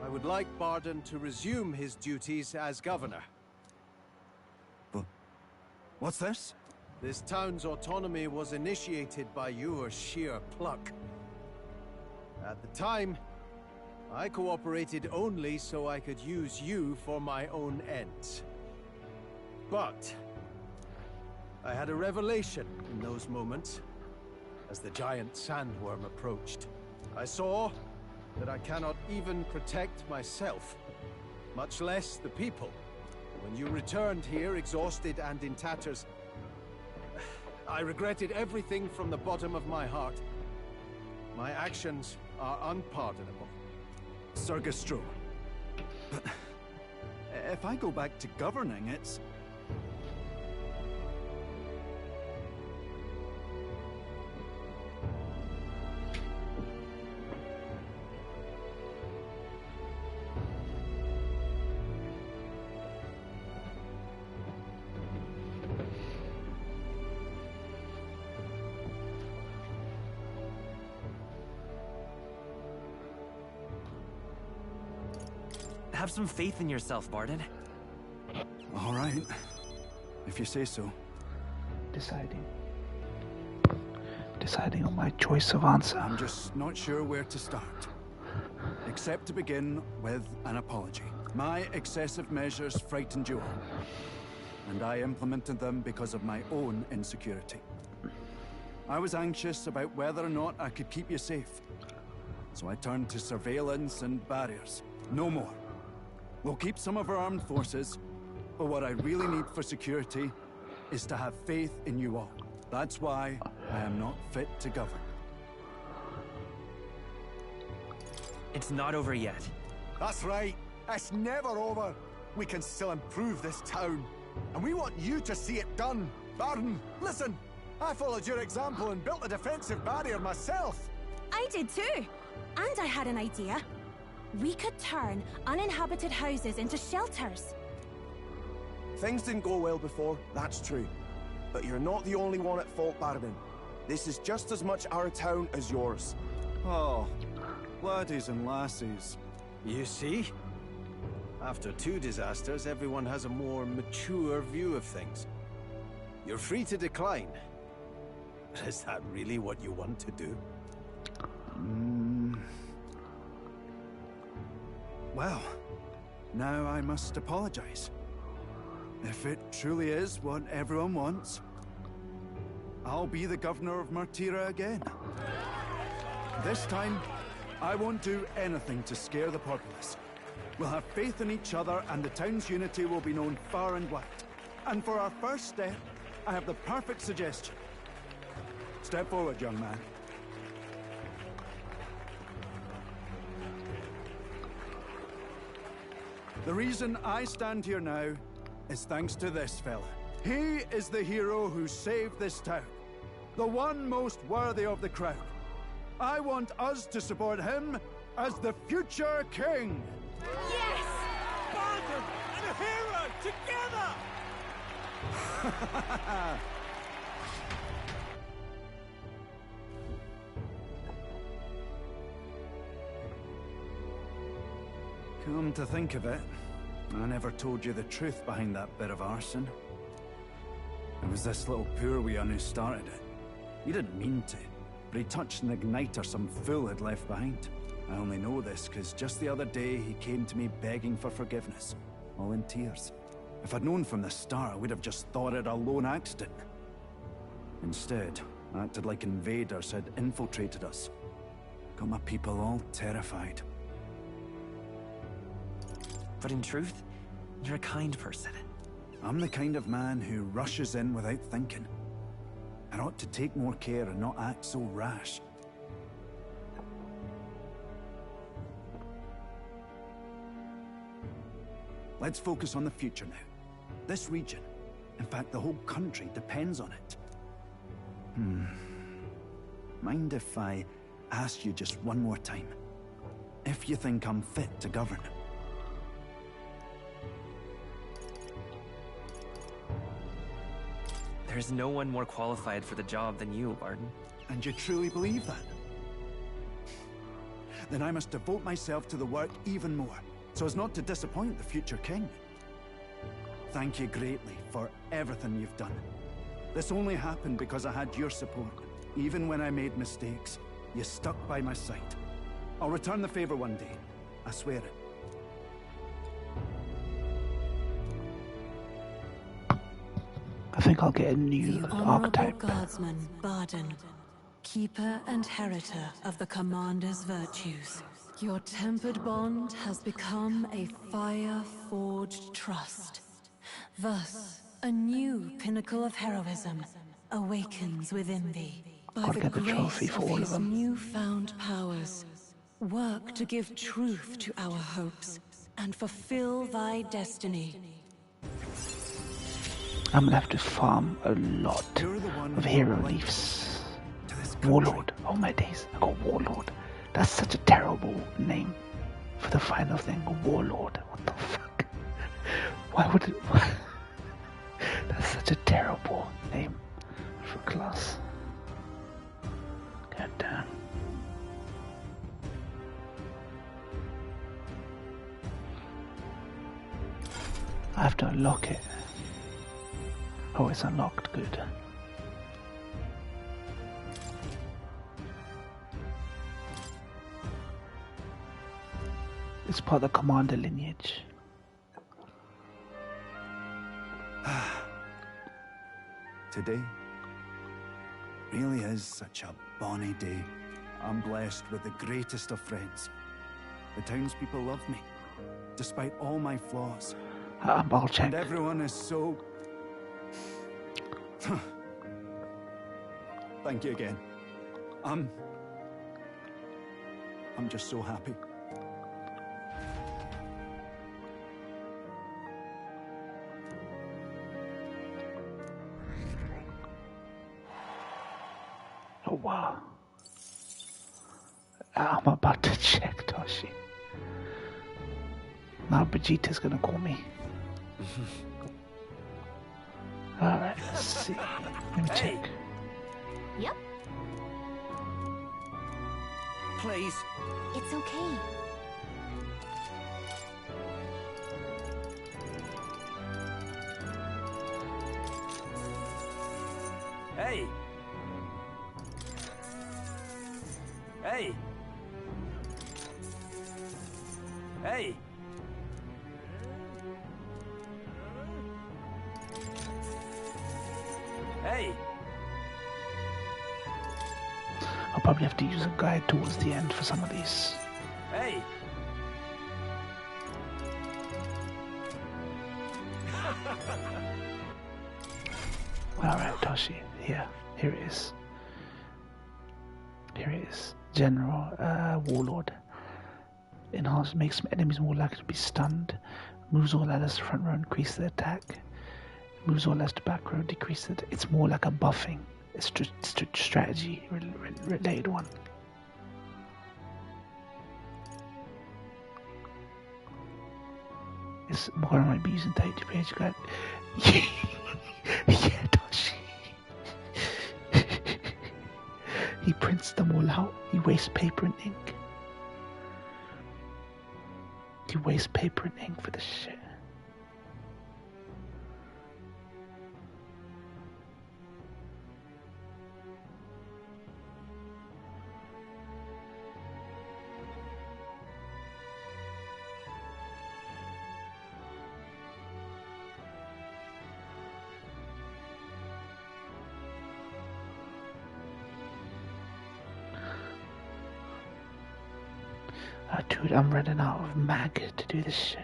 I would like Barden to resume his duties as governor. But what's this? This town's autonomy was initiated by your sheer pluck. At the time, I cooperated only so I could use you for my own ends. But I had a revelation in those moments as the giant sandworm approached. I saw that I cannot even protect myself, much less the people. When you returned here exhausted and in tatters, I regretted everything from the bottom of my heart. My actions are unpardonable. Sir Gastro. But if I go back to governing, it's... Have some faith in yourself, Barden. All right. If you say so. Deciding on my choice of answer. I'm just not sure where to start. Except to begin with an apology. My excessive measures frightened you all. And I implemented them because of my own insecurity. I was anxious about whether or not I could keep you safe. So I turned to surveillance and barriers. No more. We'll keep some of our armed forces, but what I really need for security is to have faith in you all. That's why I am not fit to govern. It's not over yet. That's right. It's never over. We can still improve this town. And we want you to see it done. Barden, listen. I followed your example and built a defensive barrier myself. I did too. And I had an idea. We could turn uninhabited houses into shelters. Things didn't go well before, that's true. But you're not the only one at fault, Barden. This is just as much our town as yours. Oh, laddies and lassies. You see? After 2 disasters, everyone has a more mature view of things. You're free to decline. But is that really what you want to do? Well, now I must apologize. If it truly is what everyone wants, I'll be the governor of Martira again. This time, I won't do anything to scare the populace. We'll have faith in each other, and the town's unity will be known far and wide. And for our first step, I have the perfect suggestion. Step forward, young man. The reason I stand here now is thanks to this fella. He is the hero who saved this town. The one most worthy of the crown. I want us to support him as the future king. Yes! Barton and a hero together! Come to think of it, I never told you the truth behind that bit of arson. It was this little poor wee un who started it. He didn't mean to, but he touched an igniter some fool had left behind. I only know this because just the other day he came to me begging for forgiveness, all in tears. If I'd known from the start, I would have just thought it a lone accident. Instead, I acted like invaders had infiltrated us. Got my people all terrified. But in truth, you're a kind person. I'm the kind of man who rushes in without thinking. I ought to take more care and not act so rash. Let's focus on the future now. This region, in fact the whole country, depends on it. Mind if I ask you just one more time? If you think I'm fit to govern? There's no one more qualified for the job than you, Barton. And you truly believe that? Then I must devote myself to the work even more, so as not to disappoint the future king. Thank you greatly for everything you've done. This only happened because I had your support. Even when I made mistakes, you stuck by my side. I'll return the favor one day. I swear it. I think I'll get a new The Honorable archetype. Guardsman, Barton, keeper and heritor of the Commander's virtues. Your tempered bond has become a fire-forged trust. Thus, a new pinnacle of heroism awakens within thee. By I'll the get the trophy grace for of all of his them. newfound powers, work to give truth to our hopes and fulfill thy destiny. I'm gonna have to farm a lot of hero leaves. Warlord. Oh my days, I got Warlord. That's such a terrible name for the final thing. Warlord. What the fuck? Why would it... That's such a terrible name for class. God damn. I have to unlock it. Oh, it's unlocked. Good. It's part of the commander lineage. Today really is such a bonny day. I'm blessed with the greatest of friends. The townspeople love me, despite all my flaws. I'll check. And everyone is so... Thank you again. I'm just so happy. Oh wow. I'm about to check, Toshi. Now Vegeta's gonna call me. Alright, let's see. Let me check. Yep. Please. It's okay. Hey! Hey! Hey! Hey! I'll probably have to use a guide towards the end for some of these. Hey! Alright, Toshi. Here it is. Here it is. General, Warlord. Enhance makes enemies more likely to be stunned. Moves all allies to front row, increase the attack. Moves all allies to back row, decrease it. It's more like a buffing. It's strategy related one. It's more might be using 30 page guide. Yeah, Toshi. He prints them all out. He wastes paper and ink. He wastes paper and ink for this shit. Dude, I'm running out of mag to do this shit.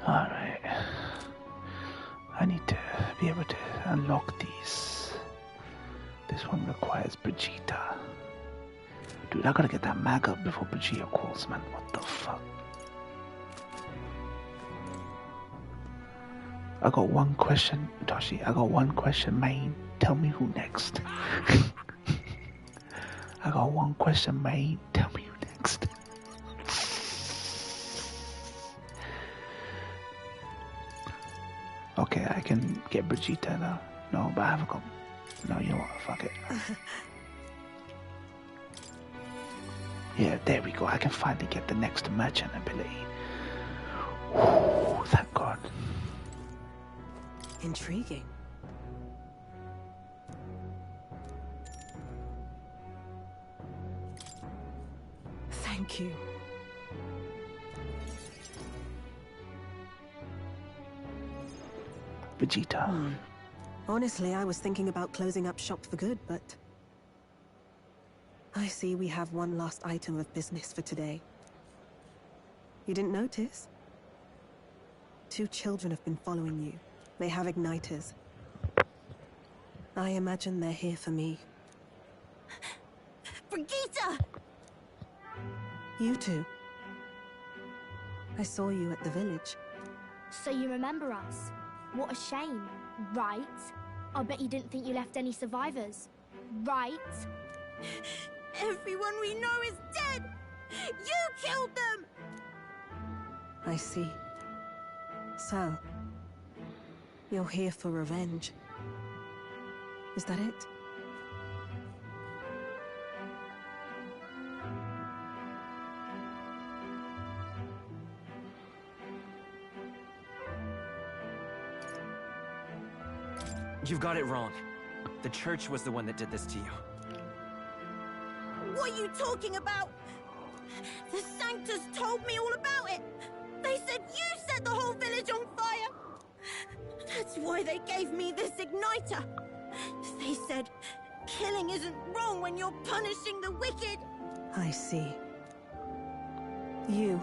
Alright. I need to be able to unlock these. This one requires Vegeta. Dude, I gotta get that mag up before Vegeta calls, man. What the fuck? I got one question, Toshi. I got one question, main. Tell me who next. I got one question, main. Tell me who next. Okay, I can get Vegeta now. No, but I haven't got... No, you know what? Fuck it. Yeah, there we go. I can finally get the next merchant ability. Ooh, thank God. Intriguing. Thank you. Vegeta. Honestly, I was thinking about closing up shop for good, but... I see we have one last item of business for today. You didn't notice? 2 children have been following you. They have igniters. I imagine they're here for me. Brigitte! You two. I saw you at the village. So you remember us? What a shame, right? I bet you didn't think you left any survivors, right? Everyone we know is dead! You killed them! I see. So, you're here for revenge. Is that it? You've got it wrong. The church was the one that did this to you. What are you talking about? The Sanctus told me all about it. They said you set the whole village on fire. That's why they gave me this igniter. They said killing isn't wrong when you're punishing the wicked. I see. You.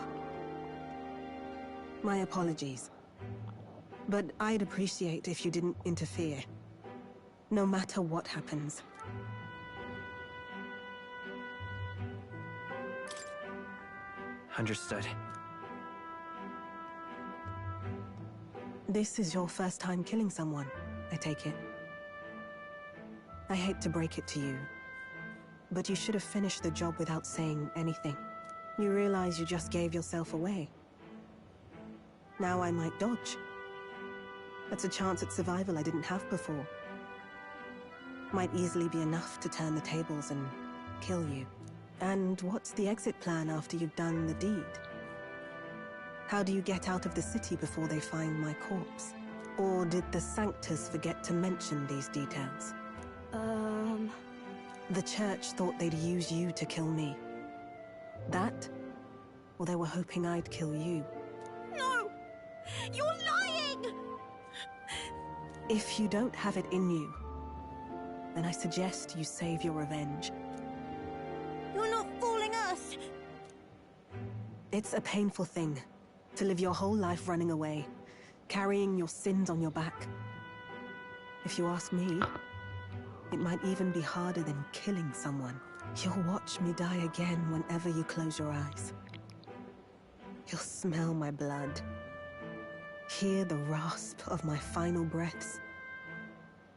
My apologies. But I'd appreciate if you didn't interfere. No matter what happens. Understood. This is your first time killing someone, I take it. I hate to break it to you, but you should have finished the job without saying anything. You realize you just gave yourself away. Now I might dodge. That's a chance at survival I didn't have before. Might easily be enough to turn the tables and kill you. And what's the exit plan after you've done the deed? How do you get out of the city before they find my corpse? Or did the Sanctors forget to mention these details? The Church thought they'd use you to kill me. That? Or they were hoping I'd kill you? No! You're lying! If you don't have it in you, then I suggest you save your revenge. You're not fooling us! It's a painful thing, to live your whole life running away, carrying your sins on your back. If you ask me, it might even be harder than killing someone. You'll watch me die again whenever you close your eyes. You'll smell my blood, hear the rasp of my final breaths,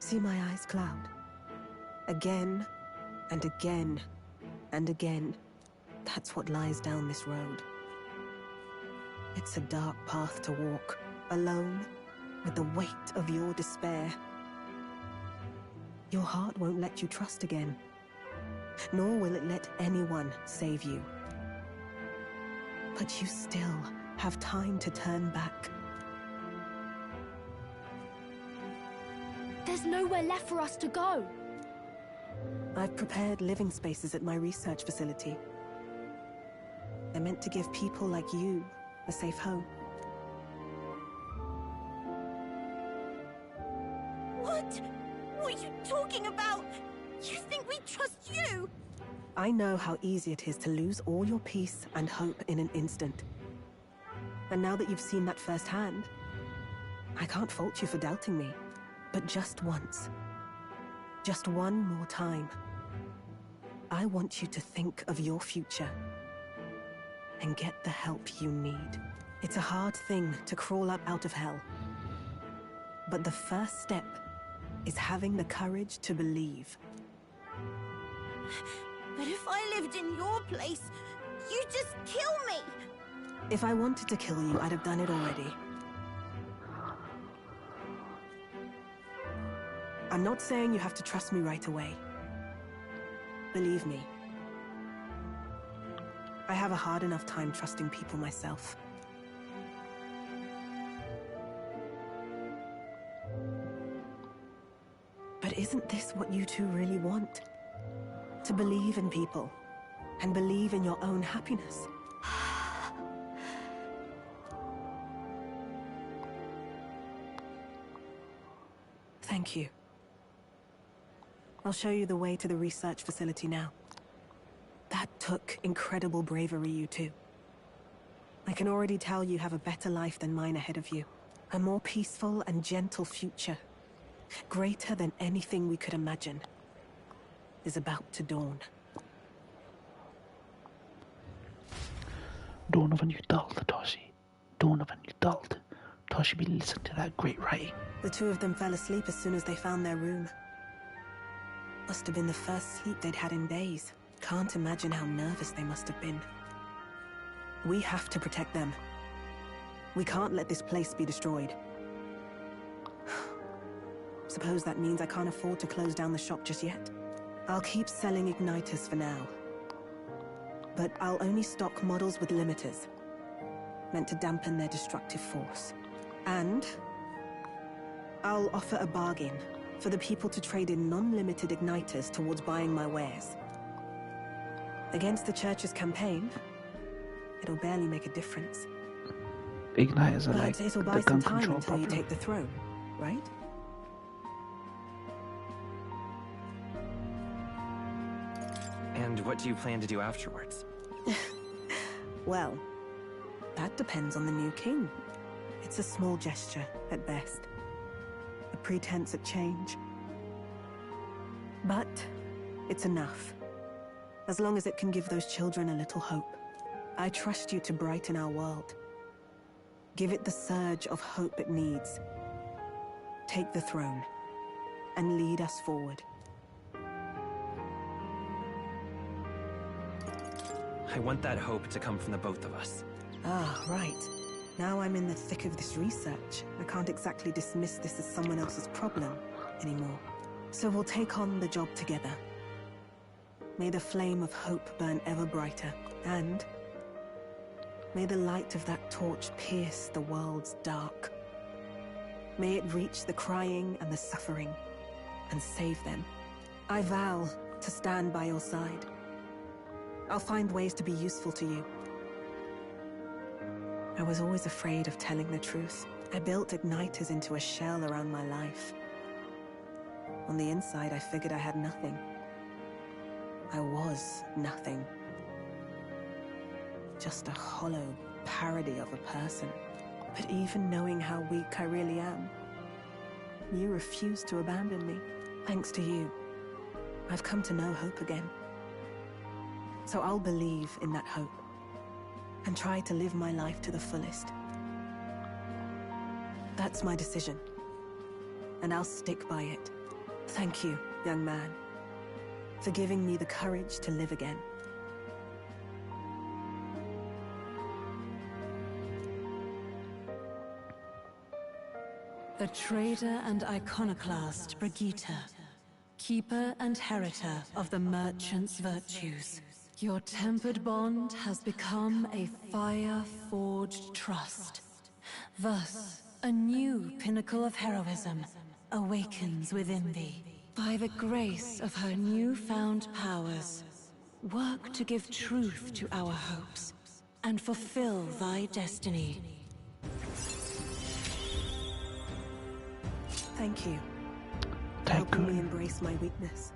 see my eyes cloud. Again, and again, and again. That's what lies down this road. It's a dark path to walk, alone, with the weight of your despair. Your heart won't let you trust again, nor will it let anyone save you. But you still have time to turn back. There's nowhere left for us to go. I've prepared living spaces at my research facility. They're meant to give people like you a safe home. What? What are you talking about? You think we trust you? I know how easy it is to lose all your peace and hope in an instant. And now that you've seen that firsthand, I can't fault you for doubting me. But just once, just one more time, I want you to think of your future and get the help you need. It's a hard thing to crawl up out of hell, but the first step is having the courage to believe. But if I lived in your place, you'd just kill me! If I wanted to kill you, I'd have done it already. I'm not saying you have to trust me right away. Believe me, I have a hard enough time trusting people myself. But isn't this what you two really want? To believe in people, and believe in your own happiness? Thank you. I'll show you the way to the research facility now. That took incredible bravery, you two. I can already tell you have a better life than mine ahead of you. A more peaceful and gentle future, greater than anything we could imagine, is about to dawn. Dawn of a new Dalta, Toshi. Dawn of a new Dalta. Toshi, be listening to that great writing. The two of them fell asleep as soon as they found their room. Must have been the first sleep they'd had in days. Can't imagine how nervous they must have been. We have to protect them. We can't let this place be destroyed. Suppose that means I can't afford to close down the shop just yet. I'll keep selling igniters for now. But I'll only stock models with limiters, meant to dampen their destructive force. And I'll offer a bargain for the people to trade in non-limited igniters towards buying my wares. Against the Church's campaign, it'll barely make a difference. Igniters are But like it'll the buy some gun time control until you problem. take the throne, right? And what do you plan to do afterwards? Well, that depends on the new king. It's a small gesture, at best. A pretense at change. But it's enough. As long as it can give those children a little hope. I trust you to brighten our world. Give it the surge of hope it needs. Take the throne, and lead us forward. I want that hope to come from the both of us. Ah, right. Now I'm in the thick of this research. I can't exactly dismiss this as someone else's problem anymore. So we'll take on the job together. May the flame of hope burn ever brighter. And May the light of that torch pierce the world's dark. May it reach the crying and the suffering, and save them. I vow to stand by your side. I'll find ways to be useful to you. I was always afraid of telling the truth. I built igniters into a shell around my life. On the inside, I figured I had nothing. I was nothing. Just a hollow parody of a person. But even knowing how weak I really am, you refused to abandon me. Thanks to you, I've come to know hope again. So I'll believe in that hope, and try to live my life to the fullest. That's my decision, and I'll stick by it. Thank you, young man, for giving me the courage to live again. A traitor and iconoclast, Brigitte. Keeper and heriter of the merchant's virtues. Your tempered bond has become a fire-forged trust. Thus, a new pinnacle of heroism awakens within thee. By the grace of her newfound powers, work to give truth to our hopes, and fulfill thy destiny. Thank you. Helping me embrace my weakness.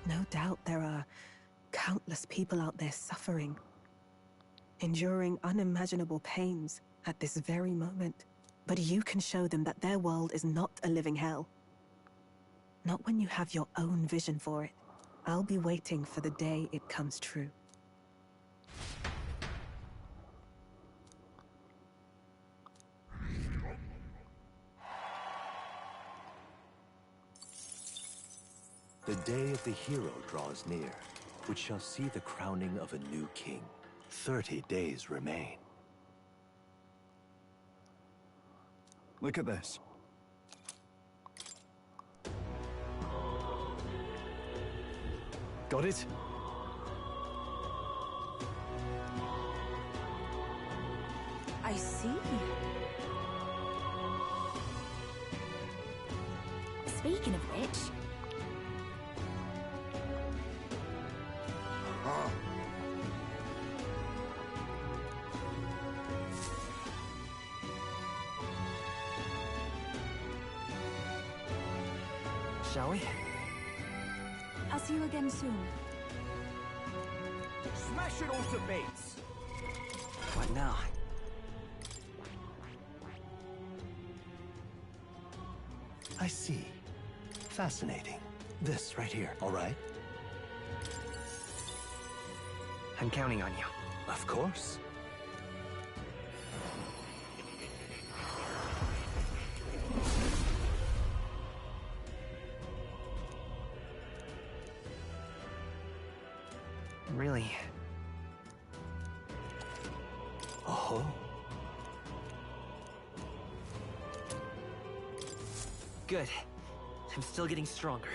No doubt there are countless people out there suffering, enduring unimaginable pains at this very moment. But you can show them that their world is not a living hell. Not when you have your own vision for it. I'll be waiting for the day it comes true. The day of the hero draws near, which shall see the crowning of a new king. 30 days remain. Look at this. Got it? I see. Speaking of which... Shall we? I'll see you again soon. Smash it all to bits! What now? I see. Fascinating. This right here, all right? I'm counting on you. Of course. Really? Oh. Good. I'm still getting stronger.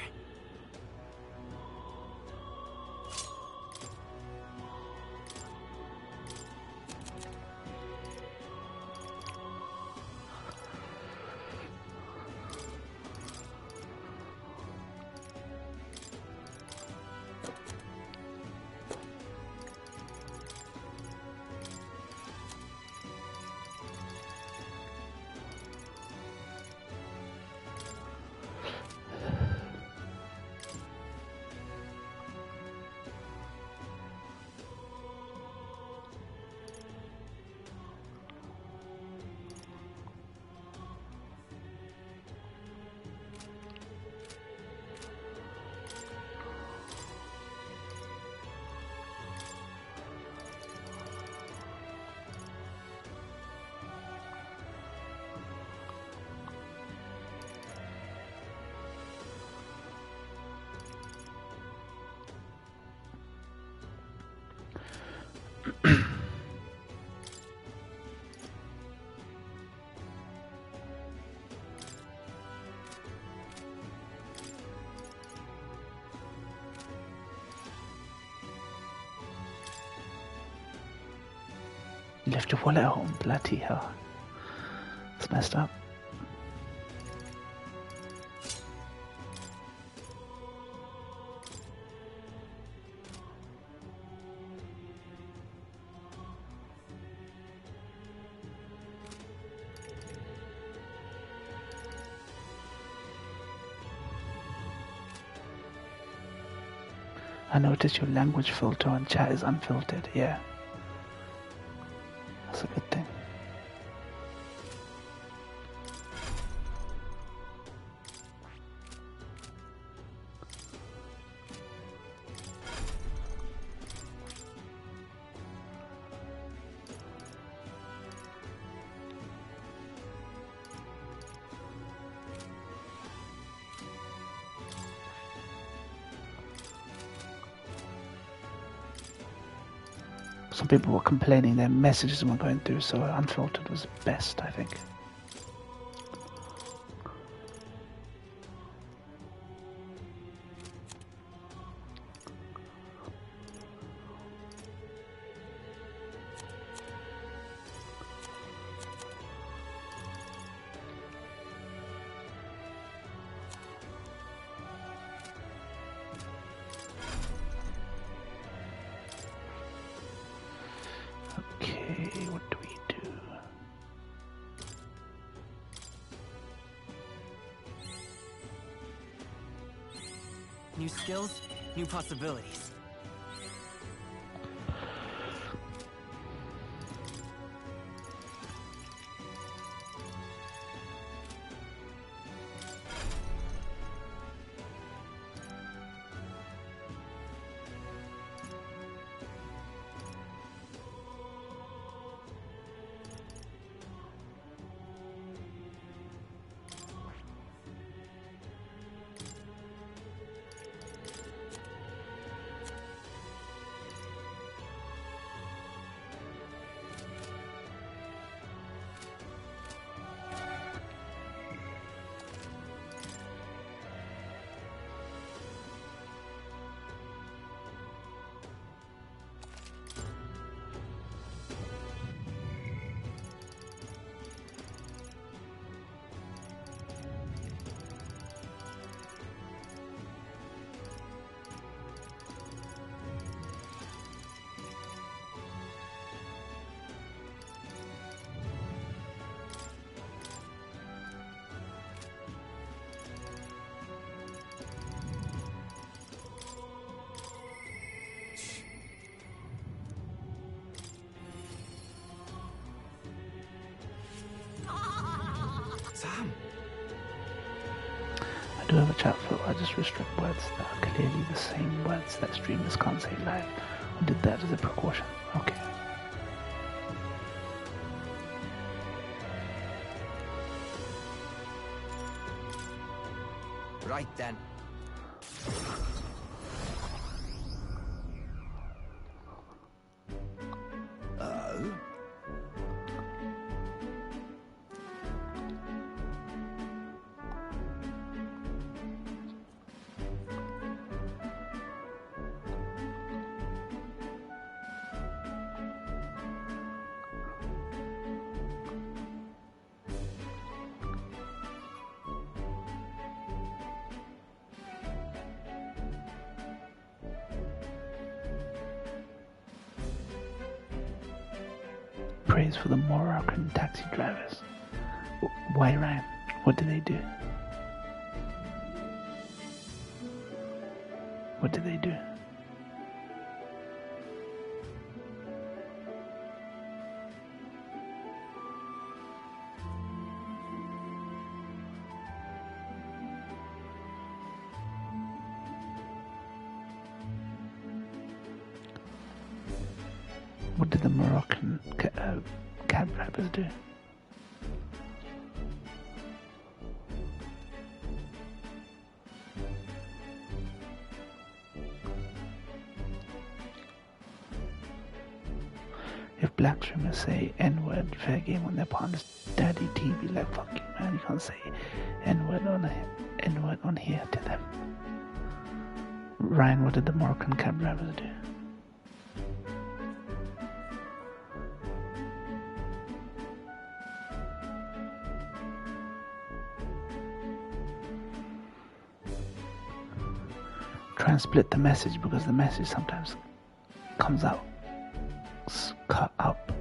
You left your wallet at home, bloody hell. It's messed up. I noticed your language filter on chat is unfiltered, yeah. That's a good thing. Some people were complaining their messages weren't going through, so unfiltered was best, I think. Okay, what do we do? New skills, new possibilities. Sam! I do have a chat filter, I just restrict words that are clearly the same words that streamers can't say live. I did that as a precaution. Okay. Right then. Praise for the Moroccan taxi drivers. Why, Ryan? What did they do? What did they do? What did the Moroccan cab drivers do? If black streamers say N-word fair game on their partner's daddy TV, like fuck you man, you can't say N-word on here to them. Ryan, what did the Moroccan cab drivers do? try and split the message because the message sometimes comes out cut up.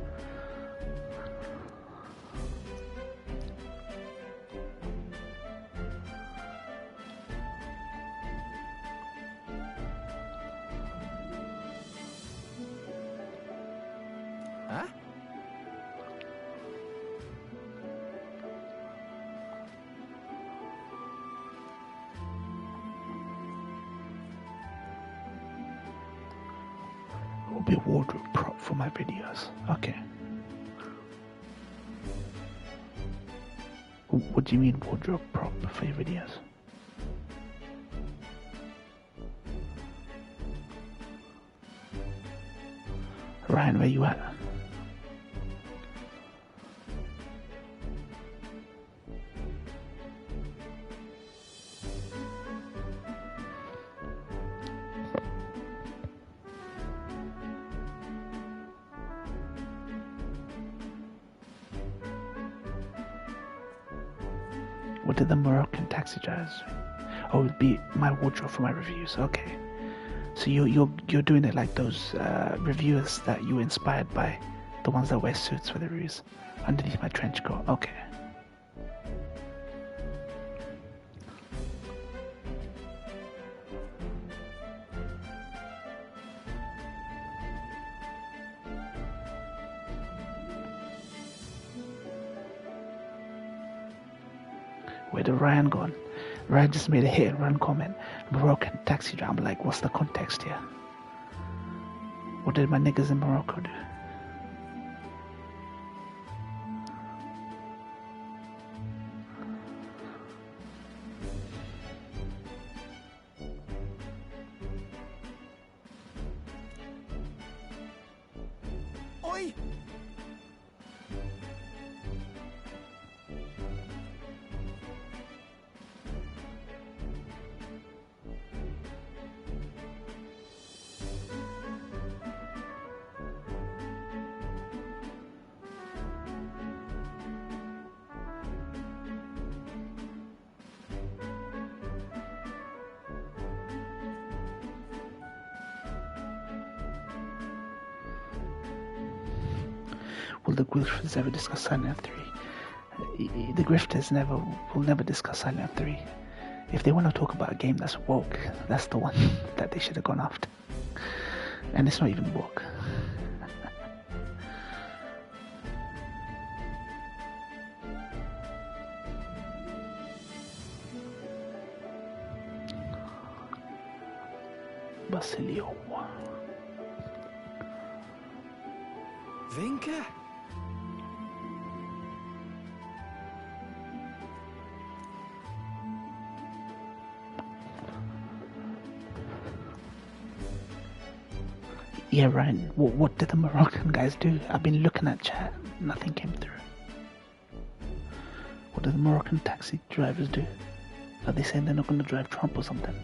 Huh? It will be a wardrobe prop for my videos. Okay. What do you mean wardrobe prop for your videos? Ryan, where you at? What did the Moroccan taxi drivers do? Oh, it'd be my wardrobe for my reviews. Okay. So you're doing it like those reviewers that you were inspired by, the ones that wear suits for the reviews, underneath my trench coat. Okay. Where did Ryan gone? Ryan just made a hit and run comment. Moroccan taxi driver. I'm like, what's the context here? What did my niggas in Morocco do? Oi! Will the grifters ever discuss Silent 3? The grifters will never discuss Silent 3. If they want to talk about a game that's woke, that's the one that they should have gone after. And it's not even woke. Basilio. Vinka? Yeah, Ryan, what did the Moroccan guys do? I've been looking at chat, nothing came through. What did the Moroccan taxi drivers do? Are they saying they're not going to drive Trump or something?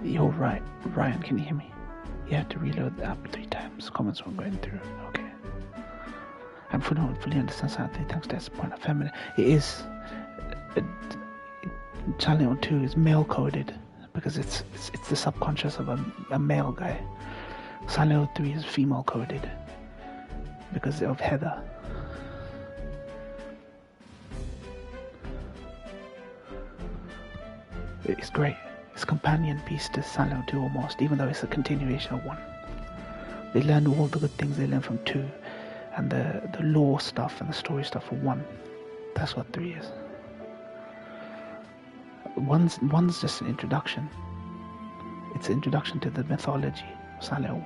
You're right. Ryan, can you hear me? You have to reload the app 3 times. Comments weren't going through. Okay. I fully understand something. Thanks to this point of feminine. It is. Silent 2 is male coded because it's the subconscious of a male guy. Silent 3 is female coded because of Heather. It's great. It's a companion piece to Silent 2 almost, even though it's a continuation of 1. They learned all the good things they learned from 2, and the lore stuff and the story stuff for 1. That's what 3 is. One's just an introduction. It's an introduction to the mythology of Silent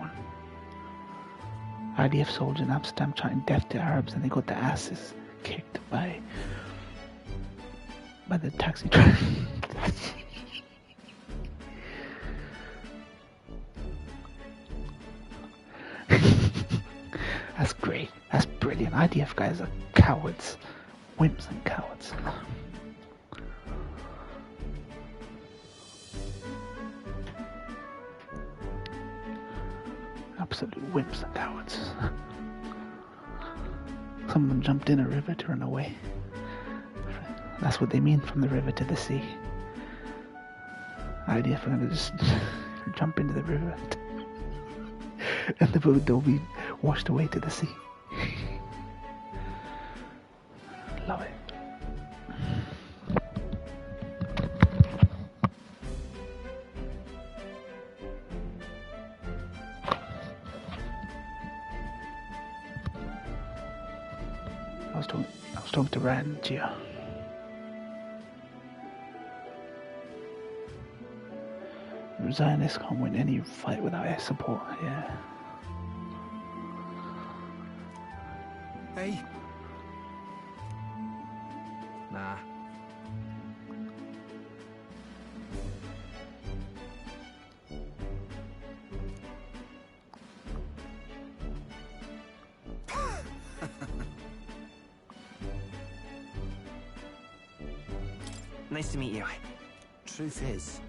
1. IDF soldiers in Amsterdam chanting death to Arabs, and they got their asses kicked by the taxi driver. That's great. That's brilliant. IDF guys are cowards. Wimps and cowards. Absolute wimps and cowards. Some of them jumped in a river to run away. That's what they mean, from the river to the sea. Idea for them to just jump into the river and they'll be washed away to the sea. Love it. I was talking to Rand, Gia. Zionists can't win any fight without air support, yeah. Hey. Nah. Nice to meet you. Truth is,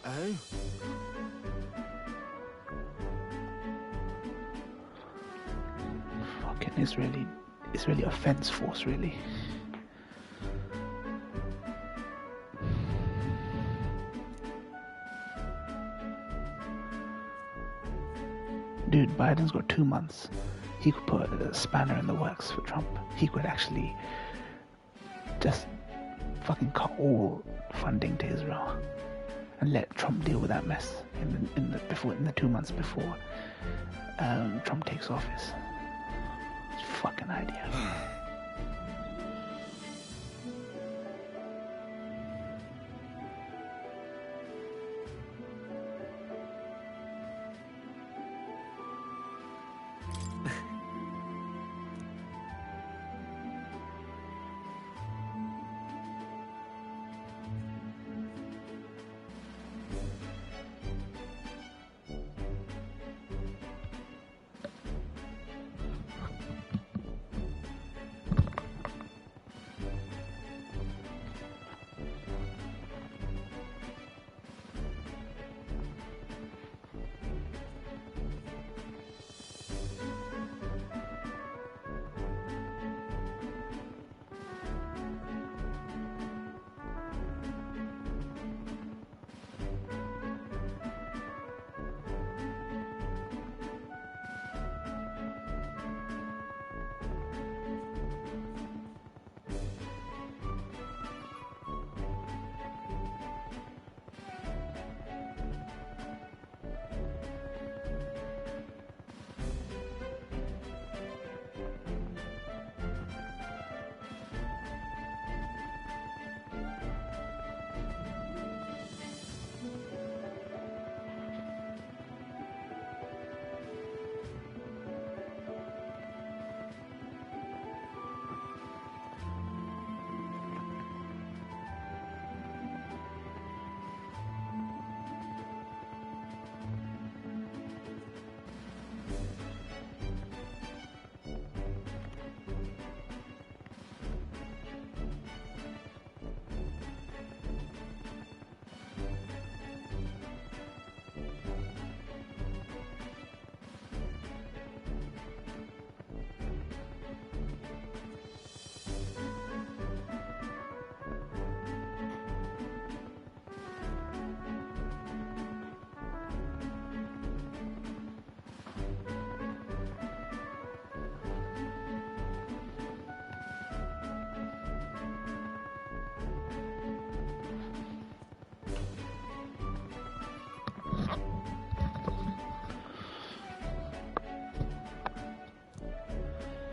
oh? Fucking Israeli offense force, really. Dude, Biden's got 2 months. He could put a spanner in the works for Trump. He could actually just fucking cut all funding to Israel and let Trump deal with that mess in the 2 months before Trump takes office. It's a fucking idea.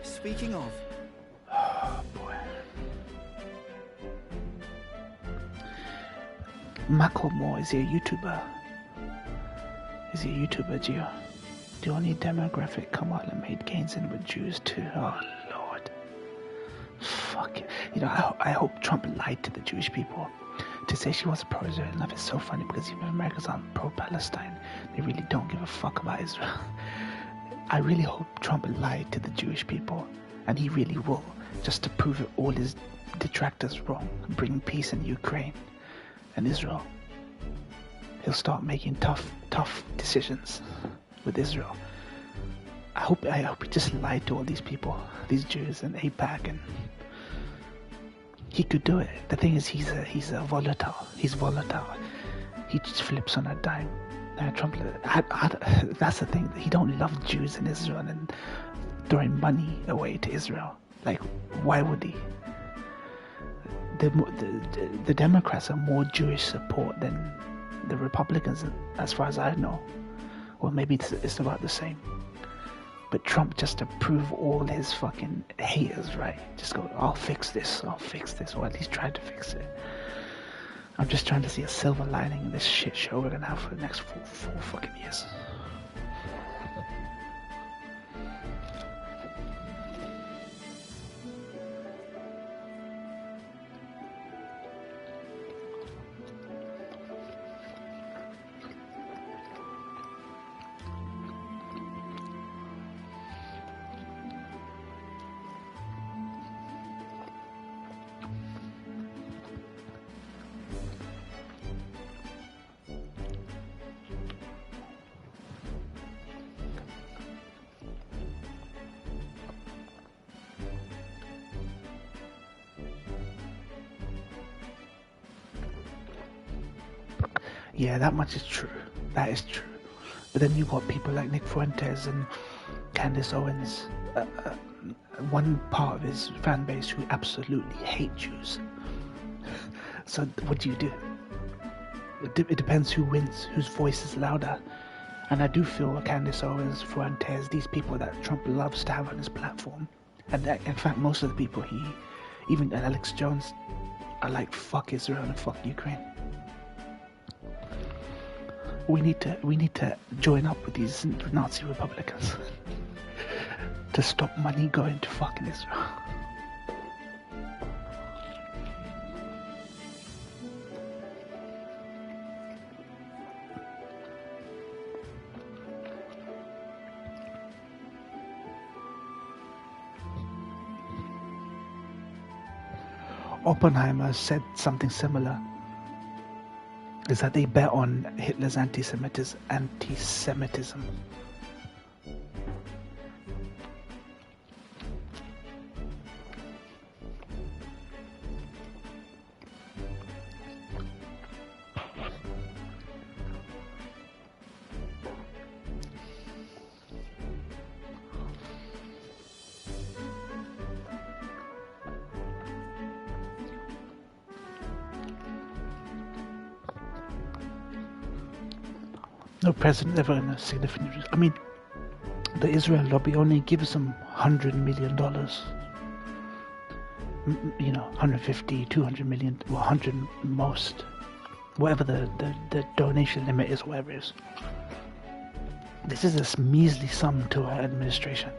Speaking of... Oh, boy. Macklemore, is he a YouTuber? Is he a YouTuber, Gio? The only demographic Kamala made gains in with Jews too. Oh, Lord. Fuck it. You know, I hope Trump lied to the Jewish people. To say she was pro-Israel enough is so funny because even Americans aren't pro-Palestine. They really don't give a fuck about Israel. I really hope Trump lied to the Jewish people, and he really will, just to prove all his detractors wrong, bring peace in Ukraine and Israel. he'll start making tough decisions with Israel. I hope he just lied to all these people, these Jews and AIPAC, and he could do it. The thing is, he's a volatile. He's volatile. He just flips on a dime. Trump, that's the thing. He don't love Jews in Israel and throwing money away to Israel. Like, why would he? The Democrats are more Jewish support than the Republicans, as far as I know. Or maybe it's about the same. But Trump, just to prove all his fucking haters right, just go, I'll fix this, or at least try to fix it. I'm just trying to see a silver lining in this shit show we're gonna have for the next four fucking years. Yeah, that much is true. That is true. But then you've got people like Nick Fuentes and Candace Owens, one part of his fan base who absolutely hate Jews. So what do you do? It depends who wins, whose voice is louder. And I do feel Candace Owens, Fuentes, these people that Trump loves to have on his platform. And in fact, most of the people even Alex Jones, are like, fuck Israel and fuck Ukraine. We need to join up with these Nazi Republicans to stop money going to fucking Israel. Oppenheimer said something similar. Is that they bet on Hitler's anti-Semitism. No president ever in a significant... I mean, the Israel lobby only gives them $100 million. You know, 150, 200 million, 100 most. Whatever the donation limit is, whatever it is. This is a measly sum to our administration.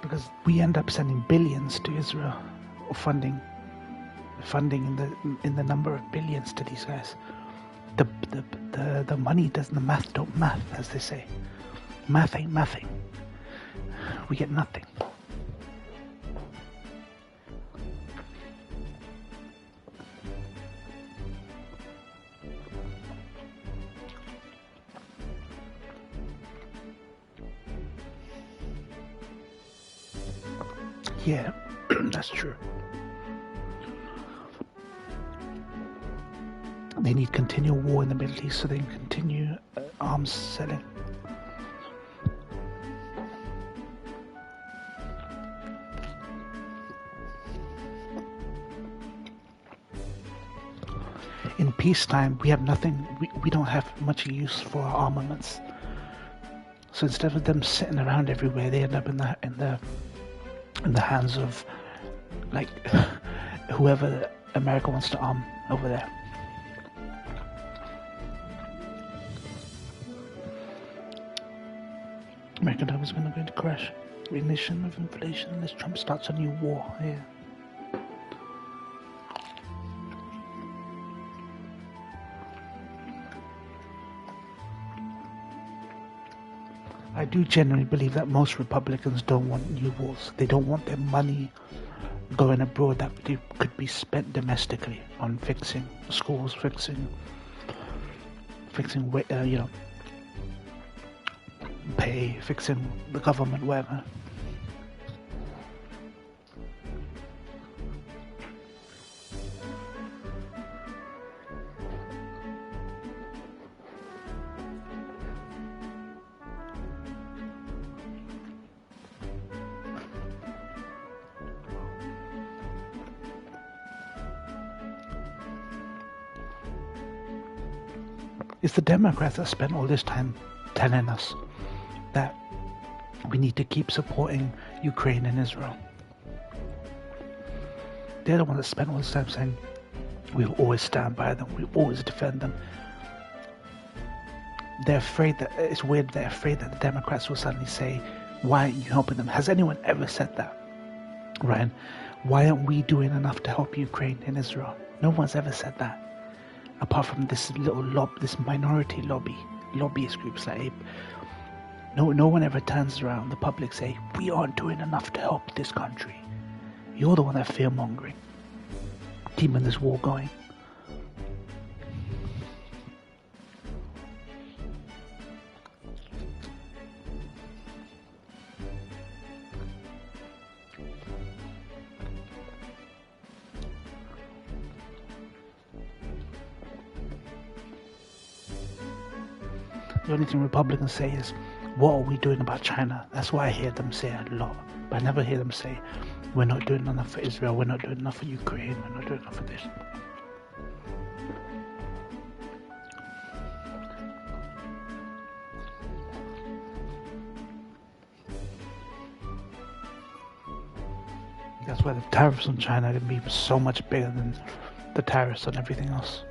Because we end up sending billions to Israel, or funding in the number of billions to these guys. The money doesn't, the math don't math, as they say. Math ain't mathing. We get nothing. Yeah, that's true. They need continual war in the Middle East so they can continue arms selling. In peacetime, we have nothing. We don't have much use for our armaments. So instead of them sitting around everywhere, they end up in the hands of, like, whoever America wants to arm over there. American dollar is going to crash. Ignition of inflation unless Trump starts a new war here. I do genuinely believe that most Republicans don't want new walls. They don't want their money going abroad that could be spent domestically on fixing schools, fixing, pay, fixing the government, whatever. It's the Democrats that spent all this time telling us that we need to keep supporting Ukraine and Israel. They're the ones that spent all this time saying we'll always stand by them, we'll always defend them. They're afraid that, it's weird, they're afraid that the Democrats will suddenly say, why aren't you helping them? Has anyone ever said that? Ryan, why aren't we doing enough to help Ukraine and Israel? No one's ever said that. Apart from this little this minority lobbyist groups like no one ever turns around. The public say, we aren't doing enough to help this country. You're the one that fear-mongering, keeping this war going. The only thing Republicans say is, what are we doing about China? That's what I hear them say a lot. But I never hear them say, we're not doing enough for Israel, we're not doing enough for Ukraine, we're not doing enough for this. That's why the tariffs on China are going to be so much bigger than the tariffs on everything else.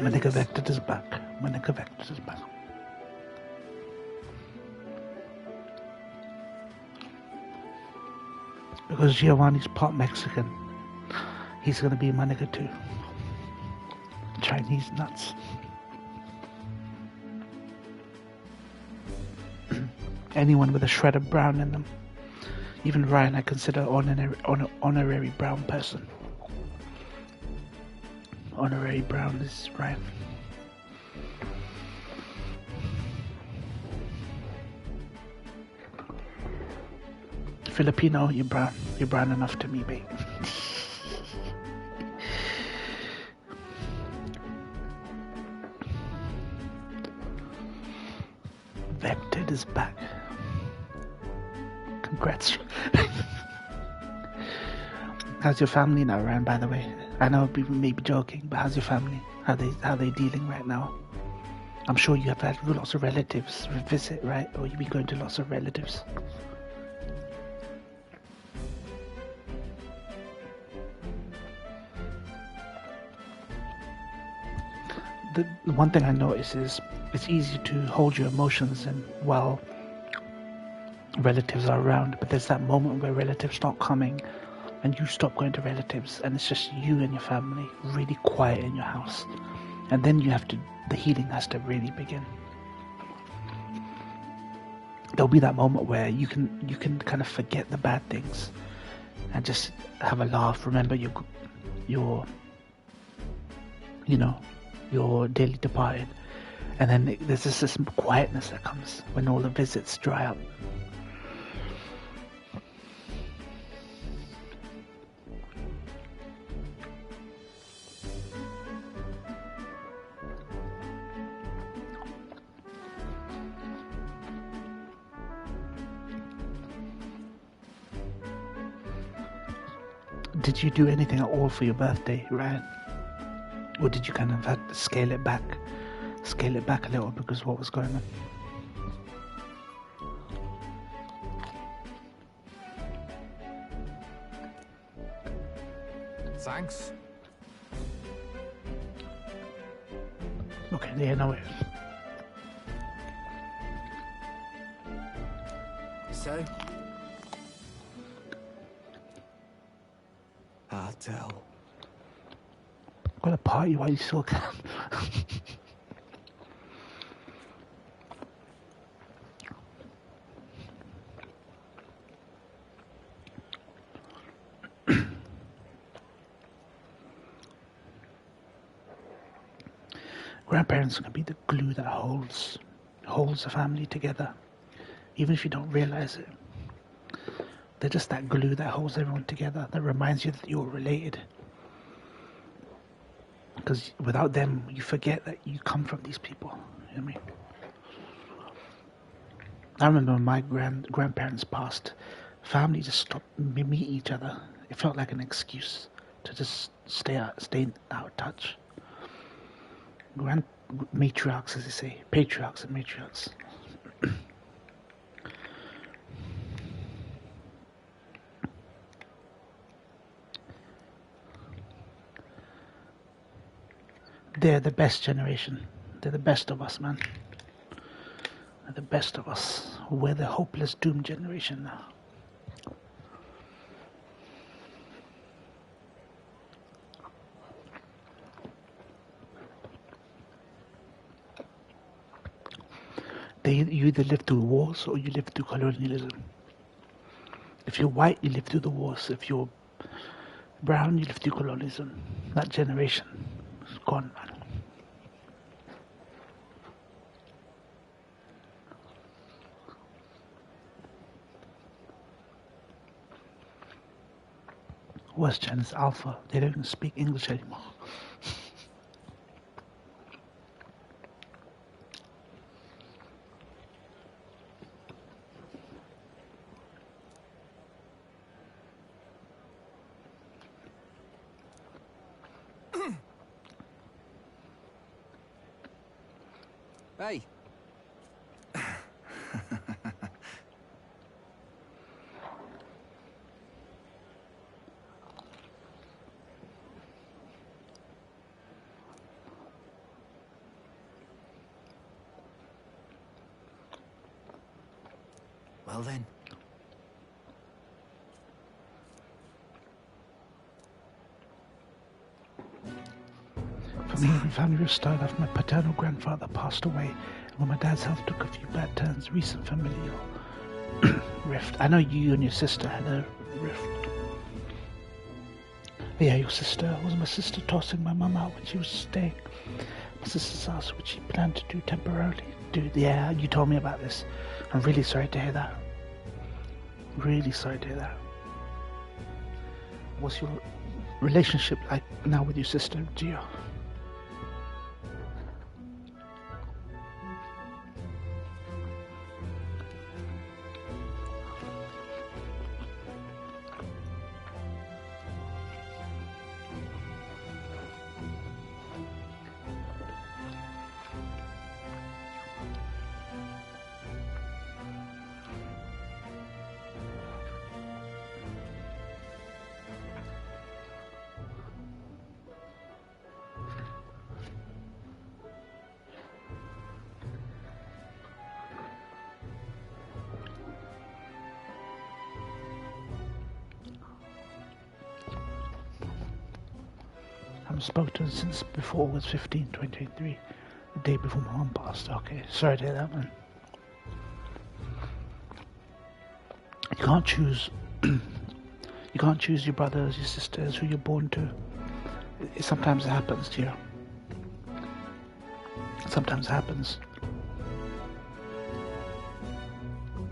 My nigga Vector is back. My nigga Vector is back. Because Giovanni's part Mexican, he's gonna be my nigga too. Chinese nuts. Anyone with a shred of brown in them. Even Ryan I consider honorary brown person. Honorary brown is Ryan. Filipino, you're brown. You're brown enough to me, babe. Vected is back. Congrats. How's your family now, Ryan, by the way? I know people may be joking, but how's your family? How they dealing right now? I'm sure you have had lots of relatives visit, right? Or you've been going to lots of relatives. The one thing I notice is it's easy to hold your emotions and while relatives are around, but there's that moment where relatives start coming and you stop going to relatives and it's just you and your family really quiet in your house, and then the healing has to really begin. There'll be that moment where you can kind of forget the bad things and just have a laugh, remember your dearly departed, and then there's just this quietness that comes when all the visits dry up. Did you do anything at all for your birthday, Ryan? Or did you kind of have to scale it back a little because of what was going on? Thanks. Okay, yeah, no worries. So? tell. Got a party while you still can. Grandparents can be the glue that holds the family together, even if you don't realize it. They're just that glue that holds everyone together, that reminds you that you're related. Because without them, you forget that you come from these people. You know what I mean? I remember when my grandparents passed, family just stopped meeting each other. It felt like an excuse to just stay out of touch. Matriarchs, as they say, patriarchs and matriarchs. They're the best generation. They're the best of us, man. They're the best of us. We're the hopeless, doomed generation now. You either live through wars or you live through colonialism. If you're white, you live through the wars. If you're brown, you live through colonialism. That generation is gone, man. West Gen is alpha. They don't even speak English anymore. Hey. Well then. For me, every family rift started after my paternal grandfather passed away, and when my dad's health took a few bad turns. Recent familial rift. I know you and your sister had a rift. Yeah, your sister. Was my sister tossing my mum out when she was staying at my sister's house, which she planned to do temporarily? Dude, yeah, you told me about this. I'm really sorry to hear that. Really sorry to hear that. What's your relationship like now with your sister, Gio? I haven't spoken to her since before August 15, 2023, the day before my mum passed. Okay, sorry to hear that, man. You can't choose. You can't choose your brothers, your sisters, who you're born to. Sometimes it happens to you. Sometimes it happens.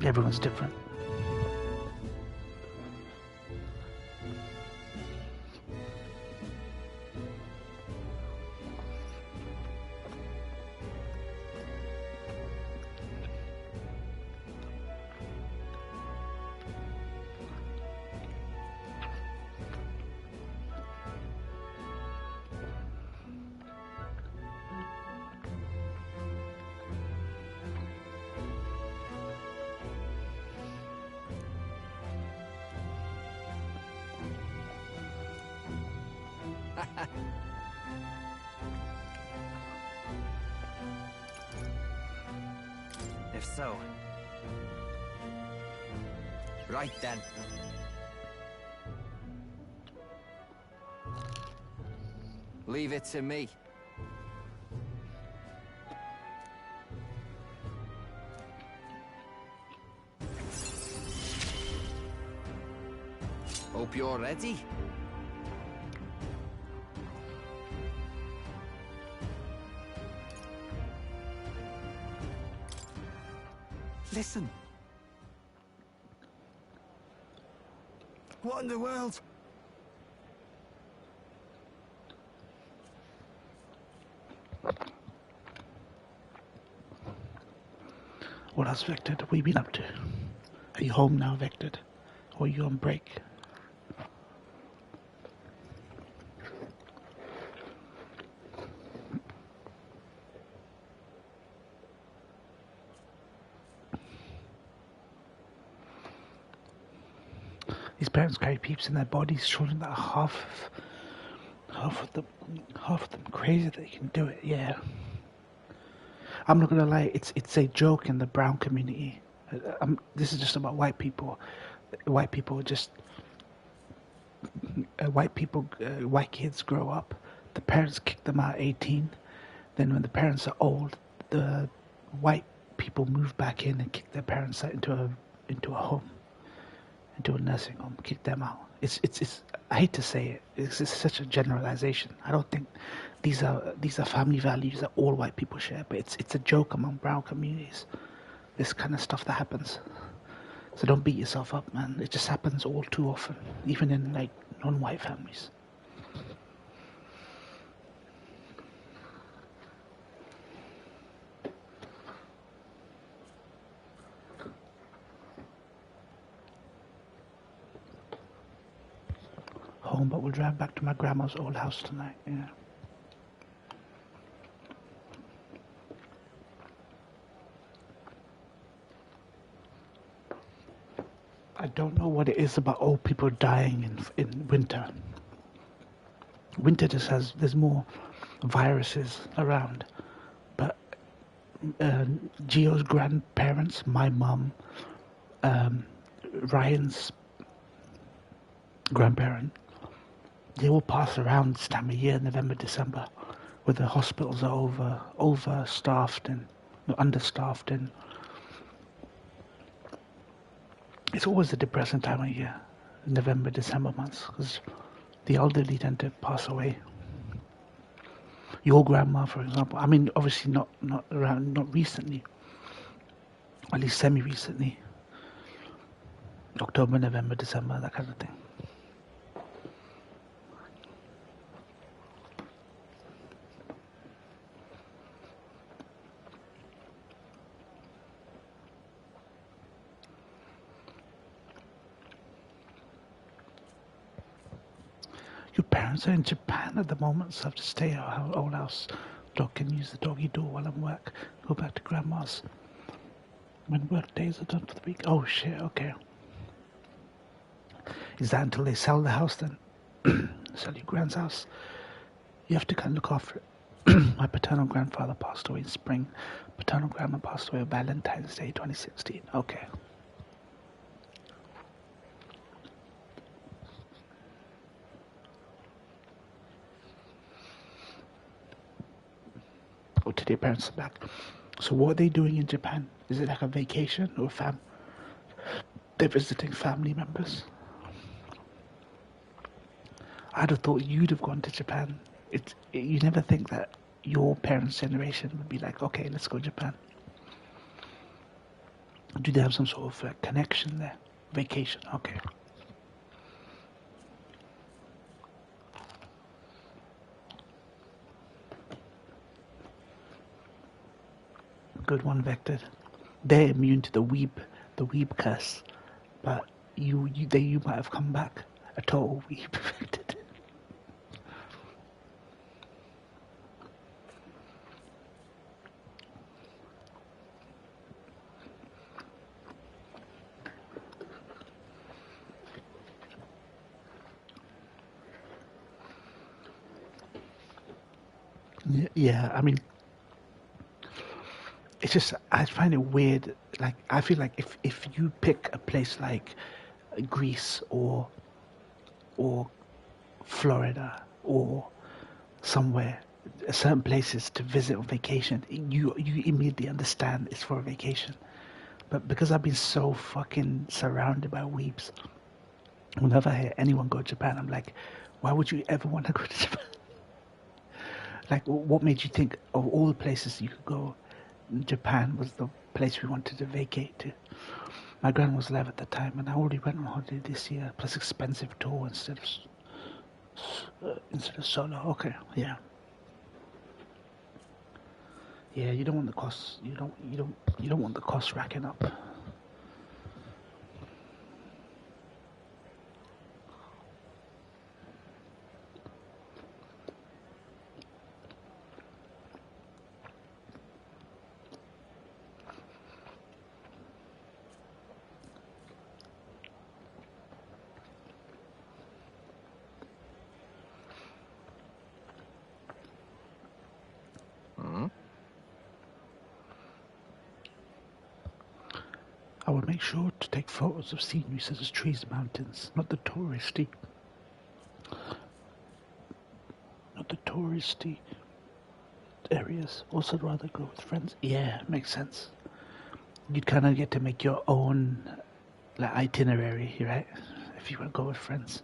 Everyone's different. If so. Right then. Leave it to me. Hope you're ready. Listen. What in the world? What else, Vector? What have you been up to? Are you home now, Vector? Or are you on break? These parents carry peeps in their bodies, showing that half of them crazy that they can do it. Yeah, I'm not gonna lie. It's a joke in the brown community. This is just about white people. White kids grow up. The parents kick them out at 18. Then when the parents are old, the white people move back in and kick their parents out into a home. Into a nursing home, kick them out. It's I hate to say it. It's such a generalization. I don't think these are family values that all white people share, but it's a joke among brown communities. This kind of stuff that happens. So don't beat yourself up, man. It just happens all too often, even in like non-white families. Home, but we'll drive back to my grandma's old house tonight. Yeah. I don't know what it is about old people dying in winter. Winter just there's more viruses around. But Gio's grandparents, my mum, Ryan's grandparent, they all pass around this time of year, November, December, where the hospitals are overstaffed and understaffed, and it's always a depressing time of year, November, December months, because the elderly tend to pass away. Your grandma, for example, I mean, obviously not recently, at least semi-recently, October, November, December, that kind of thing. Your parents are in Japan at the moment, so I have to stay at our old house. Dog can use the doggy door while I'm work. Go back to grandma's. When work days are done for the week. Oh shit, okay. Is that until they sell the house then? Sell your grand's house? You have to kind of look after it. My paternal grandfather passed away in spring. Paternal grandma passed away on Valentine's Day 2016. Okay. Or to their parents back. So what are they doing in Japan? Is it like a vacation or they're visiting family members? I'd have thought you'd have gone to Japan. You never think that your parents' generation would be like, okay, let's go to Japan. Do they have some sort of connection there? Vacation, okay. Good one, Vector. They're immune to the weeb curse, but you might have come back a total weeb, Vector. Yeah, I mean, it's just, I find it weird. Like, I feel like if you pick a place like Greece or Florida or somewhere, certain places to visit on vacation, you immediately understand it's for a vacation. But because I've been so fucking surrounded by weeps, whenever I hear anyone go to Japan, I'm like, why would you ever want to go to Japan? Like, what made you think of all the places you could go, Japan was the place we wanted to vacate to? My grand was alive at the time, and I already went on holiday this year, plus expensive tour instead of solo. Okay, yeah. Yeah, you don't want the costs. You don't want the costs racking up. I would make sure to take photos of scenery such as trees and mountains, not the touristy areas. Also, I'd rather go with friends. Yeah, makes sense. You'd kind of get to make your own itinerary, right? If you want to go with friends.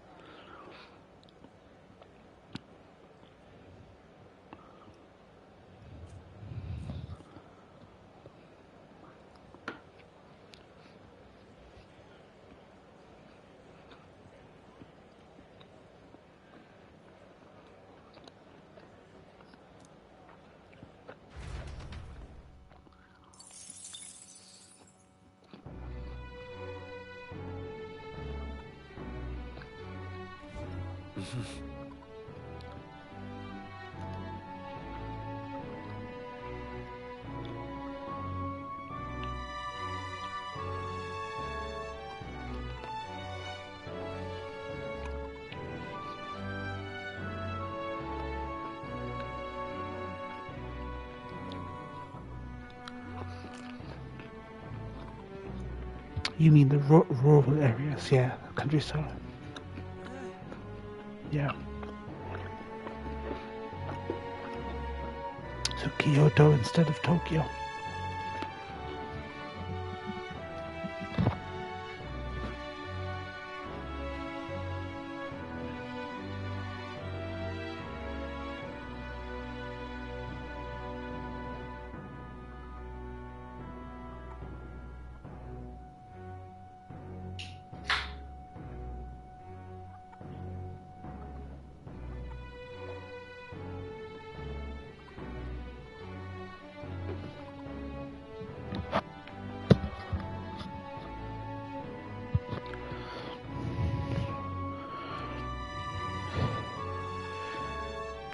You mean the rural areas, yeah, countryside. Yeah. So Kyoto instead of Tokyo.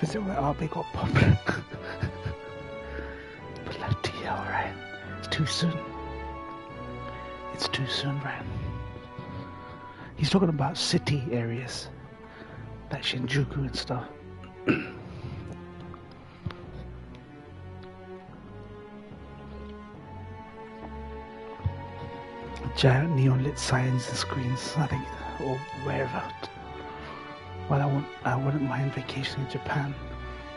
Visit where Arby got popular. But love to you, alright. It's too soon. It's too soon, right? He's talking about city areas. Like Shinjuku and stuff. Giant neon lit signs and screens, I think, or wherever. Well, I wouldn't mind vacation in Japan.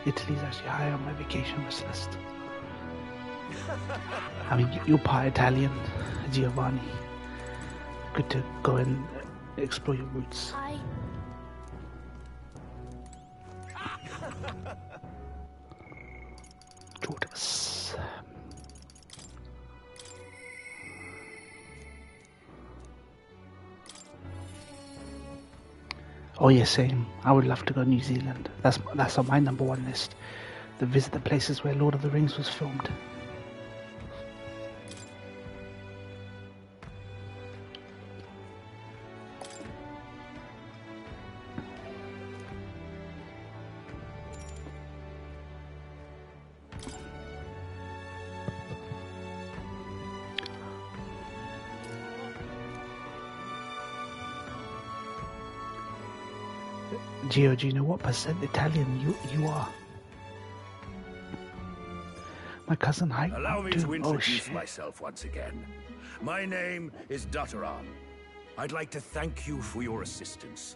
Italy's actually high on my vacation wish list. I mean, you're part Italian, Giovanni. Good to go and explore your roots. Jordas. Oh yeah, same. I would love to go to New Zealand. That's on my number one list. To visit the places where Lord of the Rings was filmed. Gio, do you know what percent Italian you are? My cousin hiked. Allow me to introduce myself once again. My name is Dutteron. I'd like to thank you for your assistance.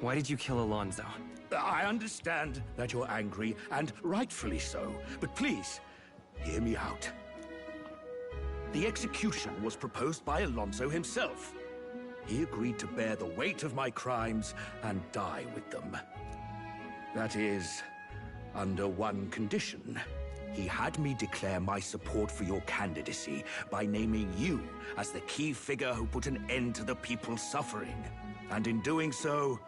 Why did you kill Alonso? I understand that you're angry, and rightfully so, but please, hear me out. The execution was proposed by Alonso himself. He agreed to bear the weight of my crimes and die with them. That is, under one condition. He had me declare my support for your candidacy by naming you as the key figure who put an end to the people's suffering. And in doing so,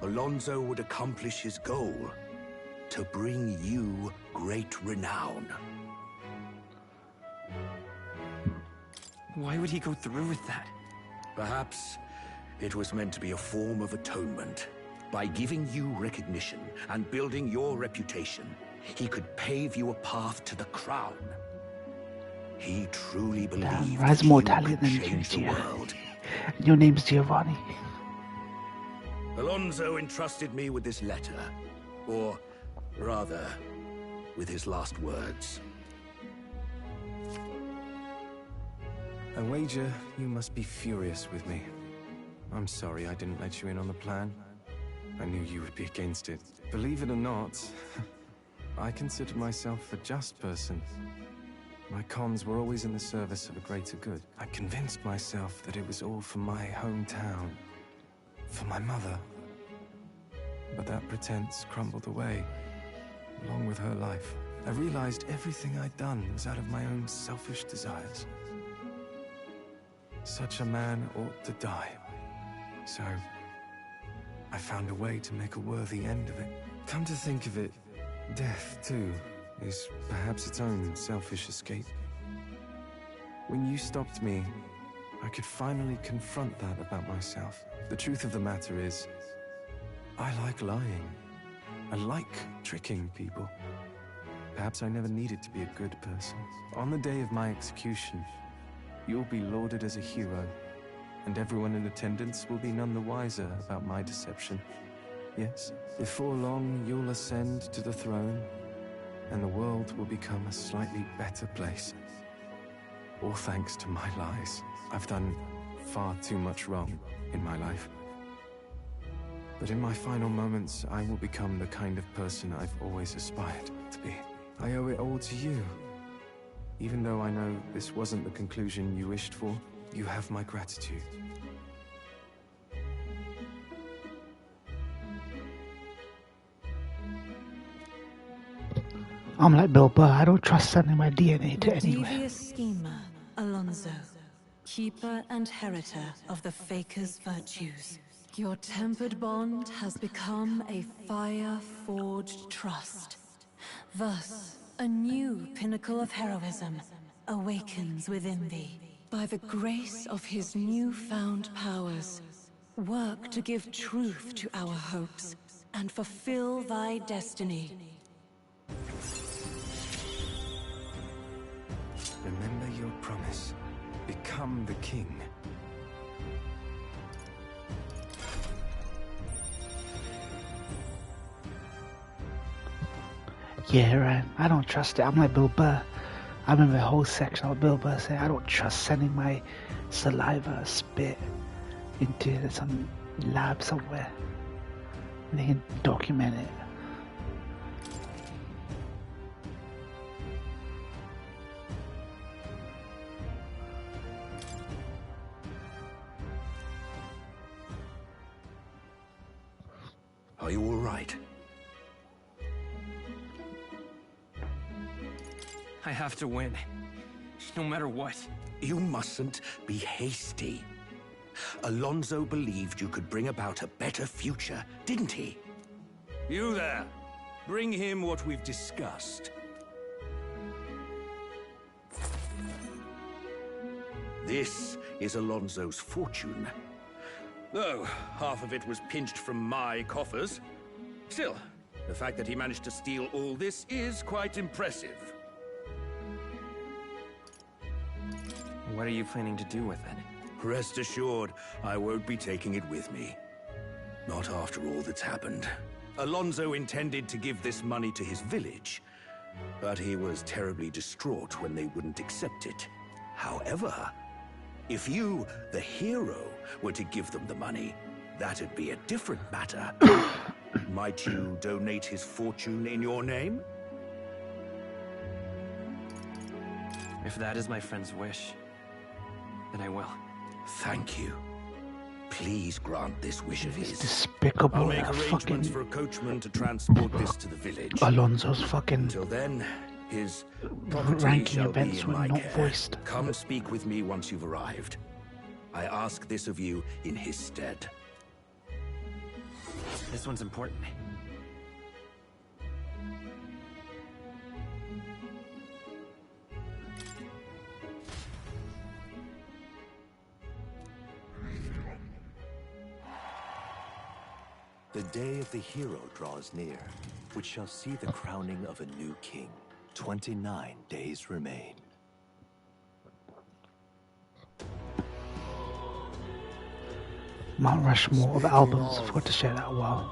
Alonso would accomplish his goal, to bring you great renown. Why would he go through with that? Perhaps it was meant to be a form of atonement. By giving you recognition and building your reputation, he could pave you a path to the crown. He truly believed Rise that more you Italian could than change the you, world. Your name's Giovanni. Alonso entrusted me with this letter, or rather, with his last words. I wager you must be furious with me. I'm sorry I didn't let you in on the plan. I knew you would be against it. Believe it or not, I consider myself a just person. My cons were always in the service of a greater good. I convinced myself that it was all for my hometown, for my mother. But that pretense crumbled away, along with her life. I realized everything I'd done was out of my own selfish desires. Such a man ought to die. So, I found a way to make a worthy end of it. Come to think of it, death, too, is perhaps its own selfish escape. When you stopped me, I could finally confront that about myself. The truth of the matter is, I like lying. I like tricking people. Perhaps I never needed to be a good person. On the day of my execution, you'll be lauded as a hero, and everyone in attendance will be none the wiser about my deception. Yes, before long you'll ascend to the throne, and the world will become a slightly better place. All thanks to my lies. I've done far too much wrong in my life. But in my final moments, I will become the kind of person I've always aspired to be. I owe it all to you. Even though I know this wasn't the conclusion you wished for, you have my gratitude. I'm like Bill Burr, I don't trust sending my DNA to anywhere. Devious schemer, Alonso, keeper and heritor of the Faker's virtues. Your tempered bond has become a fire-forged trust. Thus, a new pinnacle of heroism awakens within thee. By the grace of his newfound powers, work to give truth to our hopes and fulfill thy destiny. Remember your promise. Become the king. Yeah, right. I don't trust it. I'm like Bill Burr. I remember a whole section of Bill Burr saying, I don't trust sending my saliva, spit into some lab somewhere. And they can document it. Are you all right? I have to win. No matter what. You mustn't be hasty. Alonso believed you could bring about a better future, didn't he? You there. Bring him what we've discussed. This is Alonso's fortune. Though half of it was pinched from my coffers. Still, the fact that he managed to steal all this is quite impressive. What are you planning to do with it? Rest assured, I won't be taking it with me. Not after all that's happened. Alonso intended to give this money to his village, but he was terribly distraught when they wouldn't accept it. However, if you, the hero, were to give them the money, that'd be a different matter. Might you donate his fortune in your name? If that is my friend's wish, then I will. Thank you. Please grant this wish of his. Despicable. I'll make arrangements for a coachman to transport this to the village. Alonso's fucking. Until then, his property ranking shall events be in were my not care. voiced. Come speak with me once you've arrived. I ask this of you in his stead. This one's important. The day of the hero draws near, which shall see the crowning of a new king. 29 days remain. Mount Rushmore of albums. I forgot to share that. Wow.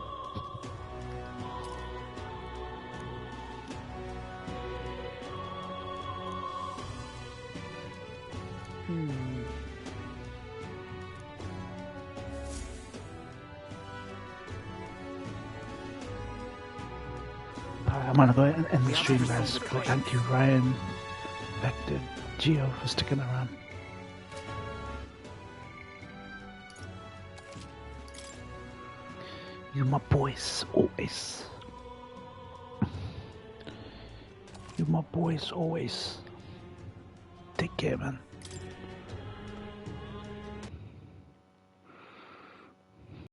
I'm gonna go and end the stream, guys. Thank you, Ryan, Vector, Geo, for sticking around. You my boys, always. You my boys, always. Take care, man.